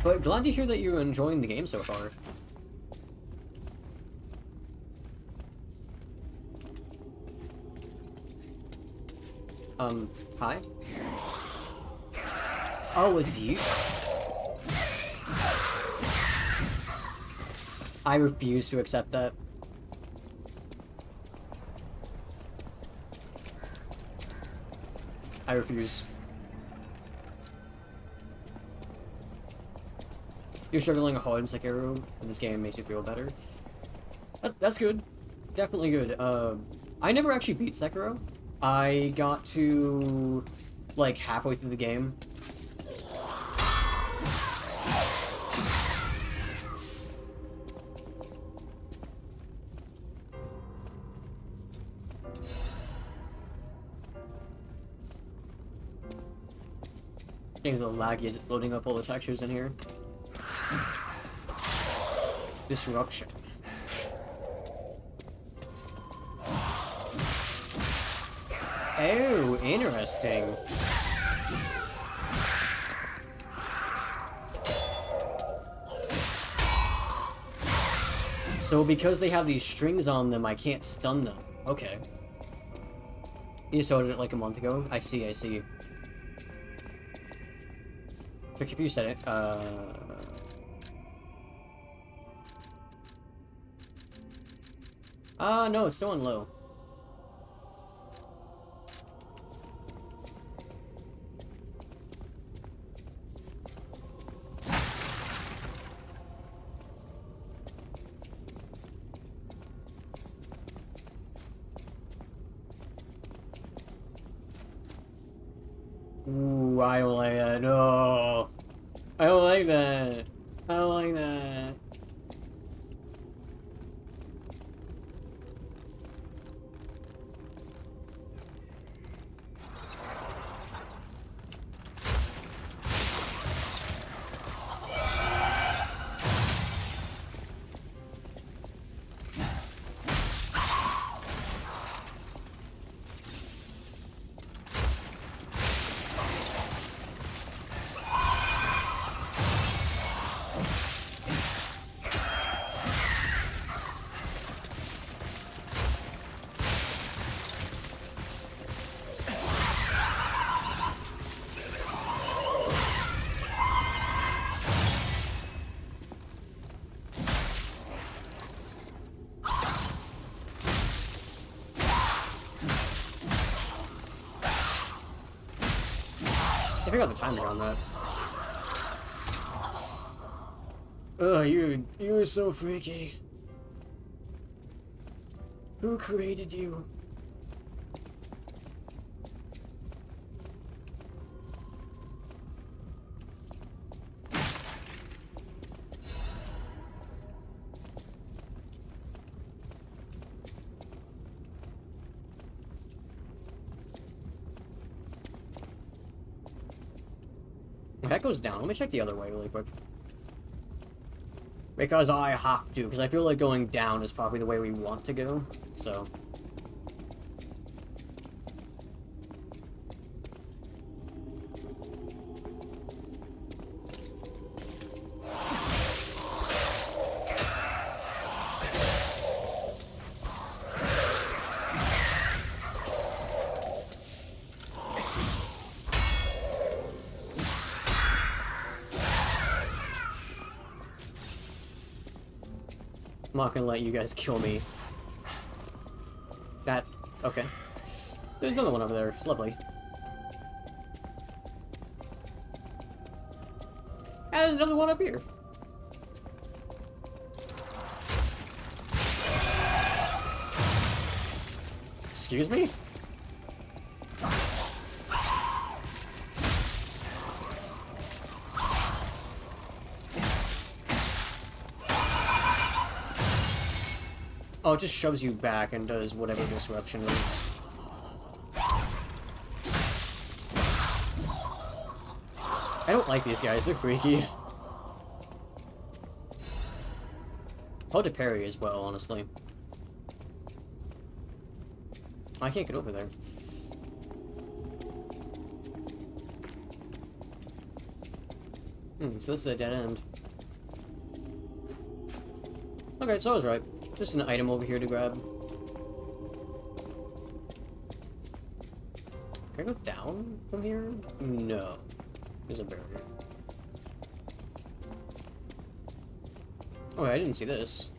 But glad to hear that you're enjoying the game so far. Hi? Oh, it's you? I refuse to accept that. I refuse. You're struggling hard in Sekiro, and this game makes you feel better. That's good. Definitely good. I never actually beat Sekiro. I got to, like, halfway through the game. Things a little laggy as it's loading up all the textures in here. Disruption. Oh, interesting. So because they have these strings on them, I can't stun them. Okay. You started it like a month ago? I see, I see. But if you said it, no, it's still on low. Ooh, I don't like that. No. I don't like that. I don't like that. I figured out the timer on that. Ugh, you're so freaky. Who created you? That goes down. Let me check the other way really quick. Because I have to, because I feel like going down is probably the way we want to go, so. I'm not gonna let you guys kill me. That... okay. There's another one over there. Lovely. And there's another one up here. Excuse me? Oh, it just shoves you back and does whatever disruption is. I don't like these guys, they're freaky. Hard to parry as well, honestly. I can't get over there. So this is a dead end. Okay, so I was right. Just an item over here to grab. Can I go down from here? No. There's a barrier. Oh, I didn't see this.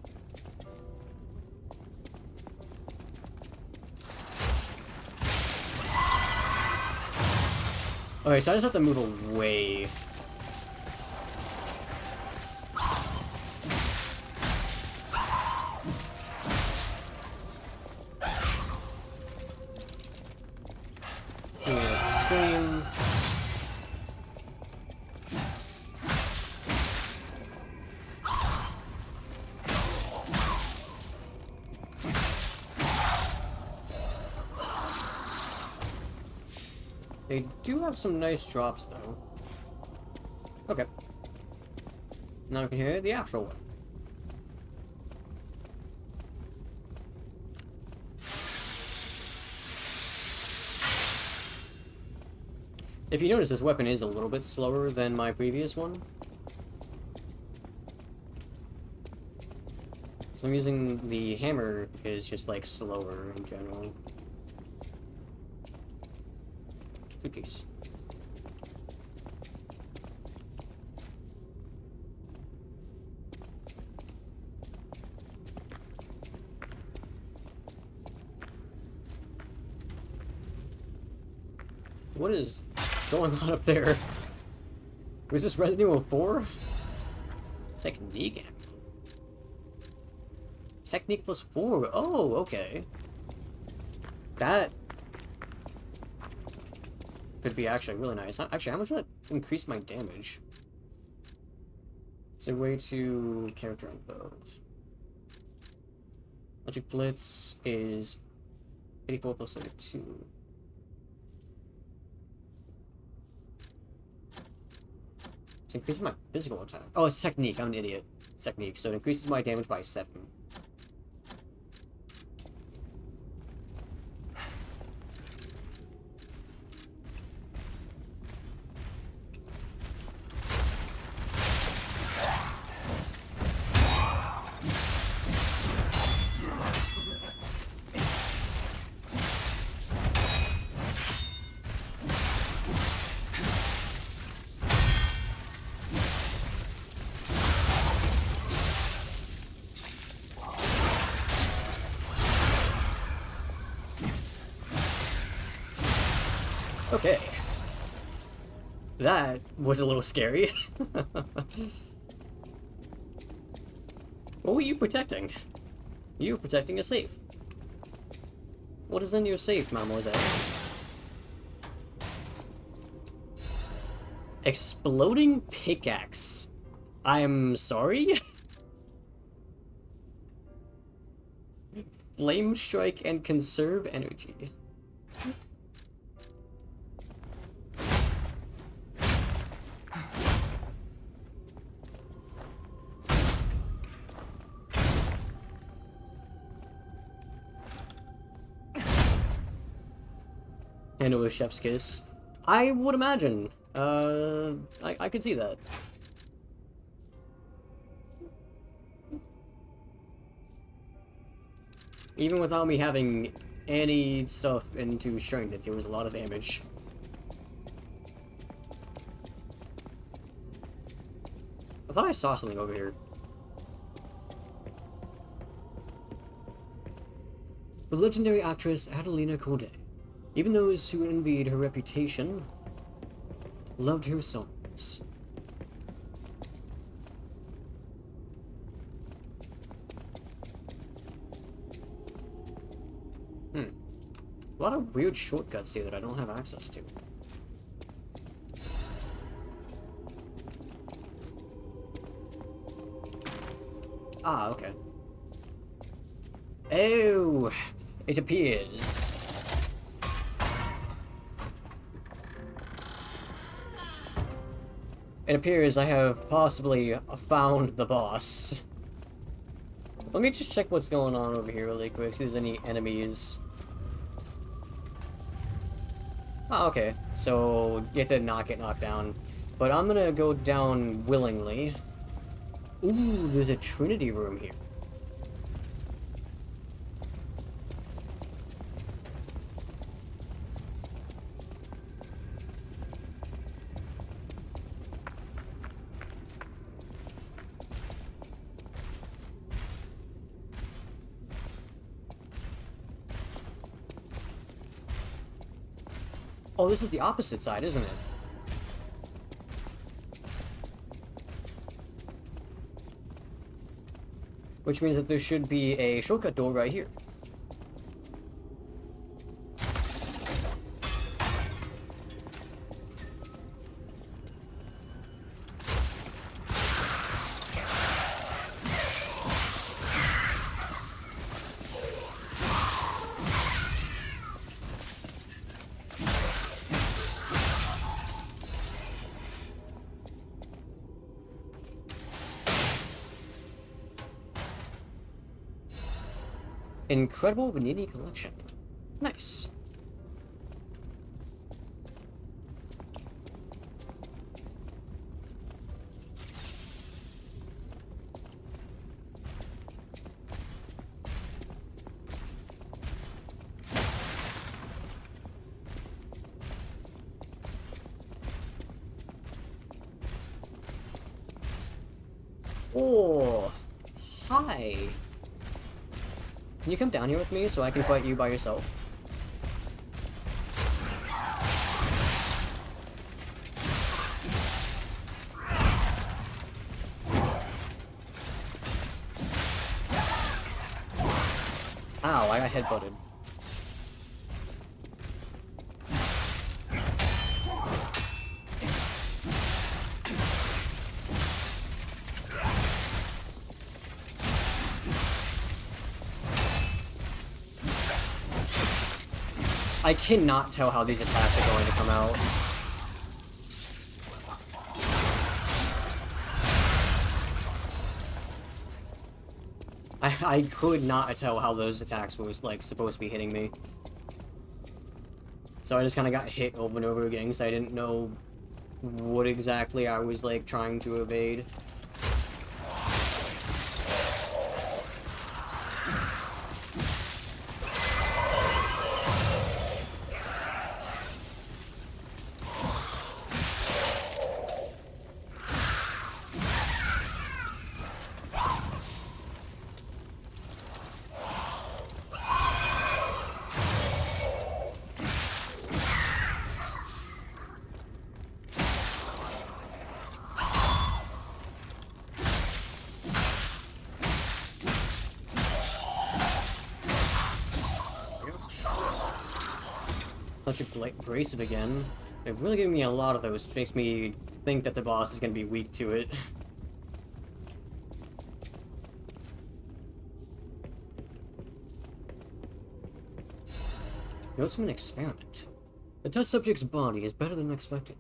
Okay, so I just have to move away. Scream. They do have some nice drops, though. Okay. Now we can hear the actual one. If you notice, this weapon is a little bit slower than my previous one. So I'm using the hammer is just like slower in general. Good piece. What is going on up there? Was this Resident Evil 4? Technique? Technique plus 4. Oh, okay. That could be actually really nice. Actually, how much would that increase my damage? It's a way to character info. Magic Blitz is 84 plus 32. It increases my physical attack. Oh, it's technique. I'm an idiot. It's technique. So it increases my damage by 7. Okay. That was a little scary. What were you protecting? You were protecting a safe. What is in your safe, mademoiselle? Exploding pickaxe. I'm sorry? Flame strike and conserve energy. And a chef's kiss. I would imagine. I could see that. Even without me having any stuff into strength, it was a lot of damage. I thought I saw something over here. The legendary actress Adelina Corday. Even those who envied her reputation loved her songs. A lot of weird shortcuts here that I don't have access to. Ah, okay. Oh, it appears. It appears I have possibly found the boss. Let me just check what's going on over here really quick, see if there's any enemies. Oh, okay. So, you have to not get knocked down. But I'm gonna go down willingly. Ooh, there's a Trinity room here. Oh, this is the opposite side, isn't it? Which means that there should be a shortcut door right here. Incredible Vanini collection. Nice. Oh, hi. Can you come down here with me so I can fight you by yourself? Ow, I got headbutted. I cannot tell how these attacks are going to come out. I could not tell how those attacks was like supposed to be hitting me. So I just kind of got hit over and over again because I didn't know what exactly I was like trying to evade. Bunch of abrasive again. They're really giving me a lot of those, which makes me think that the boss is going to be weak to it. Notes from an experiment. The test subject's body is better than expected.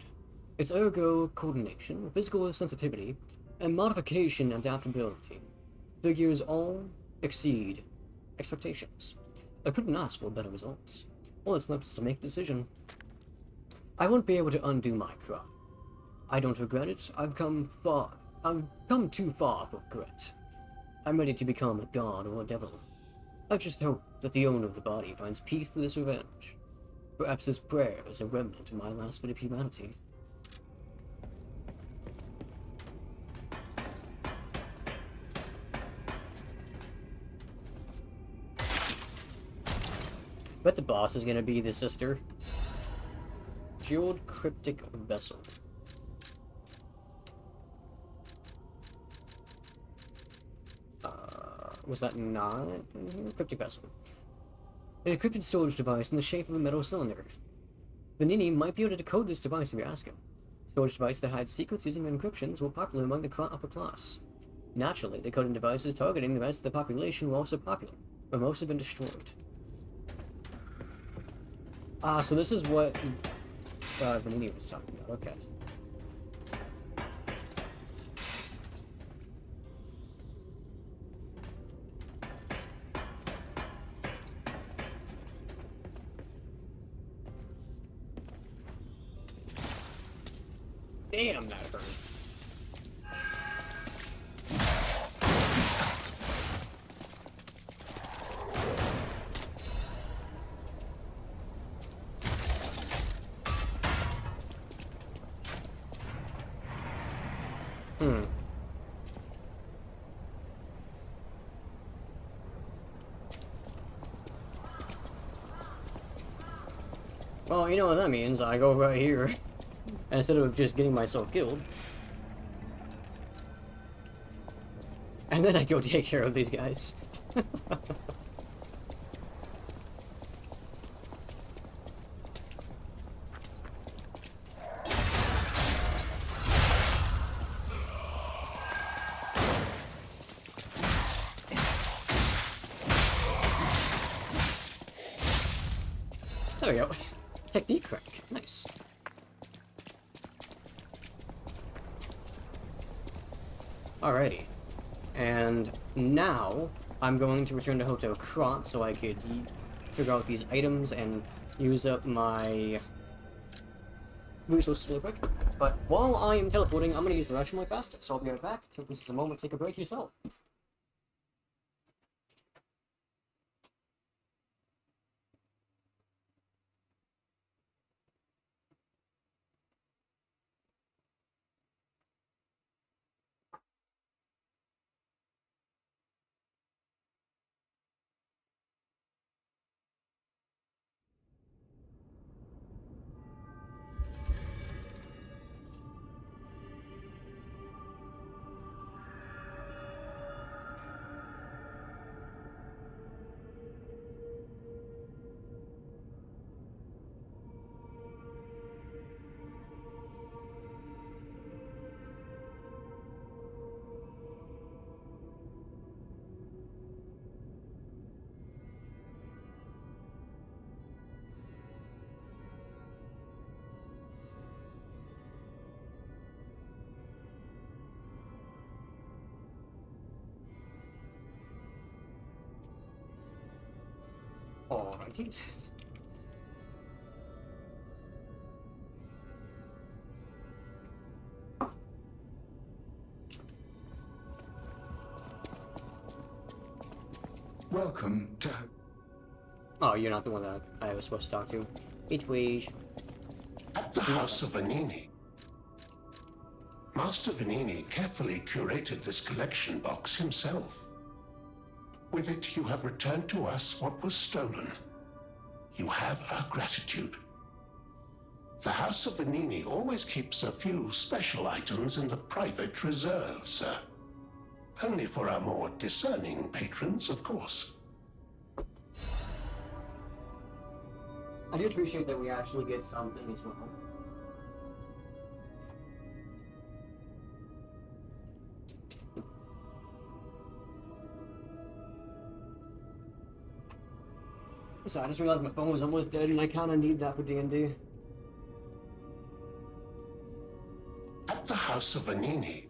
Its ergo coordination, physical sensitivity, and modification adaptability figures all exceed expectations. I couldn't ask for better results. All that's left is to make a decision. I won't be able to undo my crime. I don't regret it. I've come too far for regret. I'm ready to become a god or a devil. I just hope that the owner of the body finds peace through this revenge. Perhaps his prayer is a remnant of my last bit of humanity. Bet the boss is gonna be the sister. Jeweled Cryptic Vessel. Was that not in here? Cryptic Vessel. An encrypted storage device in the shape of a metal cylinder. Vanini might be able to decode this device if you ask him. Storage device that hides secrets using encryptions were popular among the upper class. Naturally, decoding devices targeting the rest of the population were also popular, but most have been destroyed. Ah, so this is what Vanini was talking about, okay. Damn, that hurt. Well, you know what that means. I go right here. Instead of just getting myself killed. And then I go take care of these guys. There we go. Technique crack. Nice. Alrighty. And now I'm going to return to Hotel Krat so I could figure out these items and use up my resources really quick. But while I am teleporting, I'm going to use the restroom really fast, so I'll be right back. Take this as a moment to take a break yourself. Alrighty. Welcome to... Oh, you're not the one that I was supposed to talk to. It ways. At the House of Vanini. Master Vanini carefully curated this collection box himself. With it, you have returned to us what was stolen. You have our gratitude. The House of Vanini always keeps a few special items in the private reserve, sir. Only for our more discerning patrons, of course. I do appreciate that we actually get something as well. So I just realized my phone was almost dead and I kind of need that for D&D. At the House of Vanini.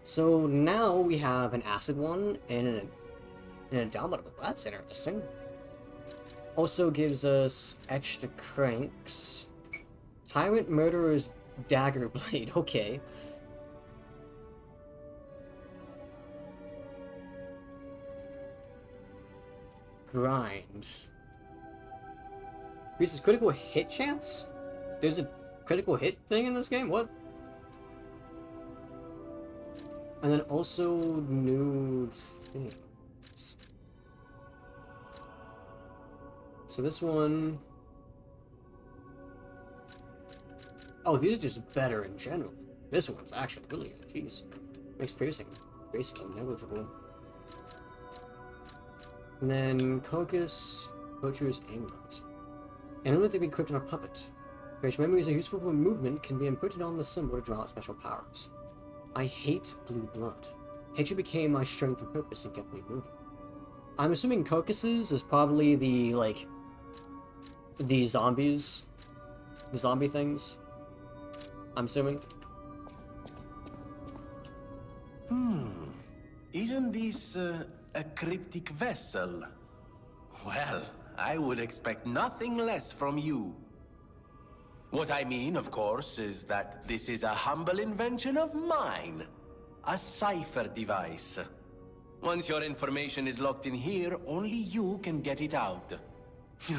So now we have an acid one and an indomitable. That's interesting. Also gives us extra cranks. Tyrant Murderer's Dagger Blade. Okay. Grind. Increases critical hit chance? There's a critical hit thing in this game? What? And then also new things. so this one... Oh, these are just better in general. This one's actually really good. Jeez. Makes piercing basically negligible. And then Cocos, Poacher's Amulet. An amulet that be equipped on a puppet. Which memories are useful for movement can be imprinted on the symbol to draw out special powers. I hate blue blood. Hatred became my strength and purpose and kept me moving. I'm assuming Cocos's is probably the, like, the zombies. The zombie things. I'm assuming. Isn't this a cryptic vessel? Well, I would expect nothing less from you. What I mean, of course, is that this is a humble invention of mine. A cipher device. Once your information is locked in here, only you can get it out.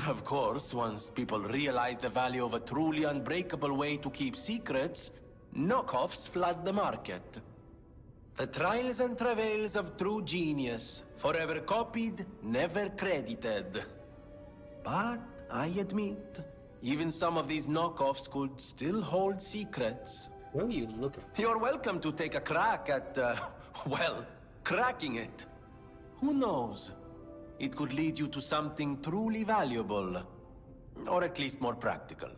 Of course, once people realize the value of a truly unbreakable way to keep secrets, knockoffs flood the market. The trials and travails of true genius, forever copied, never credited. But I admit, even some of these knockoffs could still hold secrets. Where are you looking? You're welcome to take a crack at, well, cracking it. Who knows? It could lead you to something truly valuable. Or at least more practical.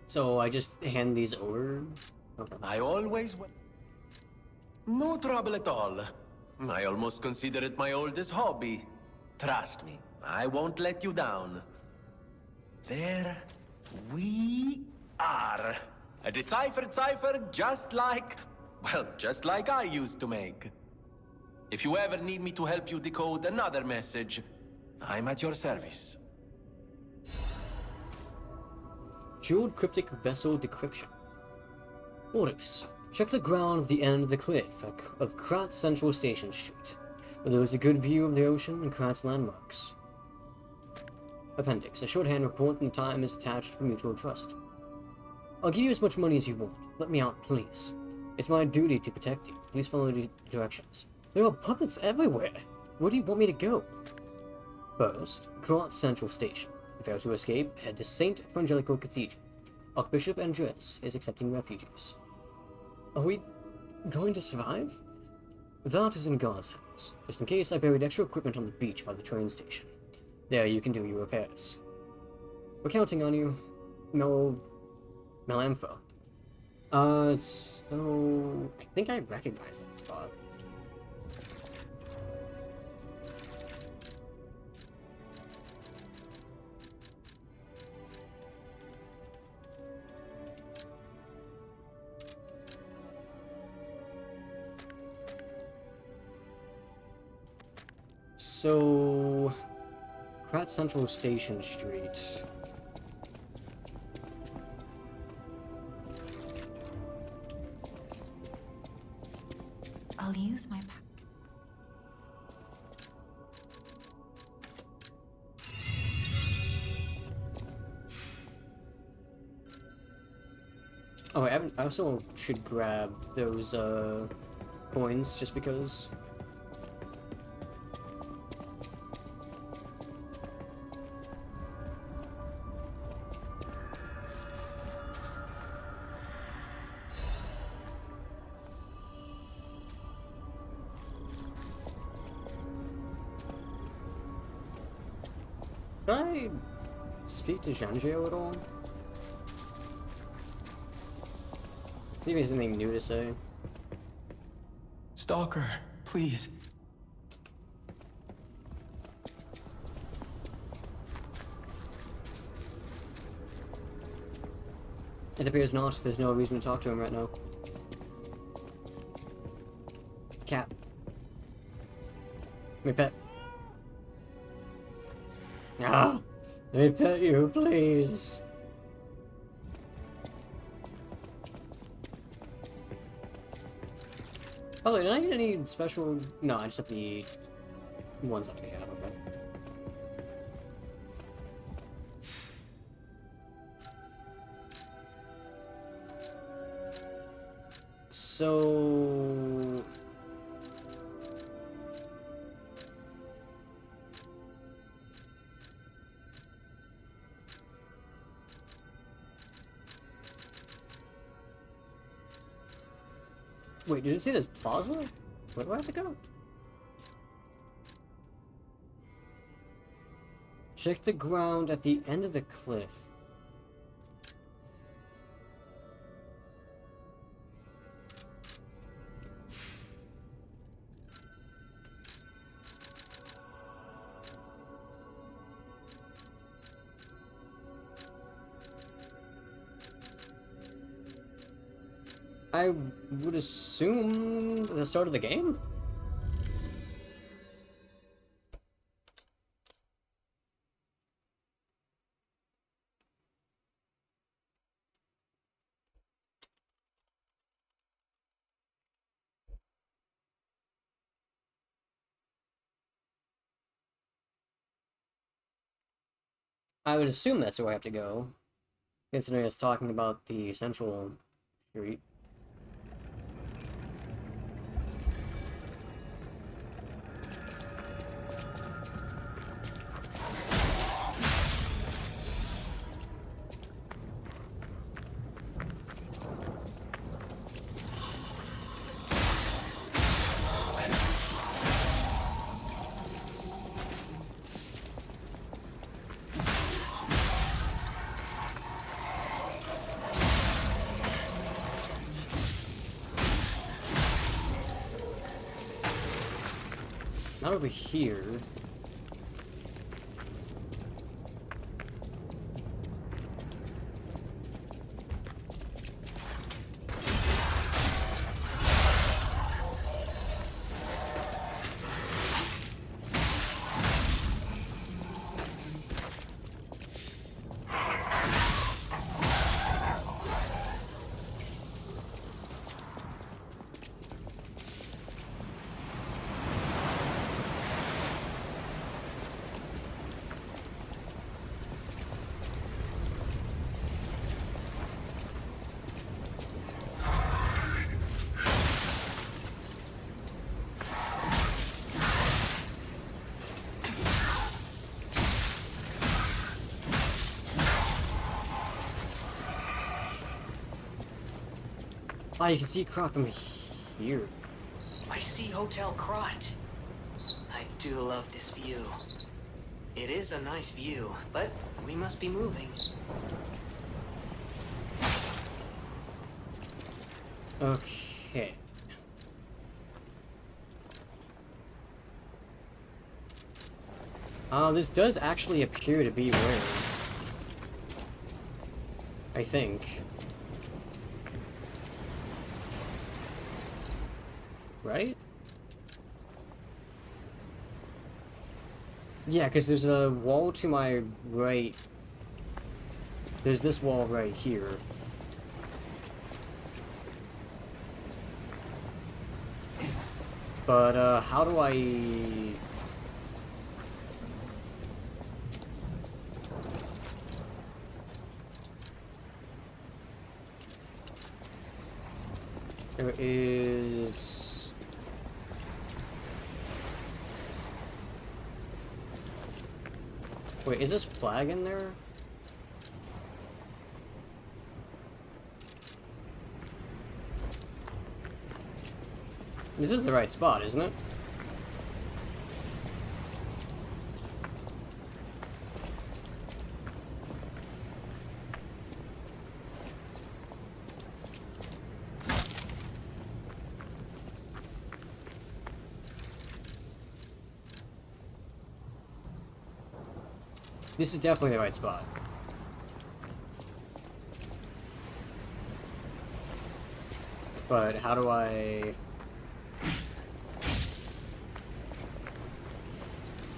So I just hand these over? Okay. I always... No trouble at all. I almost consider it my oldest hobby. Trust me, I won't let you down. There we are. A deciphered cipher just like... well, just like I used to make. If you ever need me to help you decode another message, I'm at your service. Jeweled Cryptic Vessel Decryption. Orders. Check the ground of the end of the cliff of Krat Central Station Street, where there is a good view of the ocean and Krat's landmarks. Appendix. A shorthand report from the time is attached for mutual trust. I'll give you as much money as you want. Let me out, please. It's my duty to protect you. Please follow the directions. There are puppets everywhere. Where do you want me to go? First, Krat Central Station. If you fail to escape, head to St. Frangelico Cathedral. Archbishop Andreas is accepting refugees. Are we going to survive? That is in God's hands. Just in case, I buried extra equipment on the beach by the train station. There you can do your repairs. We're counting on you. Melamfo. So... I think I recognize that spot. So... Krat Central Station Street. I'll use my Oh, I also should grab those, coins, just because. Can I speak to Janjio at all? See if he has anything new to say. Stalker, please. It appears not. There's no reason to talk to him right now. Cat. Let me pet. Ah! Let me pet you, please. By the way, did I get any special... No, I just have the ones I have, okay. So... Wait, did it say this plaza? Where do I have to go? Check the ground at the end of the cliff. I would assume the start of the game? I would assume that's where I have to go, considering it's talking about the central street. Not over here. Ah, you can see Krot from here. I see Hotel Krot. I do love this view. It is a nice view, but we must be moving. Okay. This does actually appear to be where... I think. Right? Yeah, because there's a wall to my right. There's this wall right here. But, how do I... There is... Wait, is this flag in there? This is the right spot, isn't it? This is definitely the right spot. But how do I...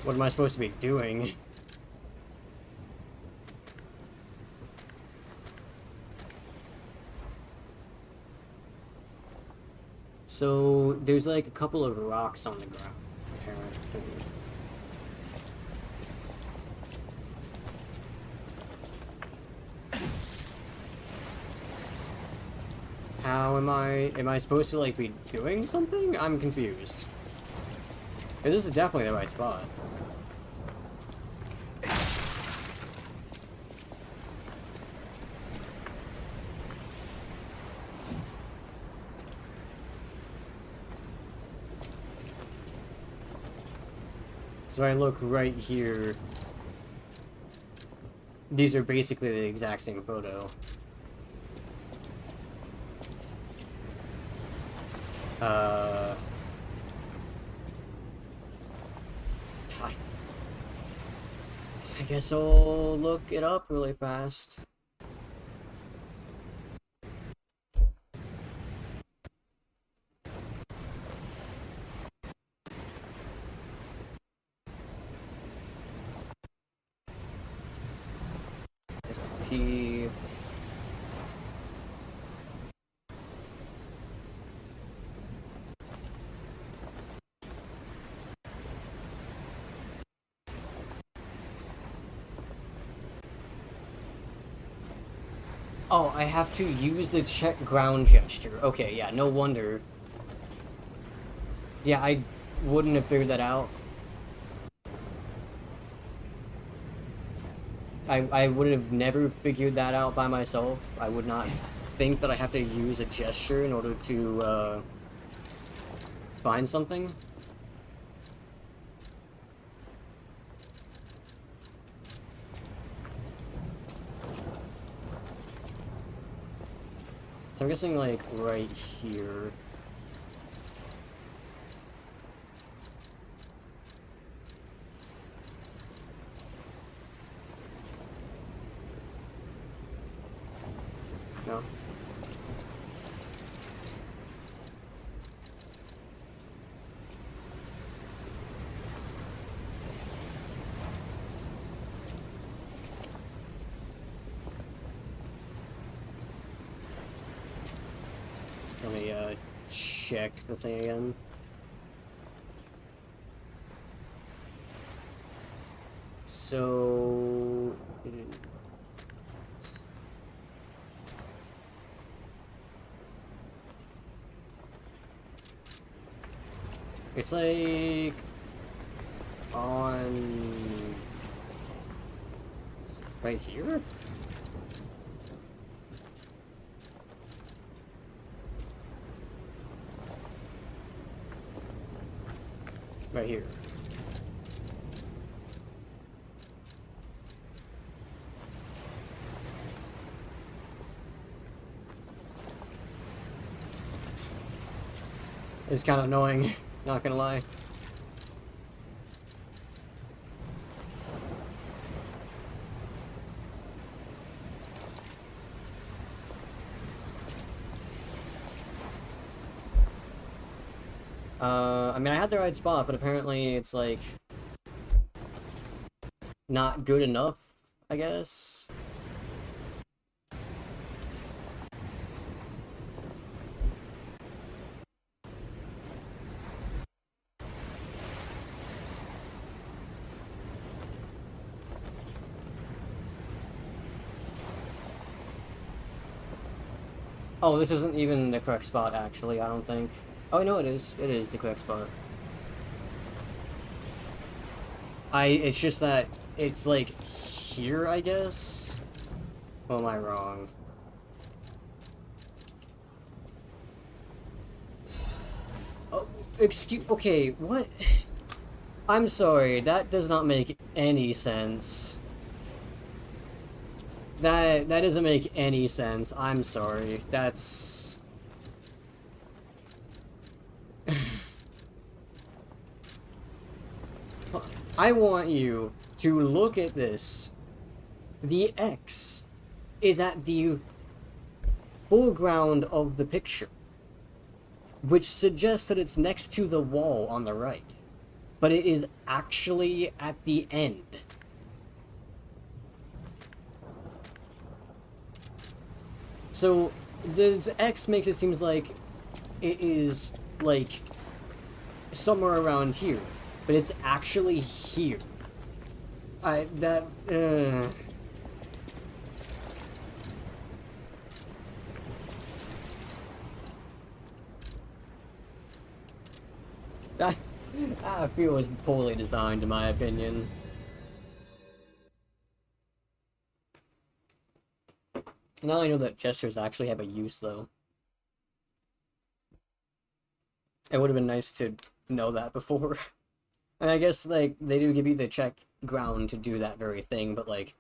What am I supposed to be doing? So, there's like a couple of rocks on the ground, apparently. How am I supposed to, like, be doing something? I'm confused. 'Cause this is definitely the right spot. So I look right here. These are basically the exact same photo. I guess I'll look it up really fast. There's a P. Oh, I have to use the check ground gesture. Okay, yeah, no wonder. Yeah, I wouldn't have figured that out. I would have never figured that out by myself. I would not think that I have to use a gesture in order to, find something. So I'm guessing, like, right here. No? Let me, check the thing again. So... It's like... on... right here? Right here. It's kind of annoying, not gonna lie. I mean, I had the right spot, but apparently it's, like, not good enough, I guess. Oh, this isn't even the correct spot, actually, I don't think. Oh, no, it is. It is the correct spot. It's just that it's, like, here, I guess? Or am I wrong? Oh, okay, what? I'm sorry, that does not make any sense. That doesn't make any sense. I'm sorry. That's... I want you to look at this. The X is at the foreground of the picture, which suggests that it's next to the wall on the right, but it is actually at the end. So, the X makes it seem like it is, like, somewhere around here, but it's actually here. I feel it was poorly designed, in my opinion. Now I know that gestures actually have a use, though. It would have been nice to know that before. And I guess, like, they do give you the check ground to do that very thing, but, like...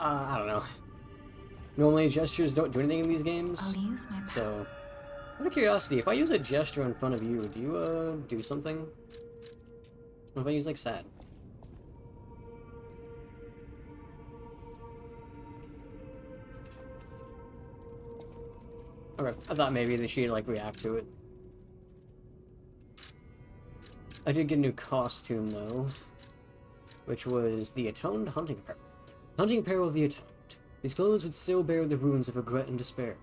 I don't know. Normally, gestures don't do anything in these games. I'll use my So, out of curiosity, if I use a gesture in front of you, do you, do something? What if I use, like, sad? Okay, I thought maybe that she'd, like, react to it. I did get a new costume, though, which was the Atoned Hunting Apparel. Hunting Apparel of the Atoned. These clothes would still bear the runes of regret and despair.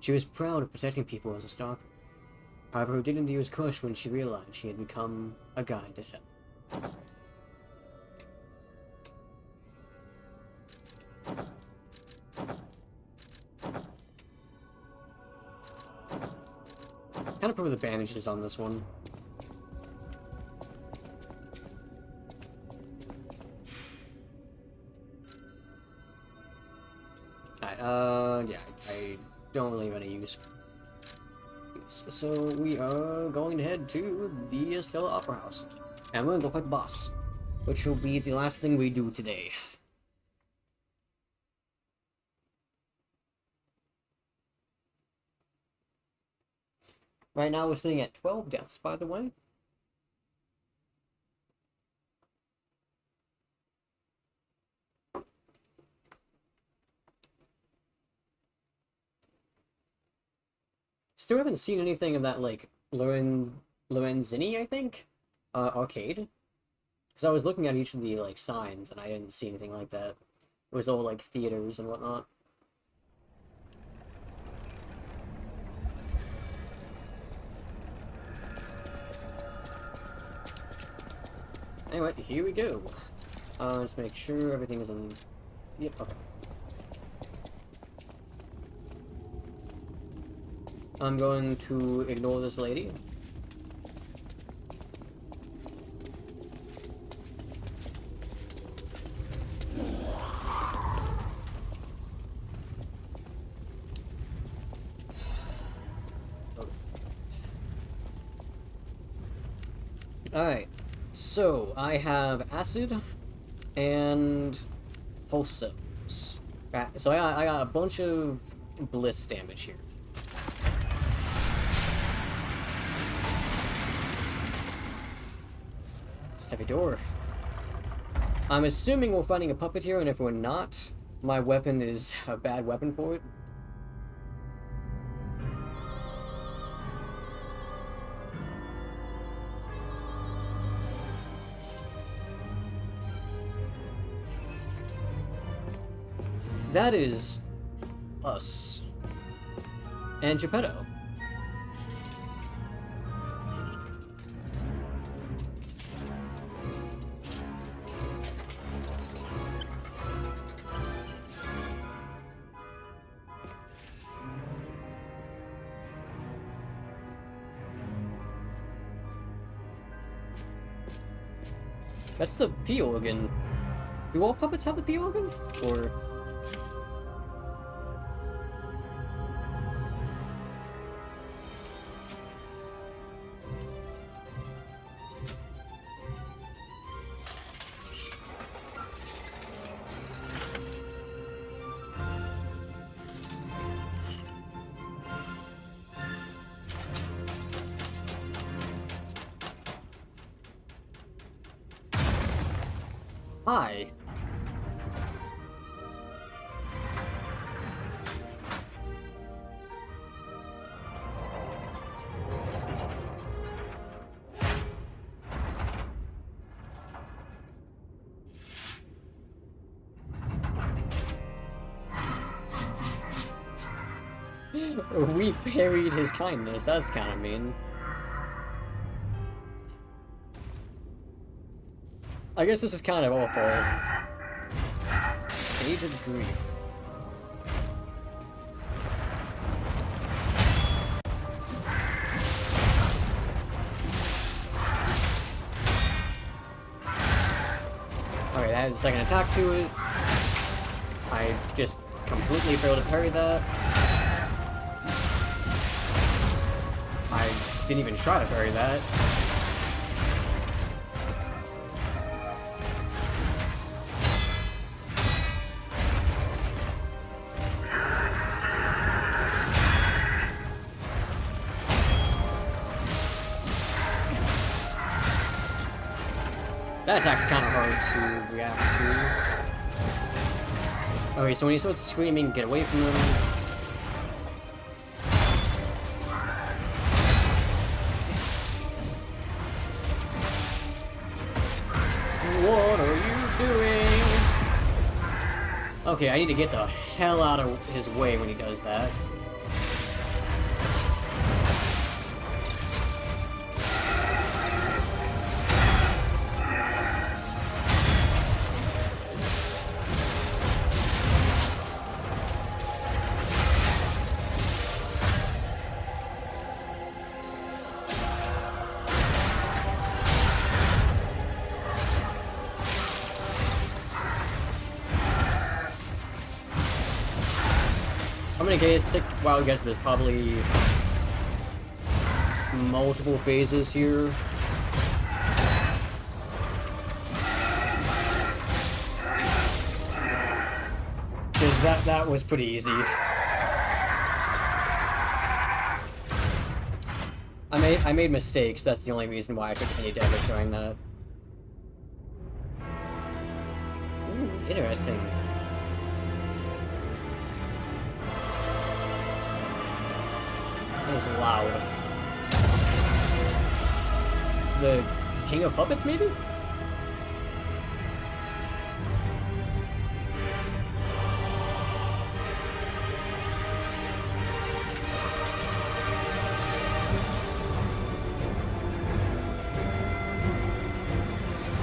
She was proud of protecting people as a stalker. However, her dignity was crushed when she realized she had become a guide to hell. Kind of prefer the bandages on this one. Alright, yeah, I don't really have any use. So we are going to head to the Stella Opera House. And we're gonna go fight the boss, which will be the last thing we do today. Right now we're sitting at 12 deaths, by the way. Still haven't seen anything of that, like, Lorenzini, I think? Arcade? Because I was looking at each of the, like, signs, and I didn't see anything like that. It was all, like, theaters and whatnot. Anyway, here we go. Let's make sure everything is in... Yep, okay. I'm going to ignore this lady. Alright, so I have acid and pulse cells. So I got a bunch of bliss damage here. Heavy door. I'm assuming we're fighting a puppeteer, and if we're not, my weapon is a bad weapon for it. That is us. And Geppetto. That's the P organ. Do all puppets have the P organ? Or... Hi. We parried his kindness, that's kind of mean. I guess this is kind of awful. Stage of Grief. Alright, I had a second attack to it. I just completely failed to parry that. I didn't even try to parry that. That attack's kind of hard to react to. Okay, so when he starts screaming, get away from him. What are you doing? Okay, I need to get the hell out of his way when he does that. I'm gonna guess, take a wild guess, there's probably multiple phases here. Because that was pretty easy. I made mistakes, that's the only reason why I took any damage during that. Ooh, interesting. That is loud. The King of Puppets, maybe?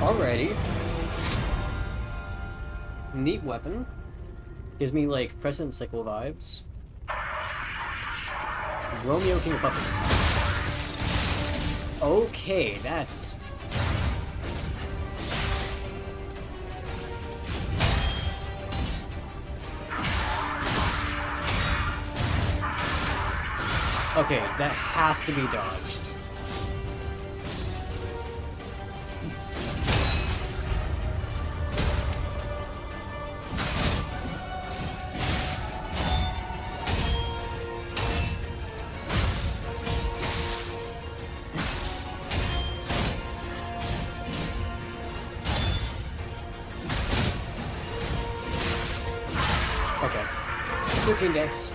Alrighty. Neat weapon. Gives me, like, President Cycle vibes. Romeo, King of Puppets. Okay, that's... Okay, that has to be dodged. Okay. 13 deaths.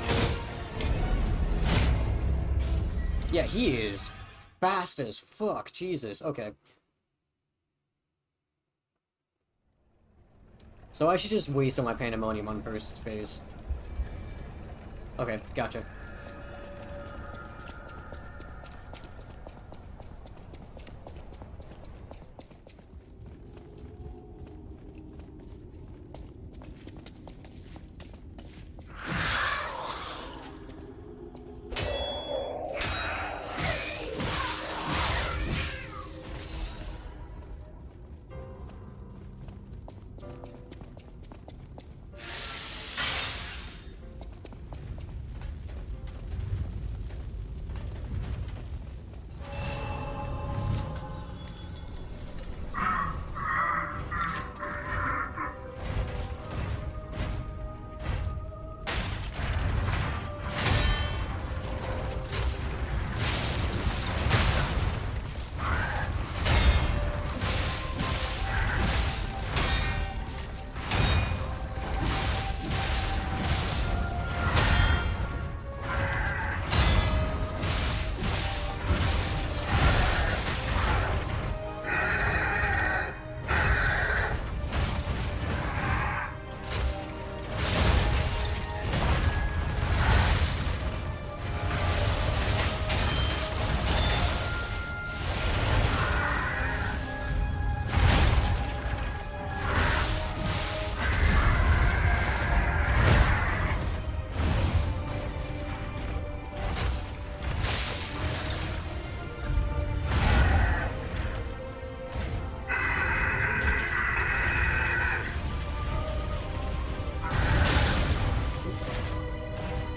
Yeah, he is fast as fuck. Jesus. Okay. So I should just waste all my pandemonium on first phase. Okay, gotcha.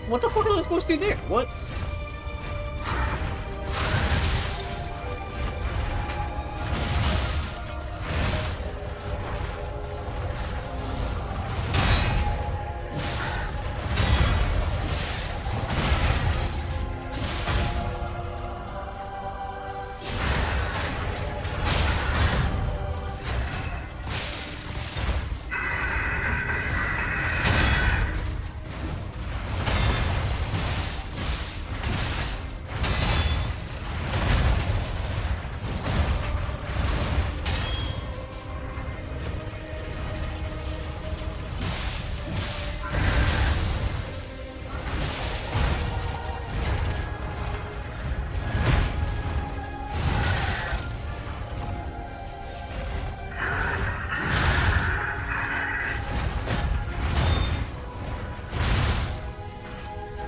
What the fuck are they supposed to do there? What?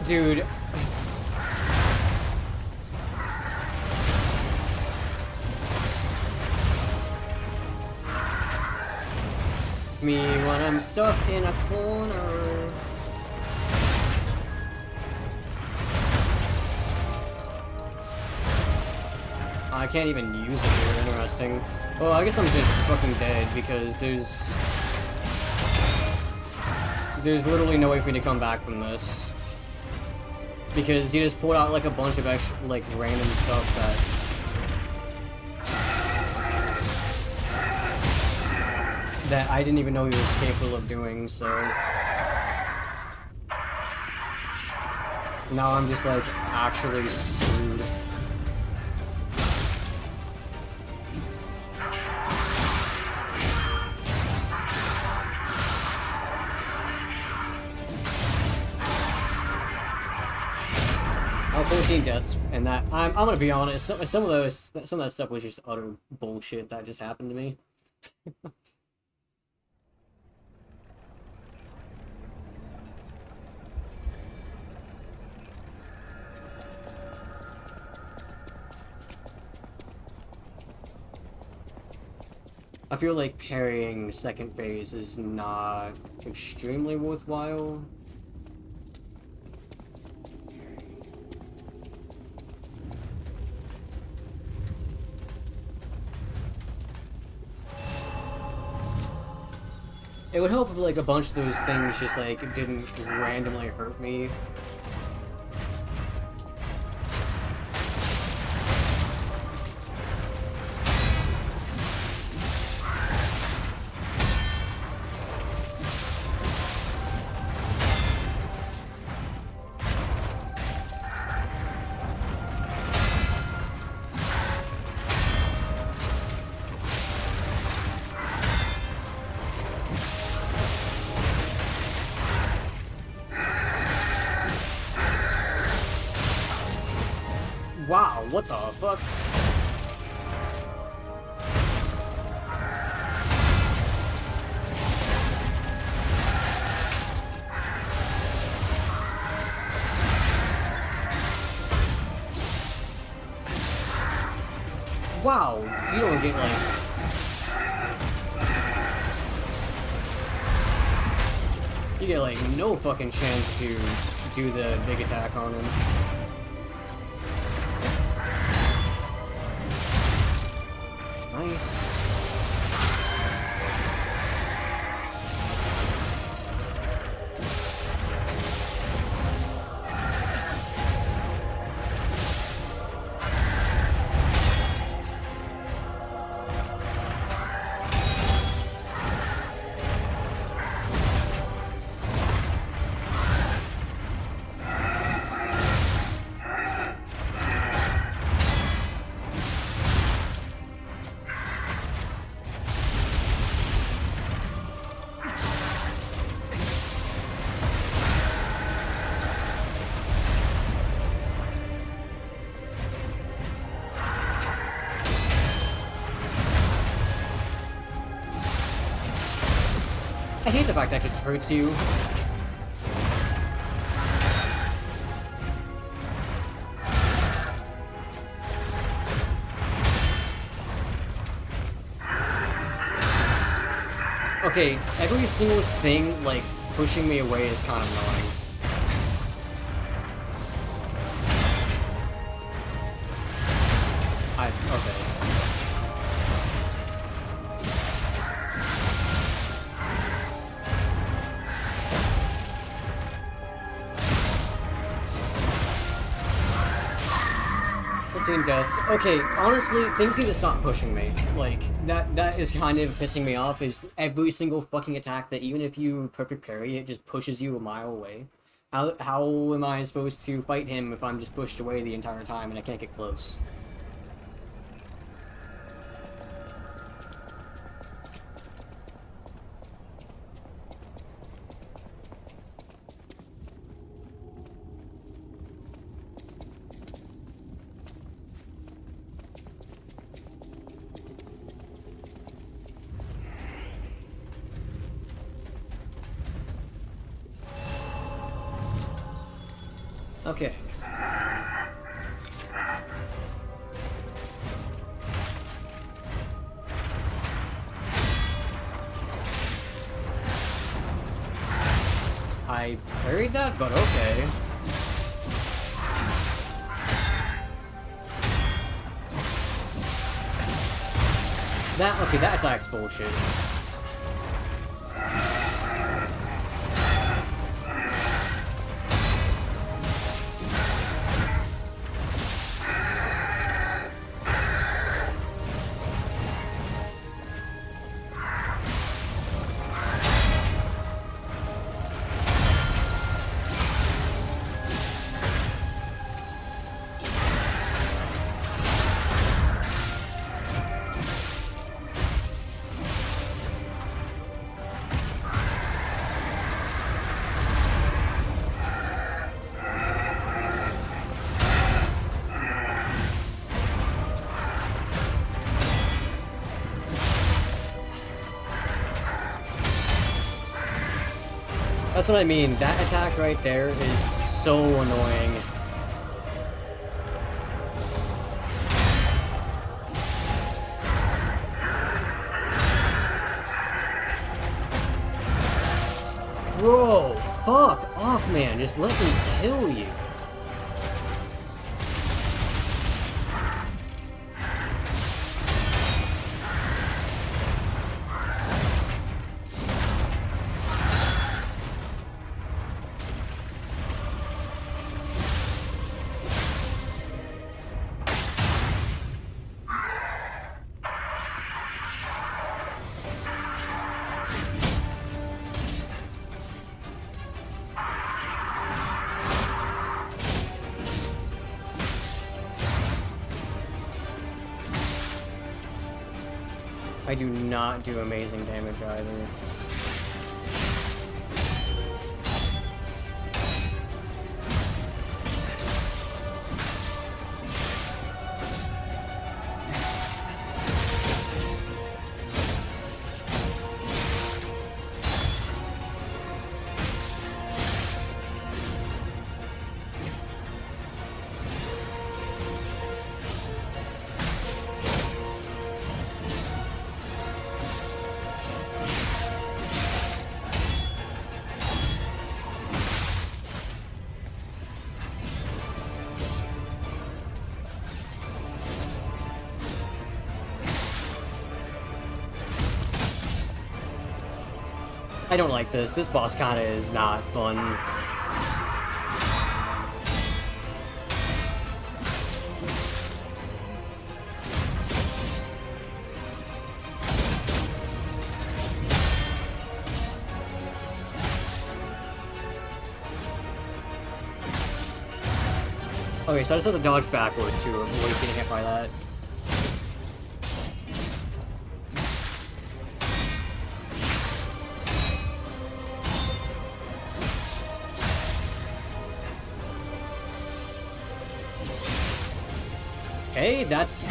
Dude. Me when I'm stuck in a corner. I can't even use it here, interesting. Well, I guess I'm just fucking dead because there's literally no way for me to come back from this. Because he just pulled out like a bunch of extra, like random stuff that I didn't even know he was capable of doing, so now I'm just like actually screwed. Oh, 14 deaths, and that I'm gonna be honest. Some of that stuff was just utter bullshit that just happened to me. I feel like parrying second phase is not extremely worthwhile. It would help if like a bunch of those things just like didn't randomly hurt me. Wow, what the fuck? Wow, you don't get like... You get like no fucking chance to do the big attack on him. Nice. I hate the fact that just hurts you. Okay, every single thing, like, pushing me away is kind of annoying. 15 deaths. Okay, honestly, things need to stop pushing me. Like, that is kind of pissing me off, is every single fucking attack that even if you perfect parry, it just pushes you a mile away. How am I supposed to fight him if I'm just pushed away the entire time and I can't get close? Okay. I parried that, but okay. That attack's bullshit. That's what I mean. That attack right there is so annoying. Bro, fuck off, man. Just let me kill you. I do not do amazing damage either. I don't like this. This boss kinda is not fun. Okay, so I just have to dodge backward to avoid getting hit by that. Okay, that's...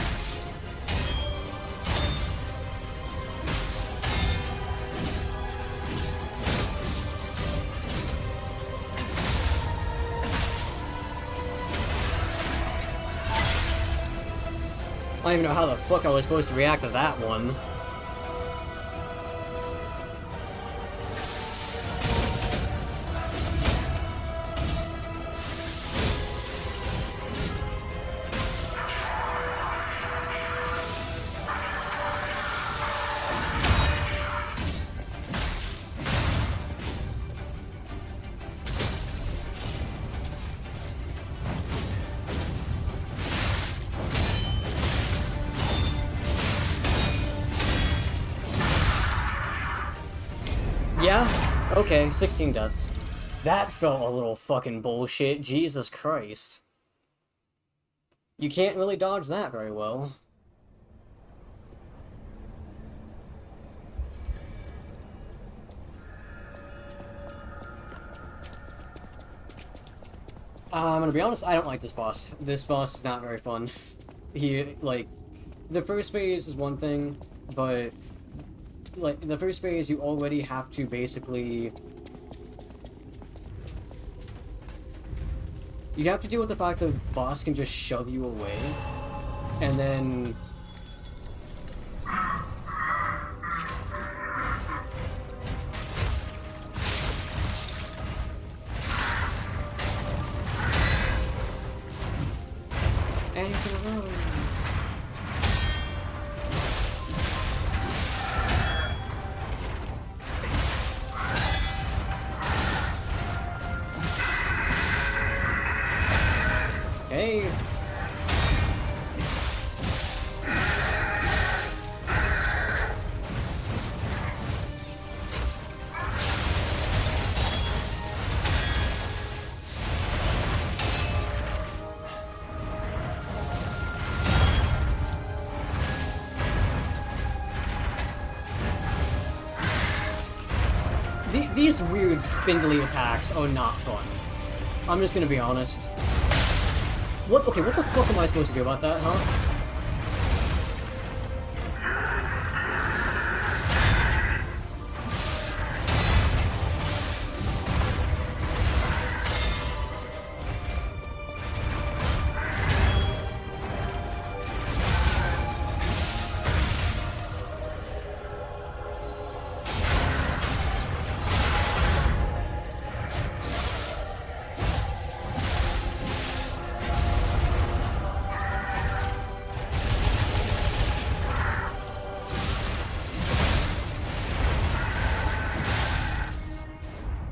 I don't even know how the fuck I was supposed to react to that one. Yeah? Okay, 16 deaths. That felt a little fucking bullshit, Jesus Christ. You can't really dodge that very well. I'm gonna be honest, I don't like this boss. This boss is not very fun. He, like, the first phase is one thing, but, like, in the first phase you already have to basically... You have to deal with the fact that the boss can just shove you away, and then... And he's in a row. Hey. These weird spindly attacks are not fun. I'm just gonna be honest. Okay, what the fuck am I supposed to do about that, huh?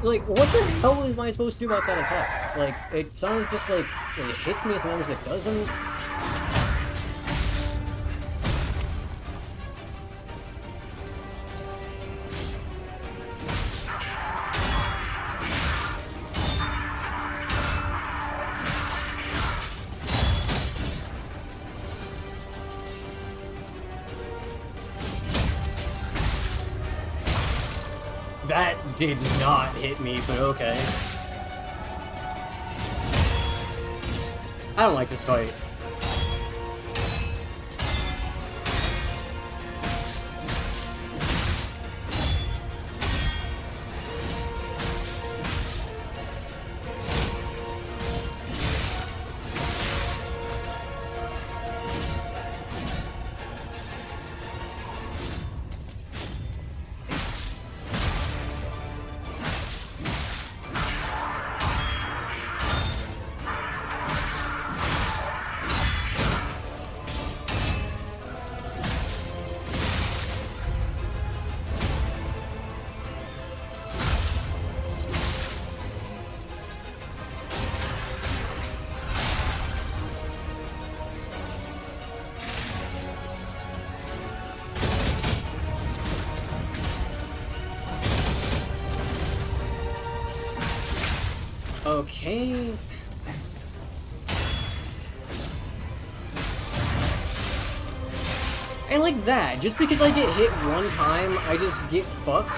Like, what the hell am I supposed to do about that attack? Like, it sounds just like it hits me, sometimes it doesn't. That did not hit me, but okay. I don't like this fight. Okay. And like that, just because I get hit one time, I just get fucked.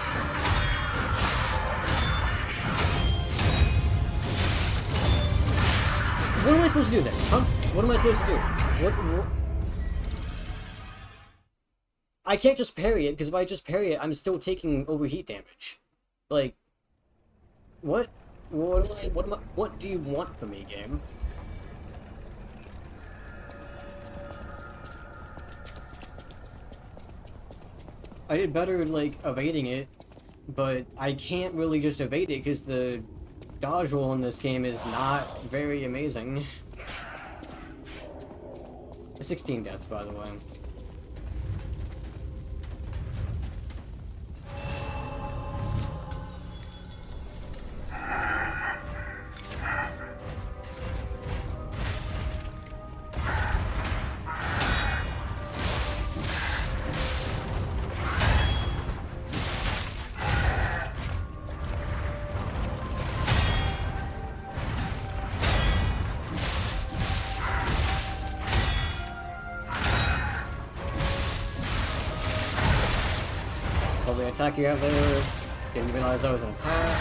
What am I supposed to do then, huh? What am I supposed to do? What? I can't just parry it, because if I just parry it, I'm still taking overheat damage. Like, what? What do you want from me, game? I did better, like, evading it, but I can't really just evade it because the dodge roll in this game is not very amazing. 16 deaths, by the way. Lovely attack you have there. Didn't realize that was an attack.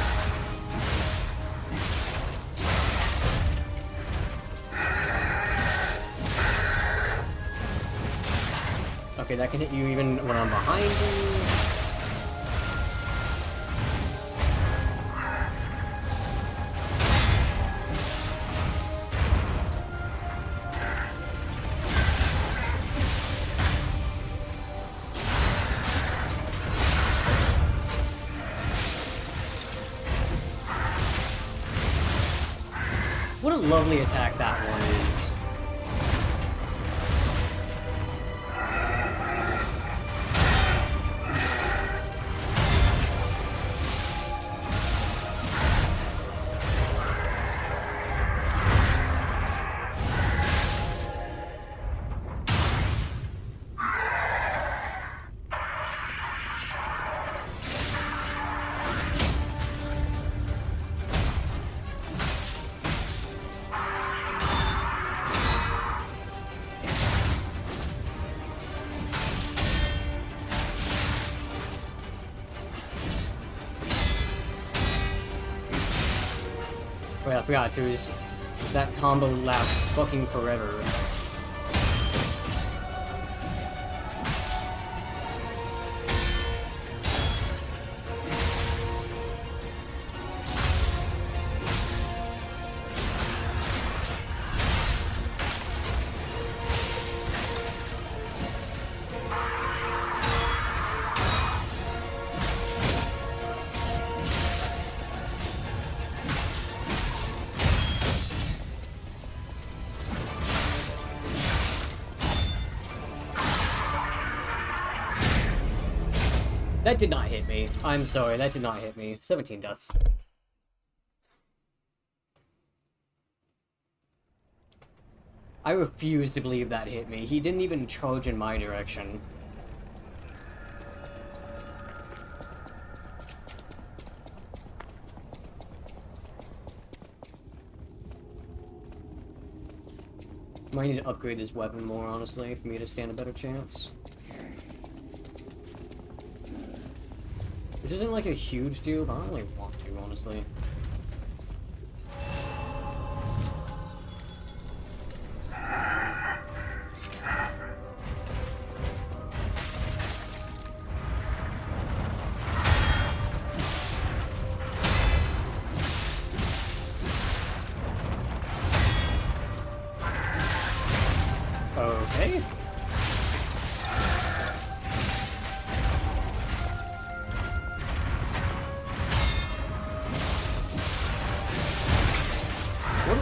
Okay, that can hit you even when I'm behind you. What a lovely attack that one is. Wait, I forgot, dude. That combo lasts fucking forever. That did not hit me. I'm sorry, that did not hit me. 17 deaths. I refuse to believe that hit me. He didn't even charge in my direction. Might need to upgrade this weapon more, honestly, for me to stand a better chance. Which isn't like a huge deal, but I don't really want to, honestly. Okay.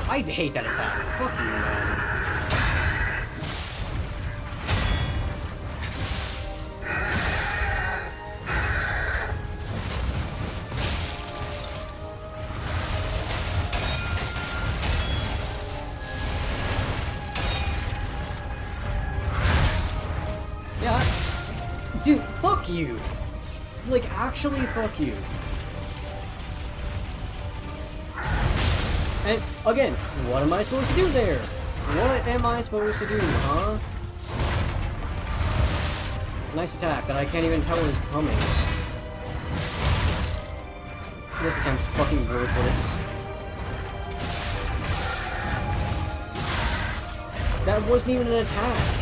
I hate that attack. Fuck you, man. Yeah. Dude, fuck you. Like, actually, fuck you. And, again, what am I supposed to do there? What am I supposed to do, huh? Nice attack that I can't even tell is coming. This attempt's fucking worthless. That wasn't even an attack.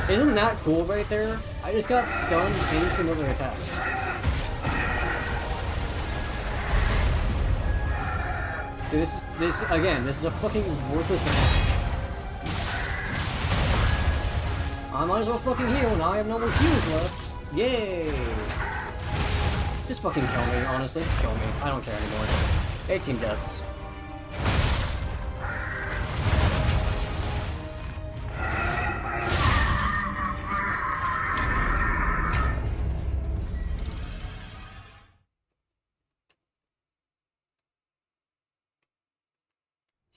Isn't that cool right there? I just got stunned into another attack. Dude, this is a fucking worthless attack. I might as well fucking heal, now I have no more heals left. Yay! Just fucking kill me, honestly, just kill me. I don't care anymore. 18 deaths.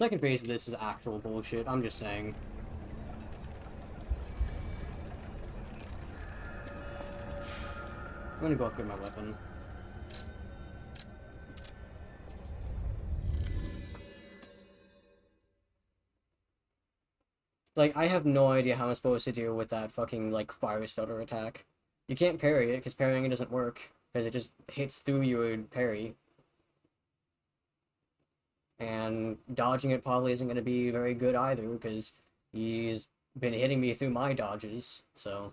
Second phase of this is actual bullshit, I'm just saying. I'm gonna go upgrade my weapon. Like, I have no idea how I'm supposed to deal with that fucking, like, fire stutter attack. You can't parry it, because parrying it doesn't work, because it just hits through you and parry. And dodging it probably isn't going to be very good either, because he's been hitting me through my dodges, so...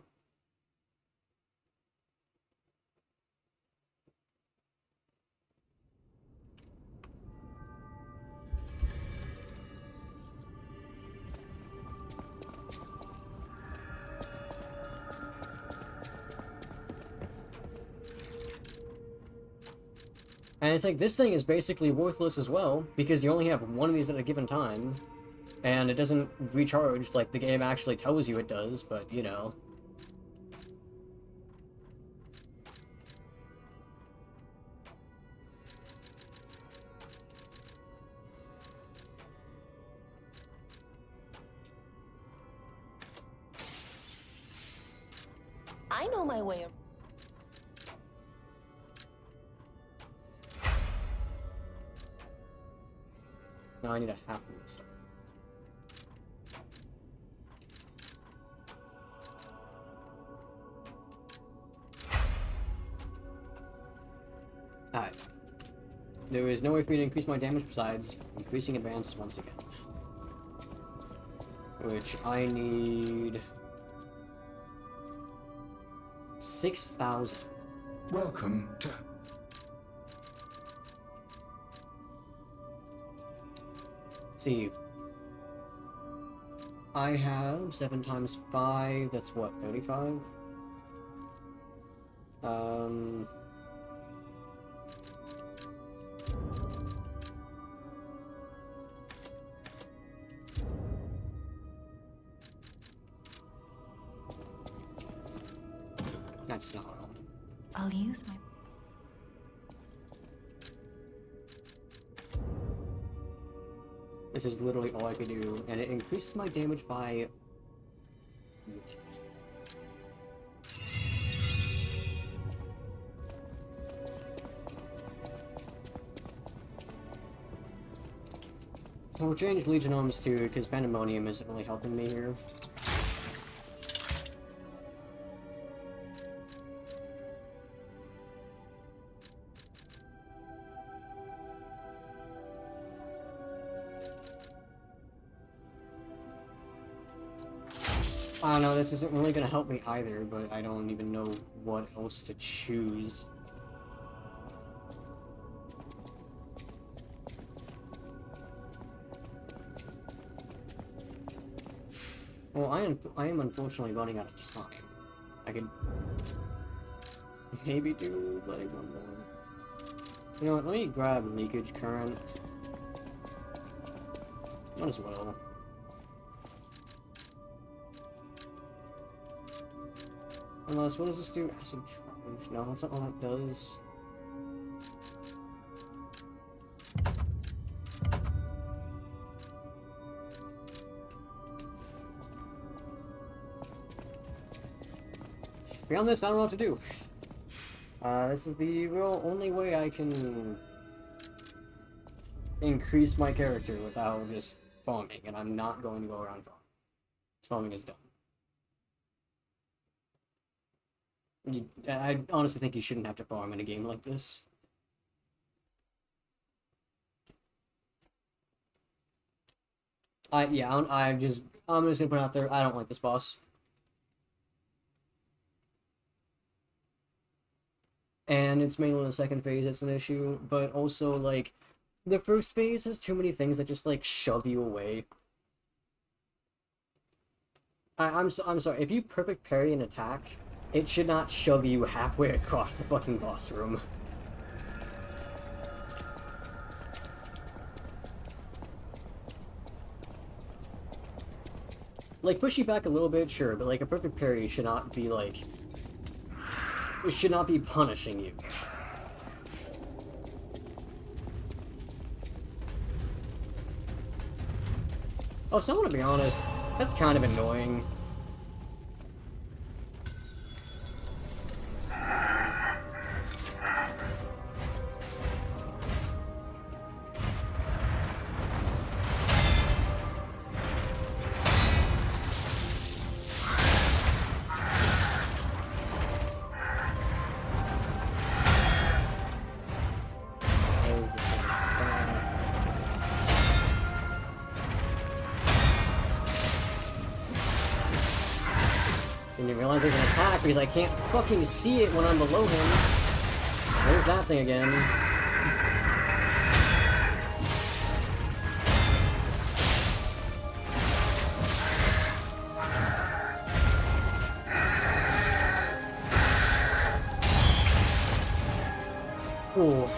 And it's like, this thing is basically worthless as well, because you only have one of these at a given time, and it doesn't recharge like the game actually tells you it does, but, you know. I know my way. Now I need a half of this. Alright. There is no way for me to increase my damage besides increasing advance once again. Which I need... 6,000. Welcome to... See, I have 7 times 5, that's what, 35? That's not all. I'll use my... This is literally all I could do, and it increases my damage by... We'll change Legion Arms too, because Pandemonium isn't really helping me here. I don't know, this isn't really gonna help me either, but I don't even know what else to choose. Well, I am unfortunately running out of time. I could maybe do like one more. You know what, let me grab Leakage Current. Might as well. Unless, what does this do? Acid charge? No, that's not all that does. Beyond this, I don't know what to do. This is the real only way I can increase my character without just farming, and I'm not going to go around farming. Farming is dumb. I honestly think you shouldn't have to farm in a game like this. I'm just gonna put it out there, I don't like this boss. And it's mainly the second phase that's an issue, but also, like, the first phase has too many things that just, like, shove you away. I'm sorry, if you perfect parry an attack, it should not shove you halfway across the fucking boss room. Like, push you back a little bit, sure, but like a perfect parry should not be like... It should not be punishing you. Oh, so I'm gonna be honest, that's kind of annoying. When you realize there's an attack because I can't fucking see it when I'm below him. There's that thing again. Cool.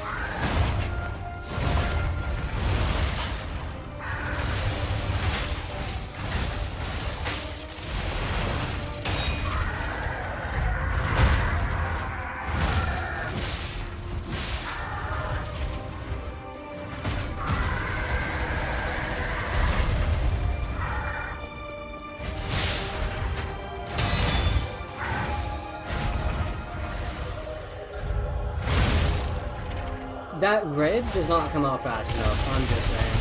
That red does not come out fast enough, I'm just saying.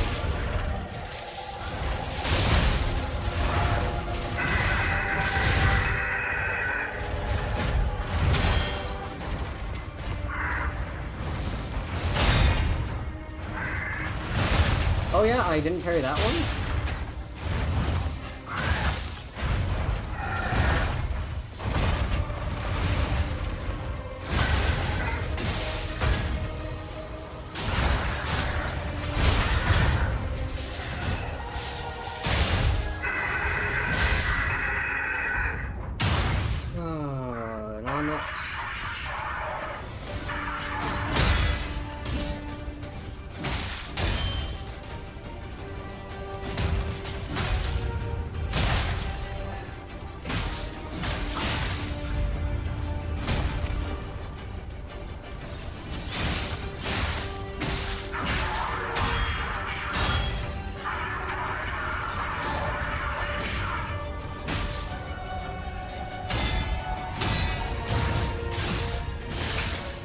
Oh yeah, I didn't parry that one?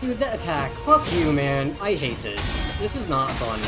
Dude, that attack. Fuck you, man. I hate this. This is not fun.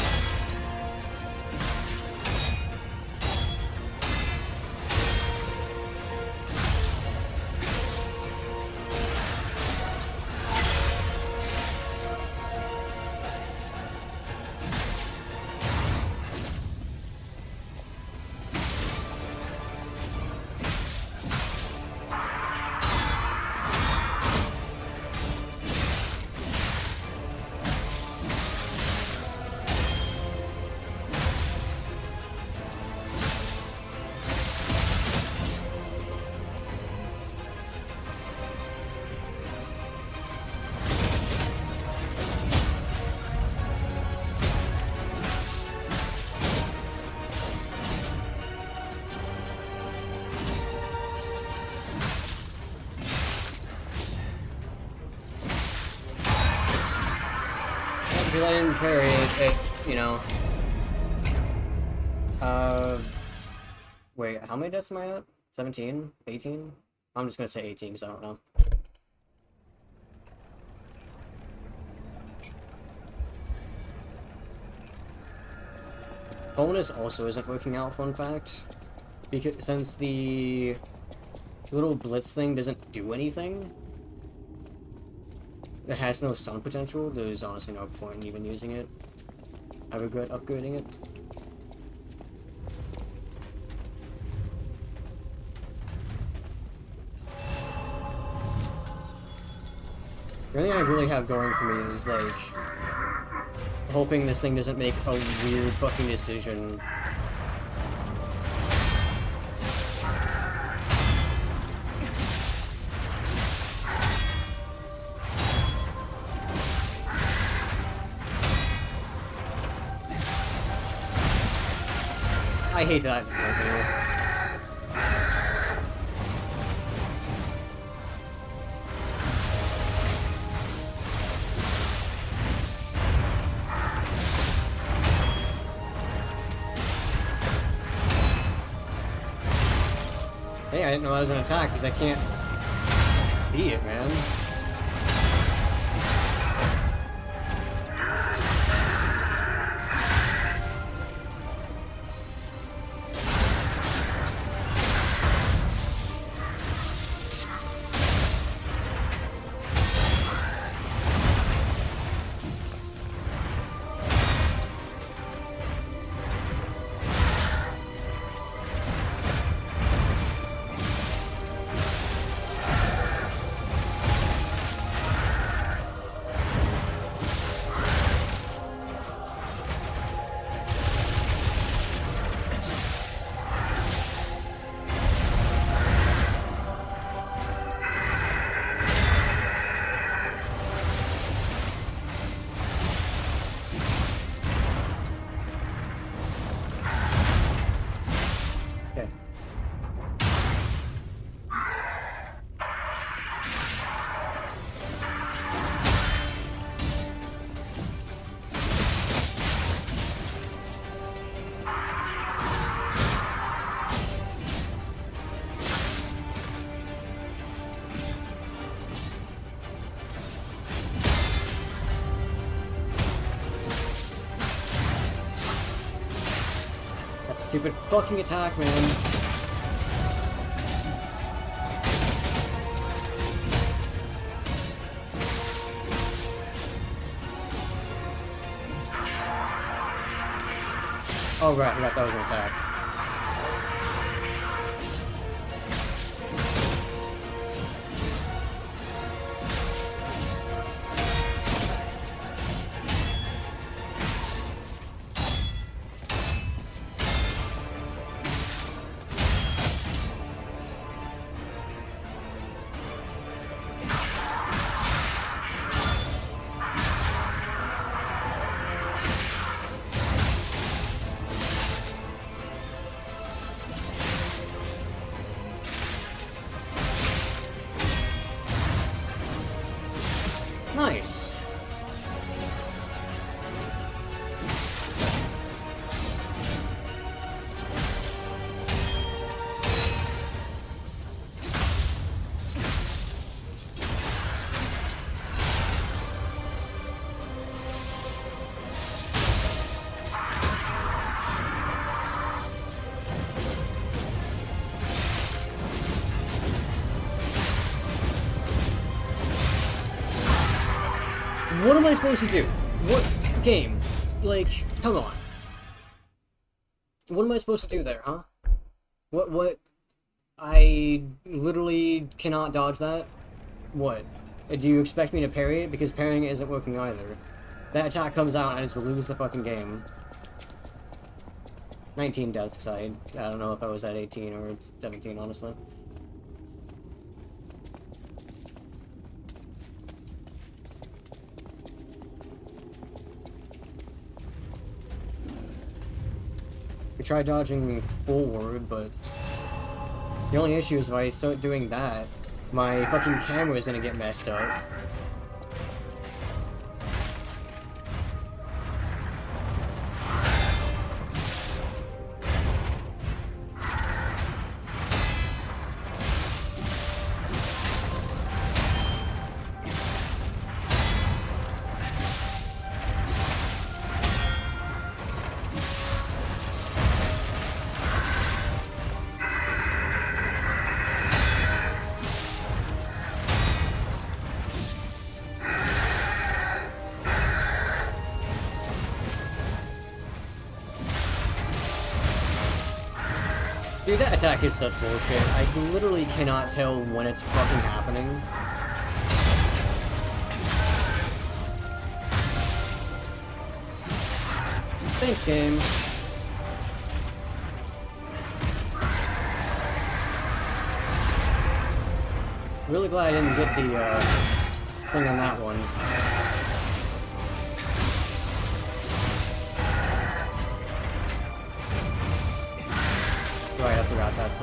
Because I didn't parry it, you know. Wait, how many deaths am I at? 17? 18? I'm just gonna say 18 because I don't know. Bonus also isn't working out, fun fact. Because since the little blitz thing doesn't do anything, it has no stun potential, there's honestly no point in even using it. I regret upgrading it. The only thing I really have going for me is, like, hoping this thing doesn't make a weird fucking decision. I hate that. didn't know that was an attack because I can't see it, man. Stupid fucking attack, man. Oh right, I forgot that was an attack. Nice. What am I supposed to do? What game? Like, come on. What am I supposed to do there, huh? What? I literally cannot dodge that? What? Do you expect me to parry it? Because parrying it isn't working either. That attack comes out and I just lose the fucking game. 19 deaths, because I don't know if I was at 18 or 17, honestly. We tried dodging forward, but the only issue is if I start doing that, my fucking camera is gonna get messed up. Dude, that attack is such bullshit. I literally cannot tell when it's fucking happening. Thanks, game. Really glad I didn't get the, thing on that one. Right, I forgot that's,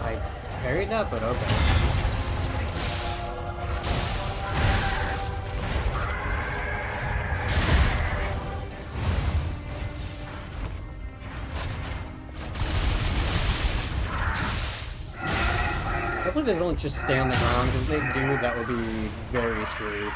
I parried that, but okay. Hopefully they don't just stay on the ground, because if they do, that would be very screwed.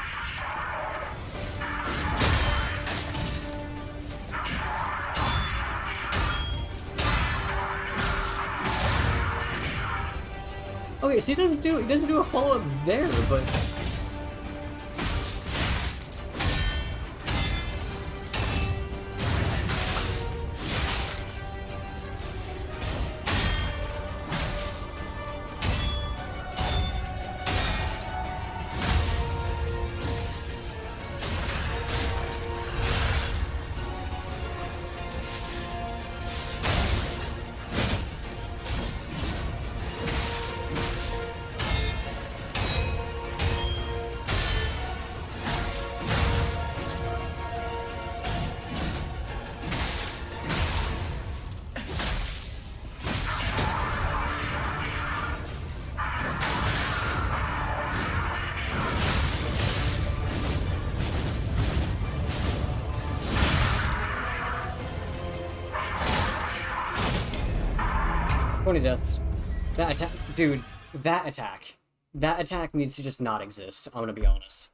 Okay, so he doesn't do a follow-up there, but... deaths. That attack, dude, that attack needs to just not exist, I'm gonna be honest.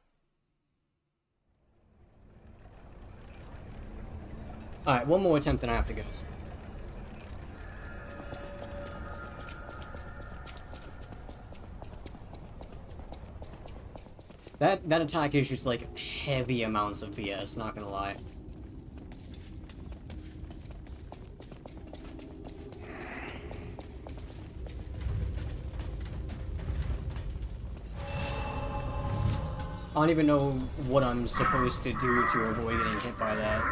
Alright, one more attempt and I have to go. That attack is just like heavy amounts of BS, not gonna lie. I don't even know what I'm supposed to do to avoid getting hit by that.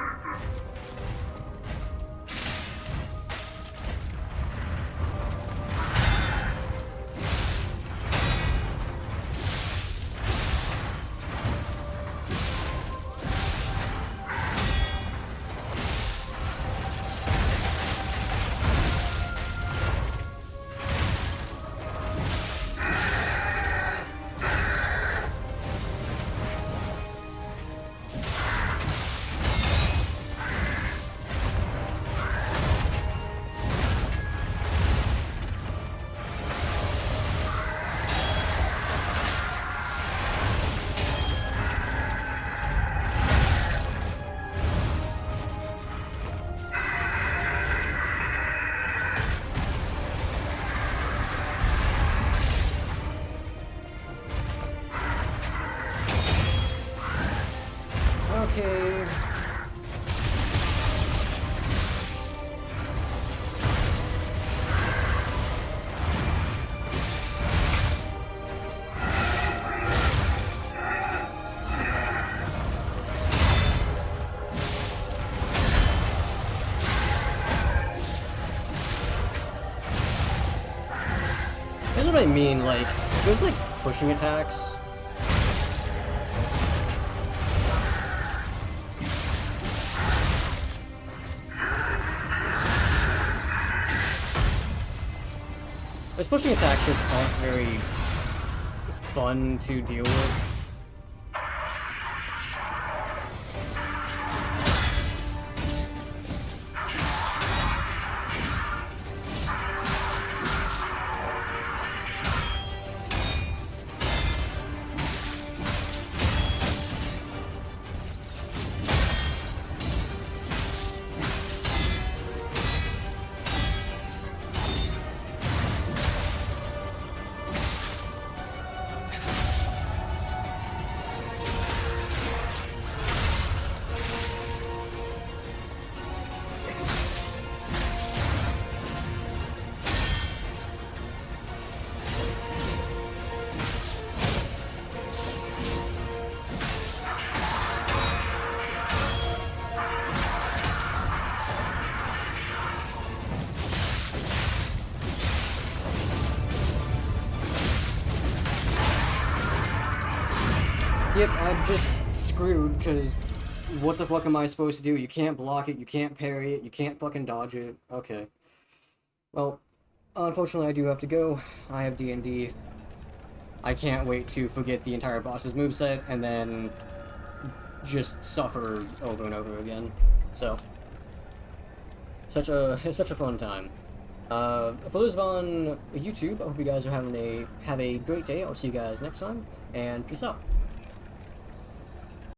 Okay. That's what I mean, like, those like pushing attacks. Those pushing attacks just aren't very fun to deal with. Yep, I'm just screwed, because what the fuck am I supposed to do? You can't block it, you can't parry it, you can't fucking dodge it. Okay. Well, unfortunately I do have to go. I have D&D. I can't wait to forget the entire boss's moveset, and then just suffer over and over again. So, such a fun time. For those on YouTube, I hope you guys are have a great day. I'll see you guys next time, and peace out.